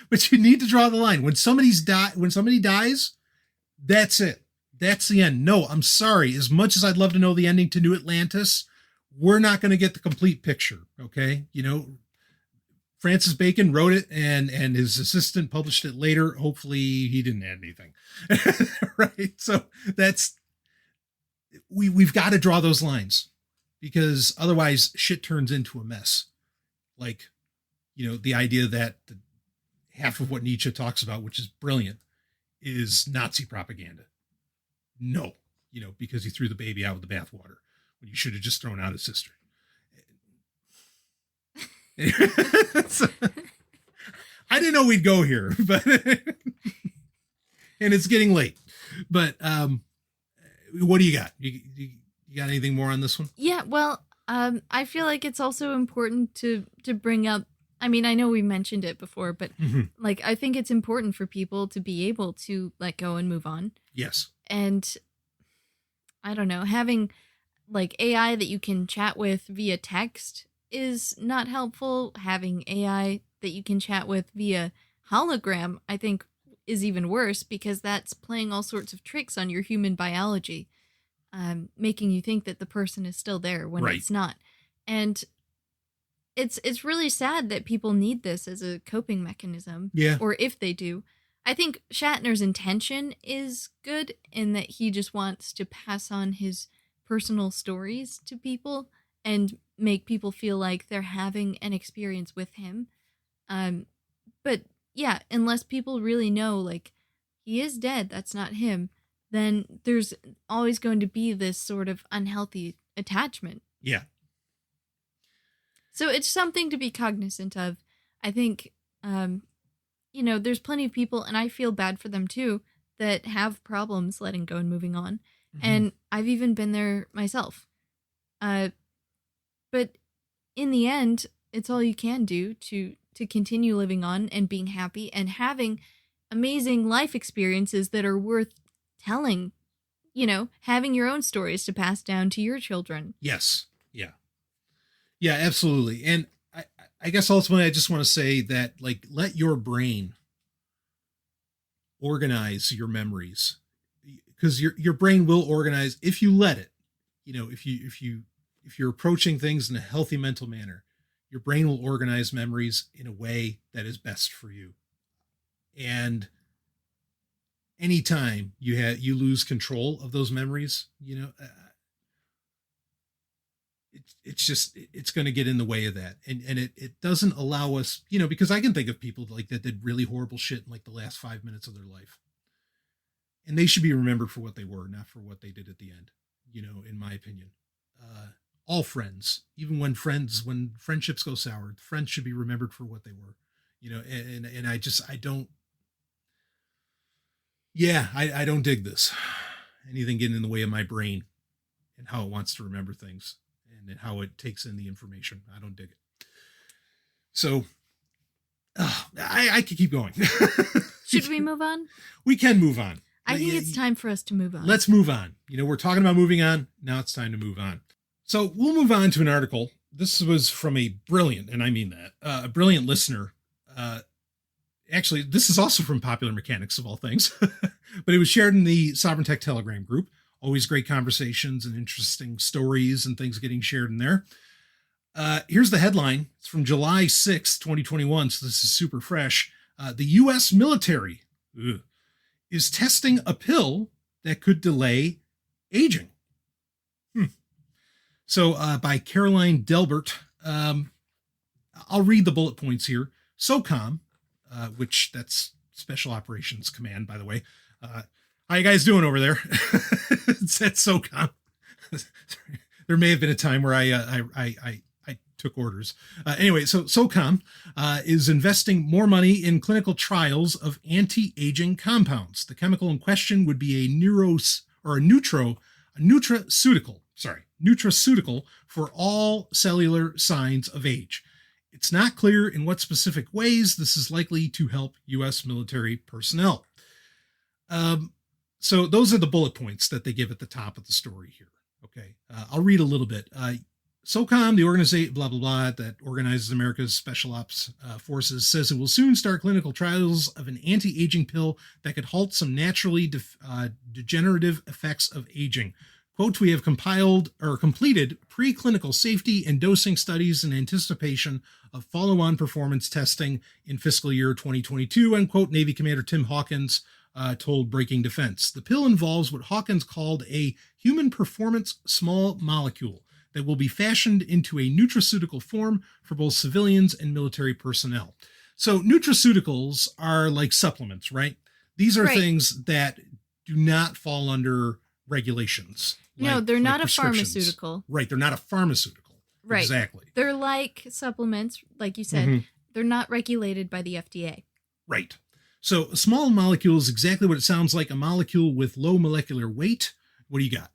But you need to draw the line. When somebody dies, that's it. That's the end. No, I'm sorry. As much as I'd love to know the ending to New Atlantis, we're not going to get the complete picture. Okay. Francis Bacon wrote it and his assistant published it later. Hopefully he didn't add anything. Right. So we've got to draw those lines, because otherwise shit turns into a mess. Like, the idea that half of what Nietzsche talks about, which is brilliant, is Nazi propaganda. No, because he threw the baby out with the bathwater when you should have just thrown out his sister. So, I didn't know we'd go here, but and it's getting late. But what do you got? You got anything more on this one? Yeah, well, I feel like it's also important to bring up. I mean, I know we mentioned it before, but like, I think it's important for people to be able to let go and move on. Yes. And I don't know, having like AI that you can chat with via text is not helpful. Having AI that you can chat with via hologram, I think, is even worse, because that's playing all sorts of tricks on your human biology, making you think that the person is still there when it's not. And it's really sad that people need this as a coping mechanism. Yeah. Or if they do. I think Shatner's intention is good in that he just wants to pass on his personal stories to people and make people feel like they're having an experience with him. But yeah, unless people really know, like, he is dead, that's not him, then there's always going to be this sort of unhealthy attachment. Yeah. So it's something to be cognizant of. I think, there's plenty of people, and I feel bad for them too, that have problems letting go and moving on. Mm-hmm. And I've even been there myself. But in the end, it's all you can do to continue living on and being happy and having amazing life experiences that are worth telling, having your own stories to pass down to your children. Yes. Yeah. Yeah, absolutely. And I guess ultimately I just want to say that, like, let your brain organize your memories, because your brain will organize if you let it. If you're approaching things in a healthy mental manner, your brain will organize memories in a way that is best for you. And anytime you lose control of those memories, it's going to get in the way of that. And it doesn't allow us, because I can think of people like that did really horrible shit in like the last 5 minutes of their life. And they should be remembered for what they were, not for what they did at the end, in my opinion. All friends, even when friendships go sour, friends should be remembered for what they were, and I don't, Yeah, I don't dig this. Anything getting in the way of my brain and how it wants to remember things and how it takes in the information. I don't dig it. So I could keep going. Should we move on? We can move on. I think it's time for us to move on. Let's move on. We're talking about moving on. Now it's time to move on. So we'll move on to an article. This was from a brilliant, and I mean that, a brilliant listener. Actually, this is also from Popular Mechanics of all things, but it was shared in the Sovereign Tech Telegram group. Always great conversations and interesting stories and things getting shared in there. Here's the headline. It's from July 6th, 2021. So this is super fresh. The U.S. military is testing a pill that could delay aging. So by Caroline Delbert, I'll read the bullet points here. SOCOM, which that's Special Operations Command, by the way. How you guys doing over there? It's at SOCOM. There may have been a time where I took orders. Anyway, so SOCOM is investing more money in clinical trials of anti-aging compounds. The chemical in question would be a nutraceutical for all cellular signs of age. It's not clear in what specific ways this is likely to help U.S. military personnel. So those are the bullet points that they give at the top of the story here. Okay, I'll read a little bit. SOCOM, the organization, blah, blah, blah, that organizes America's Special Ops Forces, says it will soon start clinical trials of an anti-aging pill that could halt some naturally degenerative effects of aging. Quote, we have completed preclinical safety and dosing studies in anticipation of follow-on performance testing in fiscal year 2022, unquote, Navy Commander Tim Hawkins told Breaking Defense. The pill involves what Hawkins called a human performance small molecule that will be fashioned into a nutraceutical form for both civilians and military personnel. So nutraceuticals are like supplements, right? These are things that do not fall under regulations. No, they're not a pharmaceutical. Right, they're not a pharmaceutical. Right. Exactly. They're like supplements, like you said. They're not regulated by the FDA. Right. So a small molecule is exactly what it sounds like, a molecule with low molecular weight. What do you got?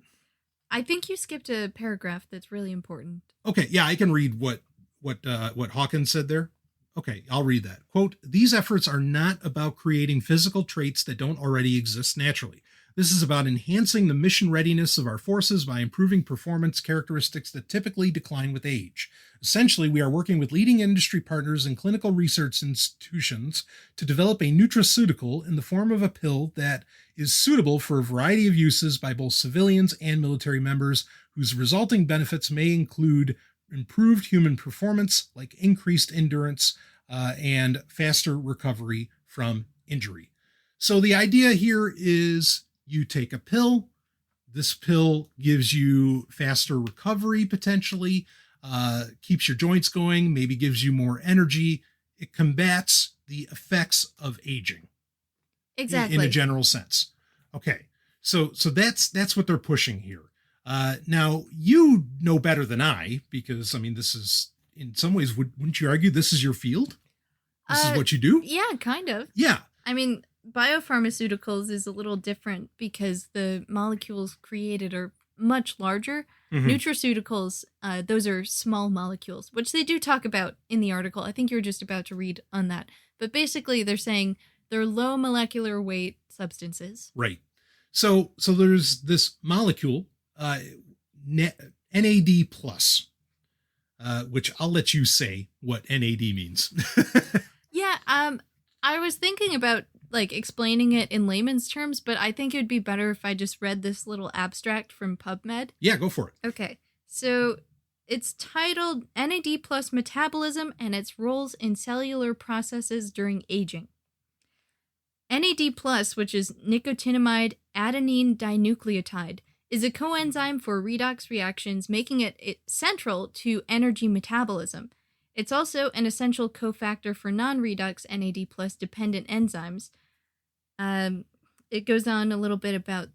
I think you skipped a paragraph that's really important. Okay, yeah, I can read what Hawkins said there. Okay, I'll read that. Quote, these efforts are not about creating physical traits that don't already exist naturally. This is about enhancing the mission readiness of our forces by improving performance characteristics that typically decline with age. Essentially, we are working with leading industry partners and clinical research institutions to develop a nutraceutical in the form of a pill that is suitable for a variety of uses by both civilians and military members, whose resulting benefits may include improved human performance, like increased endurance and faster recovery from injury. So the idea here is you take a pill. This pill gives you faster recovery, potentially, keeps your joints going, maybe gives you more energy. It combats the effects of aging. Exactly. In a general sense. Okay. So that's what they're pushing here. Now, you know better than I, because, I mean, this is, in some ways, wouldn't you argue this is your field? This is what you do? Yeah, kind of. Yeah. I mean, biopharmaceuticals is a little different because the molecules created are much larger. Nutraceuticals, those are small molecules, which they do talk about in the article. I think you're just about to read on that. But basically, they're saying they're low molecular weight substances. Right. So there's this molecule, NAD+, which I'll let you say what NAD means. Yeah, I was thinking about explaining it in layman's terms, but I think it would be better if I just read this little abstract from PubMed. Yeah, go for it. Okay, so it's titled NAD plus metabolism and its roles in cellular processes during aging. NAD plus, which is nicotinamide adenine dinucleotide, is a coenzyme for redox reactions, making it central to energy metabolism. It's also an essential cofactor for non-redox NAD plus dependent enzymes. It goes on a little bit about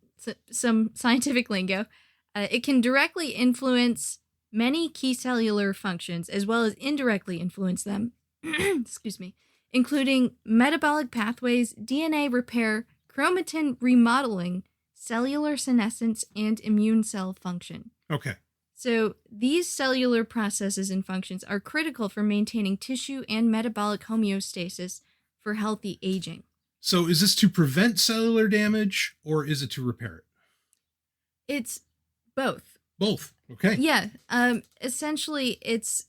some scientific lingo. It can directly influence many key cellular functions as well as indirectly influence them, excuse me, including metabolic pathways, DNA repair, chromatin remodeling, cellular senescence, and immune cell function. Okay. So these cellular processes and functions are critical for maintaining tissue and metabolic homeostasis for healthy aging. So is this to prevent cellular damage or is it to repair it? It's both. Both. Okay. Yeah. Essentially, it's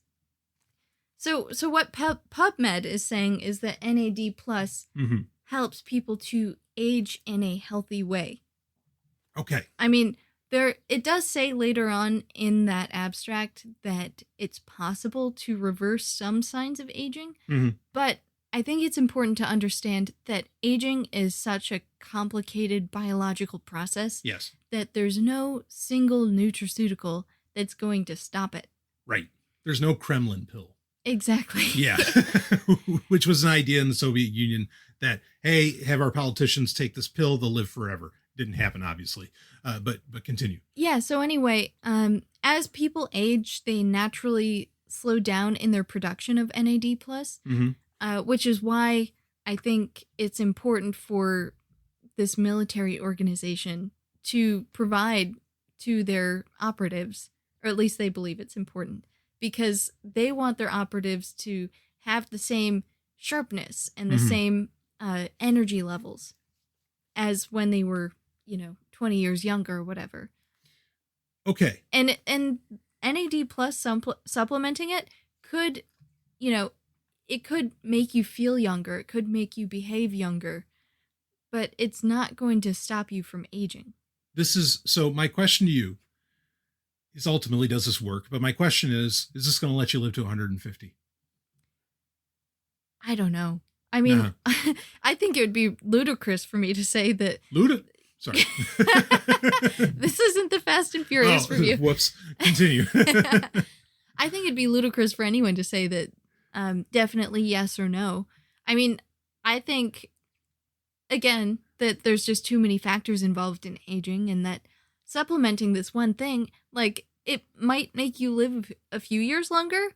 so what PubMed is saying is that NAD plus helps people to age in a healthy way. Okay. I mean, it does say later on in that abstract that it's possible to reverse some signs of aging, but I think it's important to understand that aging is such a complicated biological process that there's no single nutraceutical that's going to stop it. Right. There's no Kremlin pill. Exactly. Yeah. Which was an idea in the Soviet Union that, hey, have our politicians take this pill, they'll live forever. Didn't happen, obviously. But continue. Yeah. So anyway, as people age, they naturally slow down in their production of NAD plus, which is why I think it's important for this military organization to provide to their operatives, or at least they believe it's important, because they want their operatives to have the same sharpness and the same energy levels as when they were, 20 years younger or whatever. Okay. And NAD plus supplementing it could, it could make you feel younger. It could make you behave younger, but it's not going to stop you from aging. So my question to you is ultimately, does this work? But my question is this going to let you live to 150? I don't know. I mean, I think it would be ludicrous for me to say that. Sorry. This isn't the Fast and Furious review. Whoops. Continue. I think it'd be ludicrous for anyone to say that definitely yes or no. I mean, I think, again, that there's just too many factors involved in aging, and that supplementing this one thing, like, it might make you live a few years longer,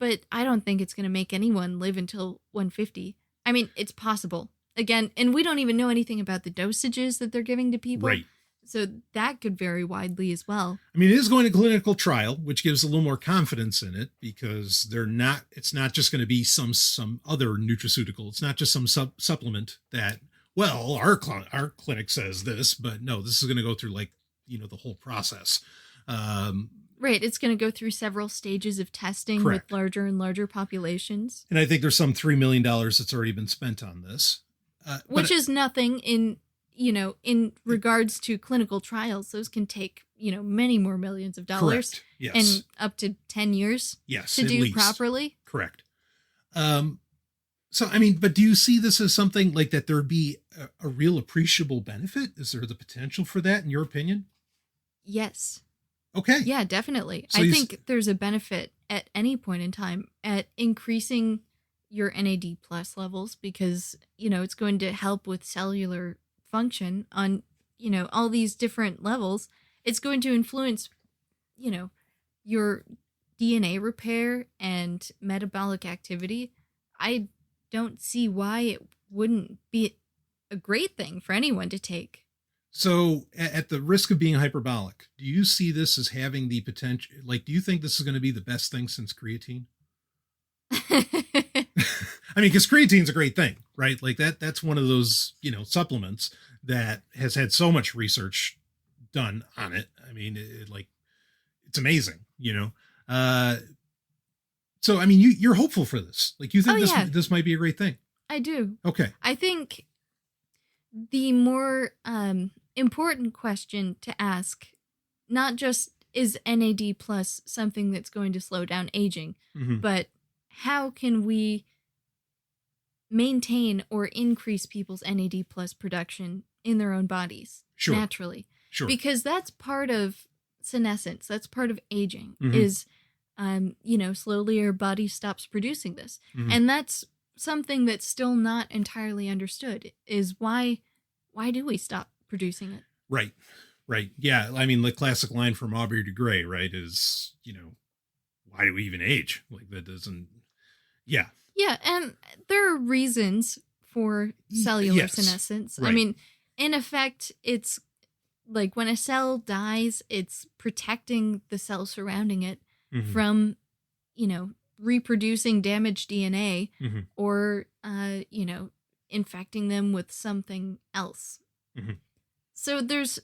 but I don't think it's going to make anyone live until 150. I mean, it's possible. Again, and we don't even know anything about the dosages that they're giving to people. Right. So that could vary widely as well. I mean, it is going to clinical trial, which gives a little more confidence in it, because it's not just going to be some other nutraceutical. It's not just some supplement that, well, our clinic says this, but no, this is going to go through the whole process. Right. It's going to go through several stages of testing with larger and larger populations. And I think there's some $3 million that's already been spent on this. Which is nothing in regards to clinical trials. Those can take, many more millions of dollars. Correct. Yes. And up to 10 years to do least. Properly. Correct. So, I mean, but do you see this as something like that there'd be a real appreciable benefit? Is there the potential for that, in your opinion? Yes. Okay. Yeah, definitely. So I think there's a benefit at any point in time at increasing your NAD plus levels, because, it's going to help with cellular function on, all these different levels. It's going to influence, your DNA repair and metabolic activity. I don't see why it wouldn't be a great thing for anyone to take. So at the risk of being hyperbolic, do you see this as having the potential, do you think this is going to be the best thing since creatine? I mean, because creatine's a great thing, right? Like that's one of those, supplements that has had so much research done on it. I mean, it's amazing, So, I mean, you're hopeful for this. Like, you think this might be a great thing. I do. Okay. I think the more important question to ask, not just is NAD plus something that's going to slow down aging, but how can we maintain or increase people's NAD plus production in their own bodies naturally? Sure. Because that's part of senescence. That's part of aging is, slowly our body stops producing this. And that's something that's still not entirely understood, is why do we stop producing it? Right. Yeah. I mean, the classic line from Aubrey de Grey, right, is, why do we even age? Like, that doesn't, yeah. Yeah. And there are reasons for cellular Yes. senescence. Right. I mean, in effect, it's like when a cell dies, it's protecting the cell surrounding it Mhm. from, reproducing damaged DNA Mhm. or, infecting them with something else. Mhm. So there's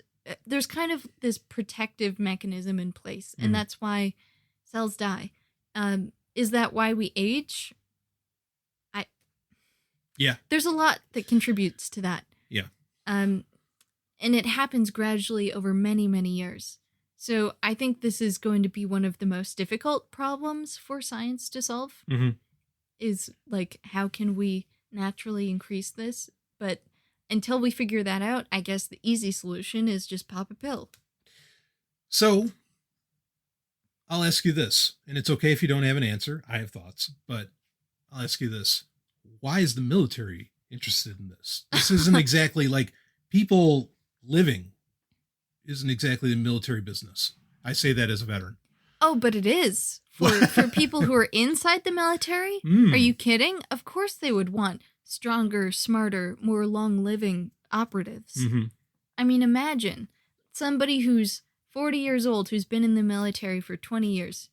kind of this protective mechanism in place, and Mhm. that's why cells die. Is that why we age? Yeah. There's a lot that contributes to that. Yeah. And it happens gradually over many, many years. So I think this is going to be one of the most difficult problems for science to solve, Mhm. is like, how can we naturally increase this? But until we figure that out, I guess the easy solution is just pop a pill. So I'll ask you this, and it's okay if you don't have an answer. I have thoughts, but I'll ask you this. Why is the military interested in this? This isn't exactly like people living isn't exactly the military business. I say that as a veteran. Oh, but it is. For people who are inside the military? Are you kidding? Of course they would want stronger, smarter, more long-living operatives. Mm-hmm. I mean, imagine somebody who's 40 years old who's been in the military for 20 years.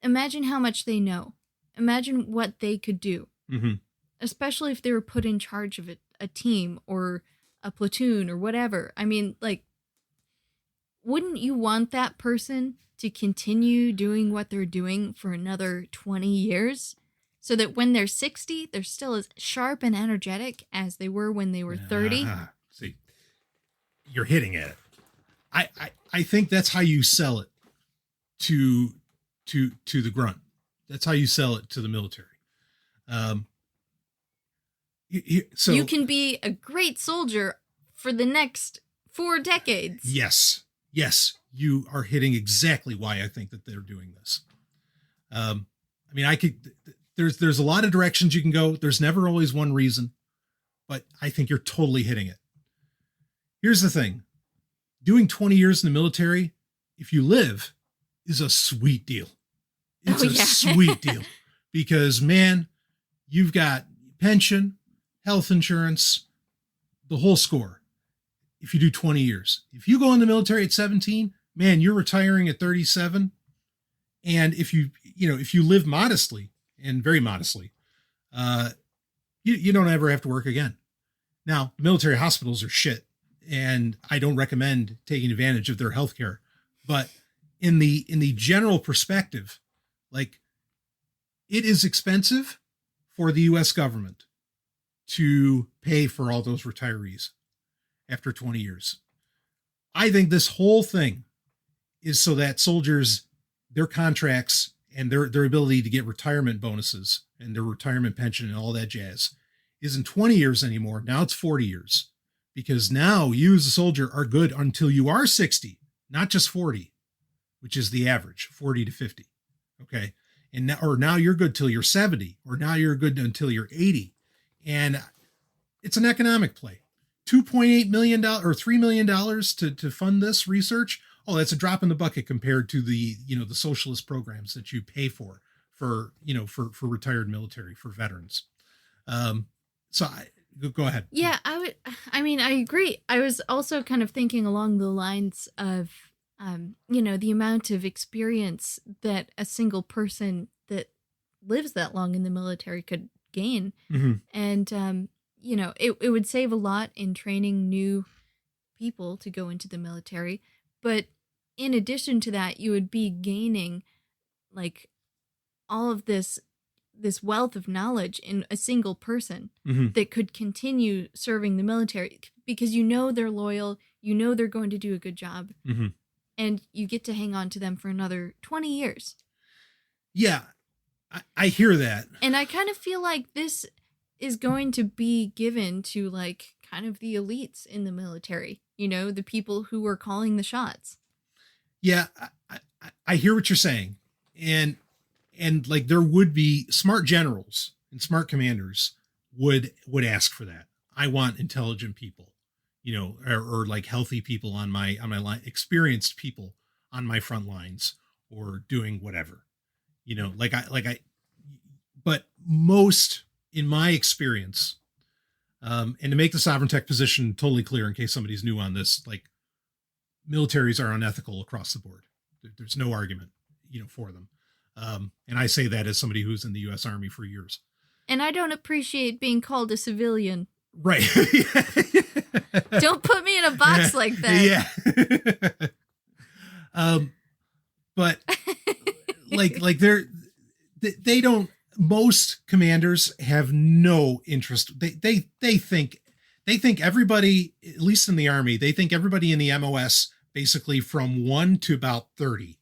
Imagine how much they know. Imagine what they could do. Mm-hmm. Especially if they were put in charge of a team or a platoon or whatever. I mean, like, wouldn't you want that person to continue doing what they're doing for another 20 years? So that when they're 60, they're still as sharp and energetic as they were when they were 30? See, you're hitting at it. I think that's how you sell it to the grunt. That's how you sell it to the military. So you can be a great soldier for the next 4 decades. Yes, you are hitting exactly why I think that they're doing this. I mean, there's a lot of directions you can go. There's never always one reason, but I think you're totally hitting it. Here's the thing. Doing 20 years in the military, if you live, is a sweet deal. It's a sweet deal because, man, you've got pension, health insurance, the whole score. If you do 20 years, if you go in the military at 17, man, you're retiring at 37. And if you live modestly and very modestly, you don't ever have to work again. Now, military hospitals are shit, and I don't recommend taking advantage of their healthcare. But in the general perspective, like, it is expensive for the U.S. government to pay for all those retirees after 20 years. I think this whole thing is so that soldiers, their contracts and their ability to get retirement bonuses and their retirement pension and all that jazz isn't 20 years anymore. Now it's 40 years, because now you as a soldier are good until you are 60, not just 40, which is the average, 40 to 50. Okay. And now you're good till you're 70, or now you're good until you're 80. And it's an economic play. $2.8 million or $3 million to fund this research. Oh, that's a drop in the bucket compared to the socialist programs that you pay for retired military, for veterans. So go ahead. Yeah, I agree. I was also kind of thinking along the lines of, the amount of experience that a single person that lives that long in the military could gain. Mm-hmm. And, it would save a lot in training new people to go into the military. But in addition to that, you would be gaining like all of this wealth of knowledge in a single person that could continue serving the military, because they're loyal, they're going to do a good job, and you get to hang on to them for another 20 years. Yeah, I hear that. And I kind of feel like this is going to be given to like kind of the elites in the military, the people who are calling the shots. Yeah, I hear what you're saying. And like, there would be smart generals and smart commanders would ask for that. I want intelligent people, or like healthy people on my line, experienced people on my front lines, or doing whatever, but most in my experience, and to make the sovereign tech position totally clear in case somebody's new on this, like militaries are unethical across the board. There's no argument, for them. And I say that as somebody who's in the U.S. Army for years. And I don't appreciate being called a civilian. Right. Don't put me in a box like that. Yeah. But they don't, most commanders have no interest. They think everybody, at least in the Army, they think everybody in the MOS, basically from 1 to about 30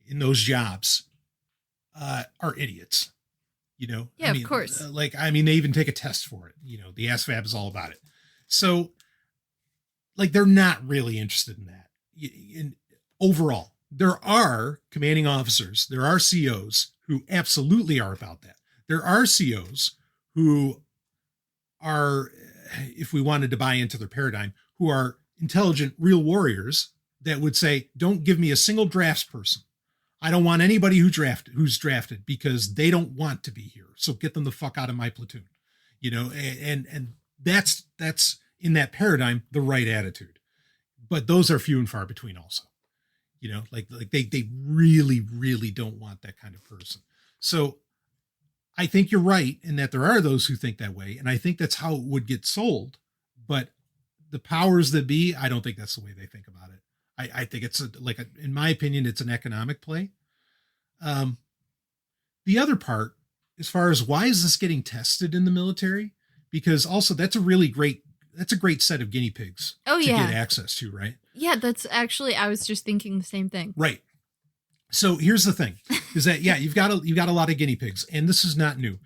in those jobs, are idiots. Yeah, of course. They even take a test for it. The ASVAB is all about it. So, they're not really interested in that. Overall, there are commanding officers, there are COs who absolutely are about that. There are COs who are, if we wanted to buy into their paradigm, who are intelligent, real warriors that would say, don't give me a single drafts person. I don't want anybody who's drafted because they don't want to be here. So get them the fuck out of my platoon, and that's in that paradigm, the right attitude. But those are few and far between also, they really, really don't want that kind of person. So I think you're right in that there are those who think that way. And I think that's how it would get sold. But the powers that be, I don't think that's the way they think about it. I think it's in my opinion, it's an economic play. The other part, as far as why is this getting tested in the military? Because also that's a great set of guinea pigs to get access to, right? Yeah, that's actually, I was just thinking the same thing. Right. So here's the thing is that, you've got a lot of guinea pigs, and this is not new.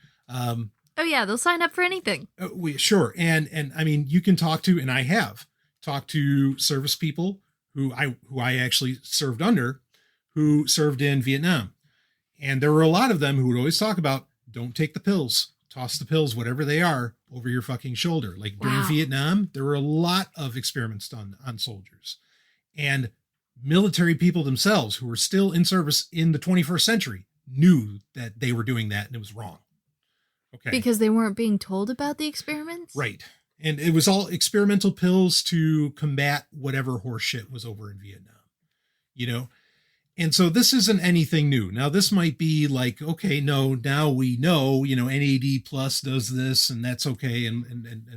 They'll sign up for anything. Sure. And I mean, you can talk to, and I have talked to service people who I actually served under, who served in Vietnam. And there were a lot of them who would always talk about, don't take the pills, toss the pills, whatever they are, over your fucking shoulder. During Vietnam, there were a lot of experiments done on soldiers, and military people themselves who were still in service in the 21st century knew that they were doing that and it was wrong. Okay. Because they weren't being told about the experiments? Right. And it was all experimental pills to combat whatever horse shit was over in Vietnam, And so this isn't anything new. Now this might be okay, no, now we know, NAD plus does this and that's okay. And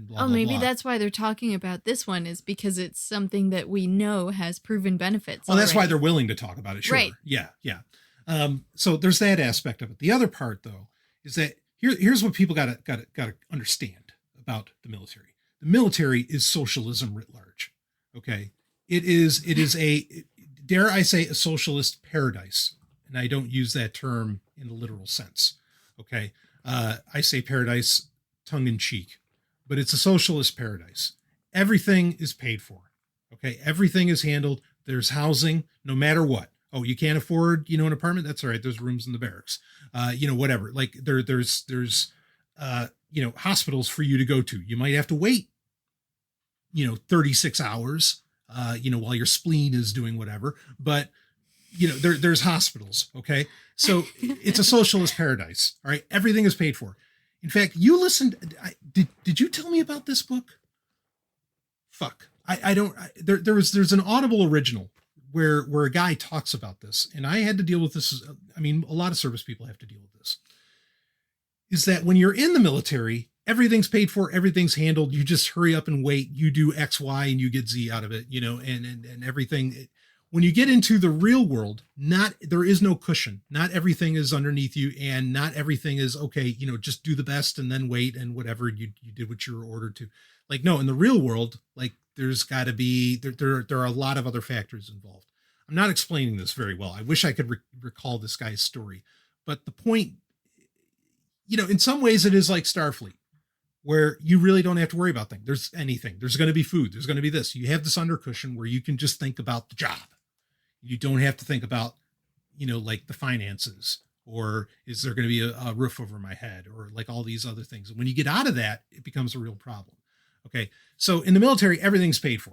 blah, blah, maybe blah. that's why they're talking about this one, is because it's something that we know has proven benefits. Well, that's why they're willing to talk about it. Sure. Right. Yeah. Yeah. So there's that aspect of it. The other part though, is that here's what people gotta understand about the military. The military is socialism writ large. Okay. It is a, dare I say, a socialist paradise. And I don't use that term in the literal sense. Okay. I say paradise tongue in cheek, but it's a socialist paradise. Everything is paid for. Okay. Everything is handled. There's housing, no matter what. Oh, you can't afford, an apartment. That's all right. There's rooms in the barracks, whatever. There's hospitals for you to go to. You might have to wait, 36 hours, while your spleen is doing whatever, but there's hospitals. Okay. So it's a socialist paradise. All right. Everything is paid for. In fact, you listened. Did you tell me about this book? Fuck. There's an Audible original where a guy talks about this, and I had to deal with this. A lot of service people have to deal with this, is that when you're in the military, everything's paid for, everything's handled. You just hurry up and wait. You do X, Y, and you get Z out of it, and everything. When you get into the real world, there is no cushion. Not everything is underneath you, and not everything is okay. Just do the best and then wait, and whatever you did what you were ordered to. No, in the real world, there's got to be there are a lot of other factors involved. I'm not explaining this very well. I wish I could recall this guy's story, but the point, in some ways it is like Starfleet, where you really don't have to worry about things. There's anything. There's going to be food. There's going to be this. You have this under cushion where you can just think about the job. You don't have to think about, the finances, or is there going to be a roof over my head, or all these other things. And when you get out of that, it becomes a real problem. Okay. So in the military, everything's paid for.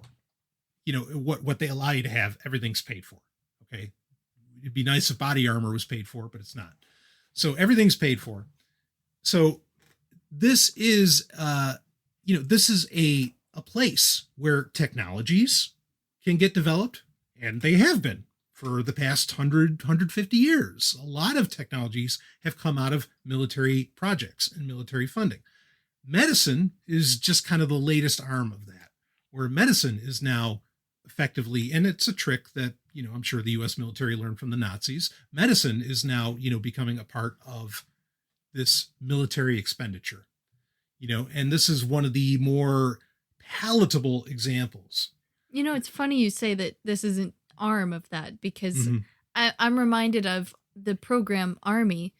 What they allow you to have, everything's paid for. Okay. It'd be nice if body armor was paid for, but it's not. So everything's paid for. So this is, this is a place where technologies can get developed, and they have been for the past 150 years. A lot of technologies have come out of military projects and military funding. Medicine is just kind of the latest arm of that, where medicine is now effectively, and it's a trick that, I'm sure the US military learned from the Nazis. Medicine is now, becoming a part of this military expenditure, and this is one of the more palatable examples. It's funny you say that this is an arm of that, because I'm reminded of the program Army,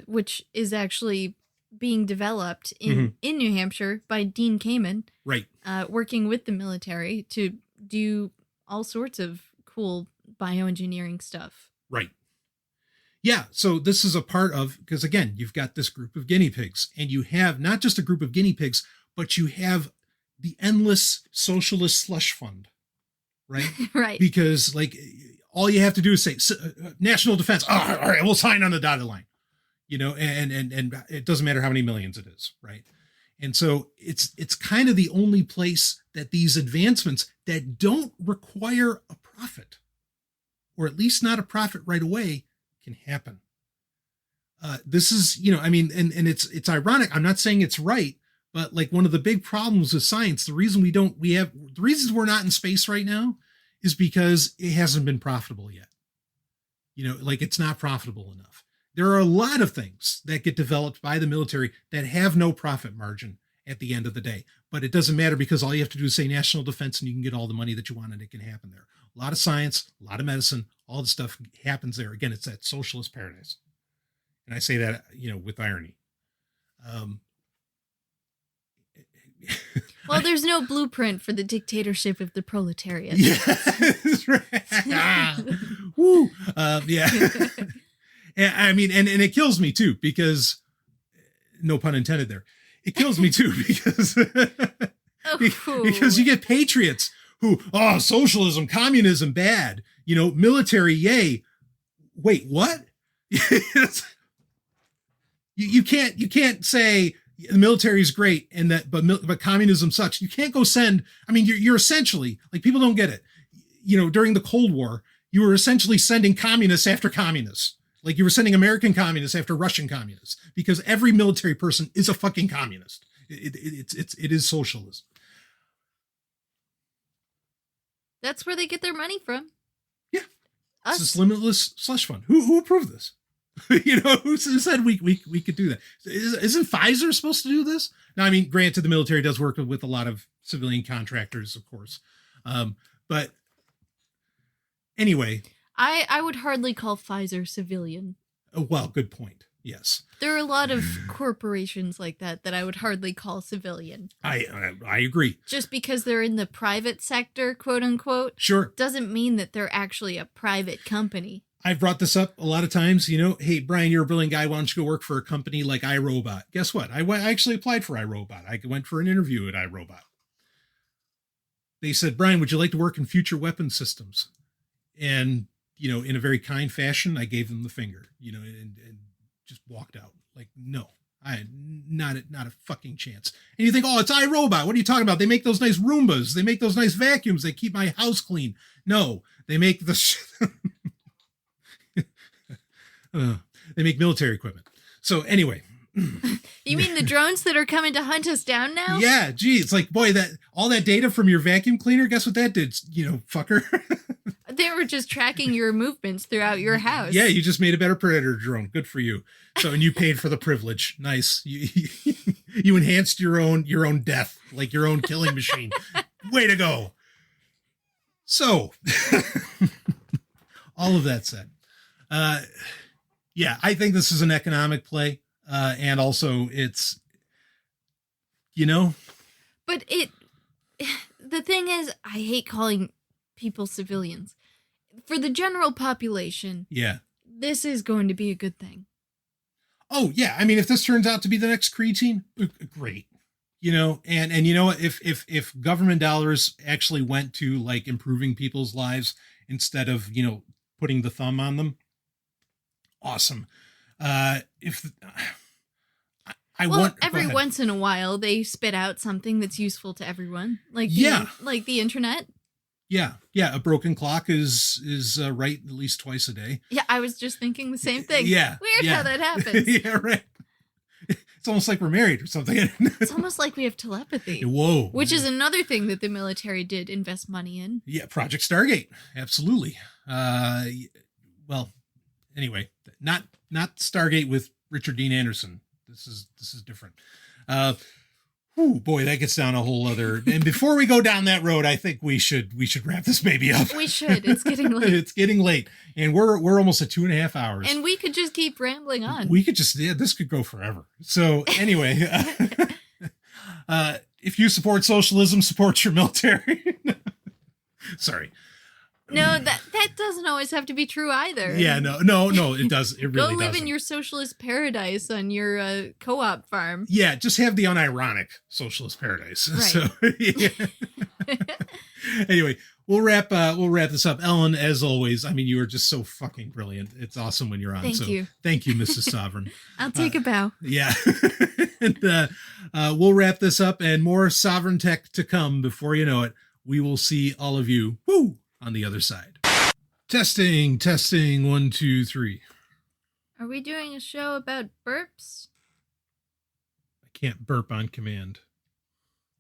which is actually being developed in New Hampshire by Dean Kamen, right? Working with the military to do all sorts of cool bioengineering stuff. Right. Yeah. So this is a part of, because again, you've got this group of guinea pigs, and you have not just a group of guinea pigs, but you have the endless socialist slush fund, right? Right. Because all you have to do is say national defense. Oh, all right, we'll sign on the dotted line, and it doesn't matter how many millions it is, right? And so it's kind of the only place that these advancements that don't require a profit, or at least not a profit right away, can happen. This is, and it's ironic. I'm not saying it's right, but one of the big problems with science, the reasons we're not in space right now is because it hasn't been profitable yet. It's not profitable enough. There are a lot of things that get developed by the military that have no profit margin at the end of the day, but it doesn't matter, because all you have to do is say national defense and you can get all the money that you want, and it can happen there. A lot of science, a lot of medicine, all the stuff happens there. Again, it's that socialist paradise. And I say that, with irony. Well, there's no blueprint for the dictatorship of the proletariat. Yeah, that's right. Woo. Yeah. And it kills me too, because no pun intended there. It kills me too, because because you get patriots who, socialism, communism, bad, military, yay. Wait, what? you can't say the military is great and that, but communism sucks. You can't go send. You're essentially, people don't get it. During the Cold War, you were essentially sending communists after communists. You were sending American communists after Russian communists, because every military person is a fucking communist. It is socialism. That's where they get their money from. Yeah. Us. It's this limitless slush fund. Who approved this? Who said we could do that? Isn't Pfizer supposed to do this? Now, granted, the military does work with a lot of civilian contractors, of course. But anyway. I would hardly call Pfizer civilian. Well, good point. Yes. There are a lot of corporations like that I would hardly call civilian. I agree. Just because they're in the private sector, quote unquote, sure, doesn't mean that they're actually a private company. I've brought this up a lot of times. Hey, Brian, you're a brilliant guy. Why don't you go work for a company like iRobot? Guess what? I actually applied for iRobot. I went for an interview at iRobot. They said, Brian, would you like to work in future weapon systems? And in a very kind fashion, I gave them the finger, and just walked out. No, not a fucking chance. And you think, it's iRobot. What are you talking about? They make those nice Roombas. They make those nice vacuums. They keep my house clean. No, they make they make military equipment. So anyway. You mean the drones that are coming to hunt us down now? Yeah, gee, it's boy, that all that data from your vacuum cleaner, guess what that did, fucker? They were just tracking your movements throughout your house. Yeah, you just made a better predator drone. Good for you. So, and you paid for the privilege. Nice. You enhanced your own death, your own killing machine. Way to go. So, all of that said, yeah, I think this is an economic play. And also it's, but the thing is, I hate calling people civilians. For the general population, yeah, this is going to be a good thing. Oh yeah. If this turns out to be the next creatine, great. And you know what, if government dollars actually went to improving people's lives instead of, putting the thumb on them, awesome. If I Every once in a while, they spit out something that's useful to everyone, like the internet. Yeah, a broken clock is right at least twice a day. Yeah, I was just thinking the same thing. Yeah, weird how that happens. Yeah, right. It's almost like we're married or something. It's almost like we have telepathy. Whoa. Which is another thing that the military did invest money in. Yeah, Project Stargate. Absolutely. Well, anyway, not Stargate with Richard Dean Anderson. This is different. Boy, that gets down a whole other. And before we go down that road, I think we should wrap this baby up. We should. It's getting late. It's getting late, and we're almost at 2.5 hours. And we could just keep rambling on. We could this could go forever. So anyway, if you support socialism, support your military. Sorry. No, that doesn't always have to be true either. Yeah, no, it does. It really doesn't. Go live in your socialist paradise on your co-op farm. Yeah, just have the unironic socialist paradise. Right. So, yeah. Anyway, we'll wrap this up. Ellen, as always, I mean, you are just so fucking brilliant. It's awesome when you're on. Thank you, Mrs. Sovryn. I'll take a bow. Yeah. And we'll wrap this up, and more Sovryn tech to come. Before you know it, we will see all of you. Woo! On the other side. Testing, 1, 2, 3. Are we doing a show about burps? I can't burp on command.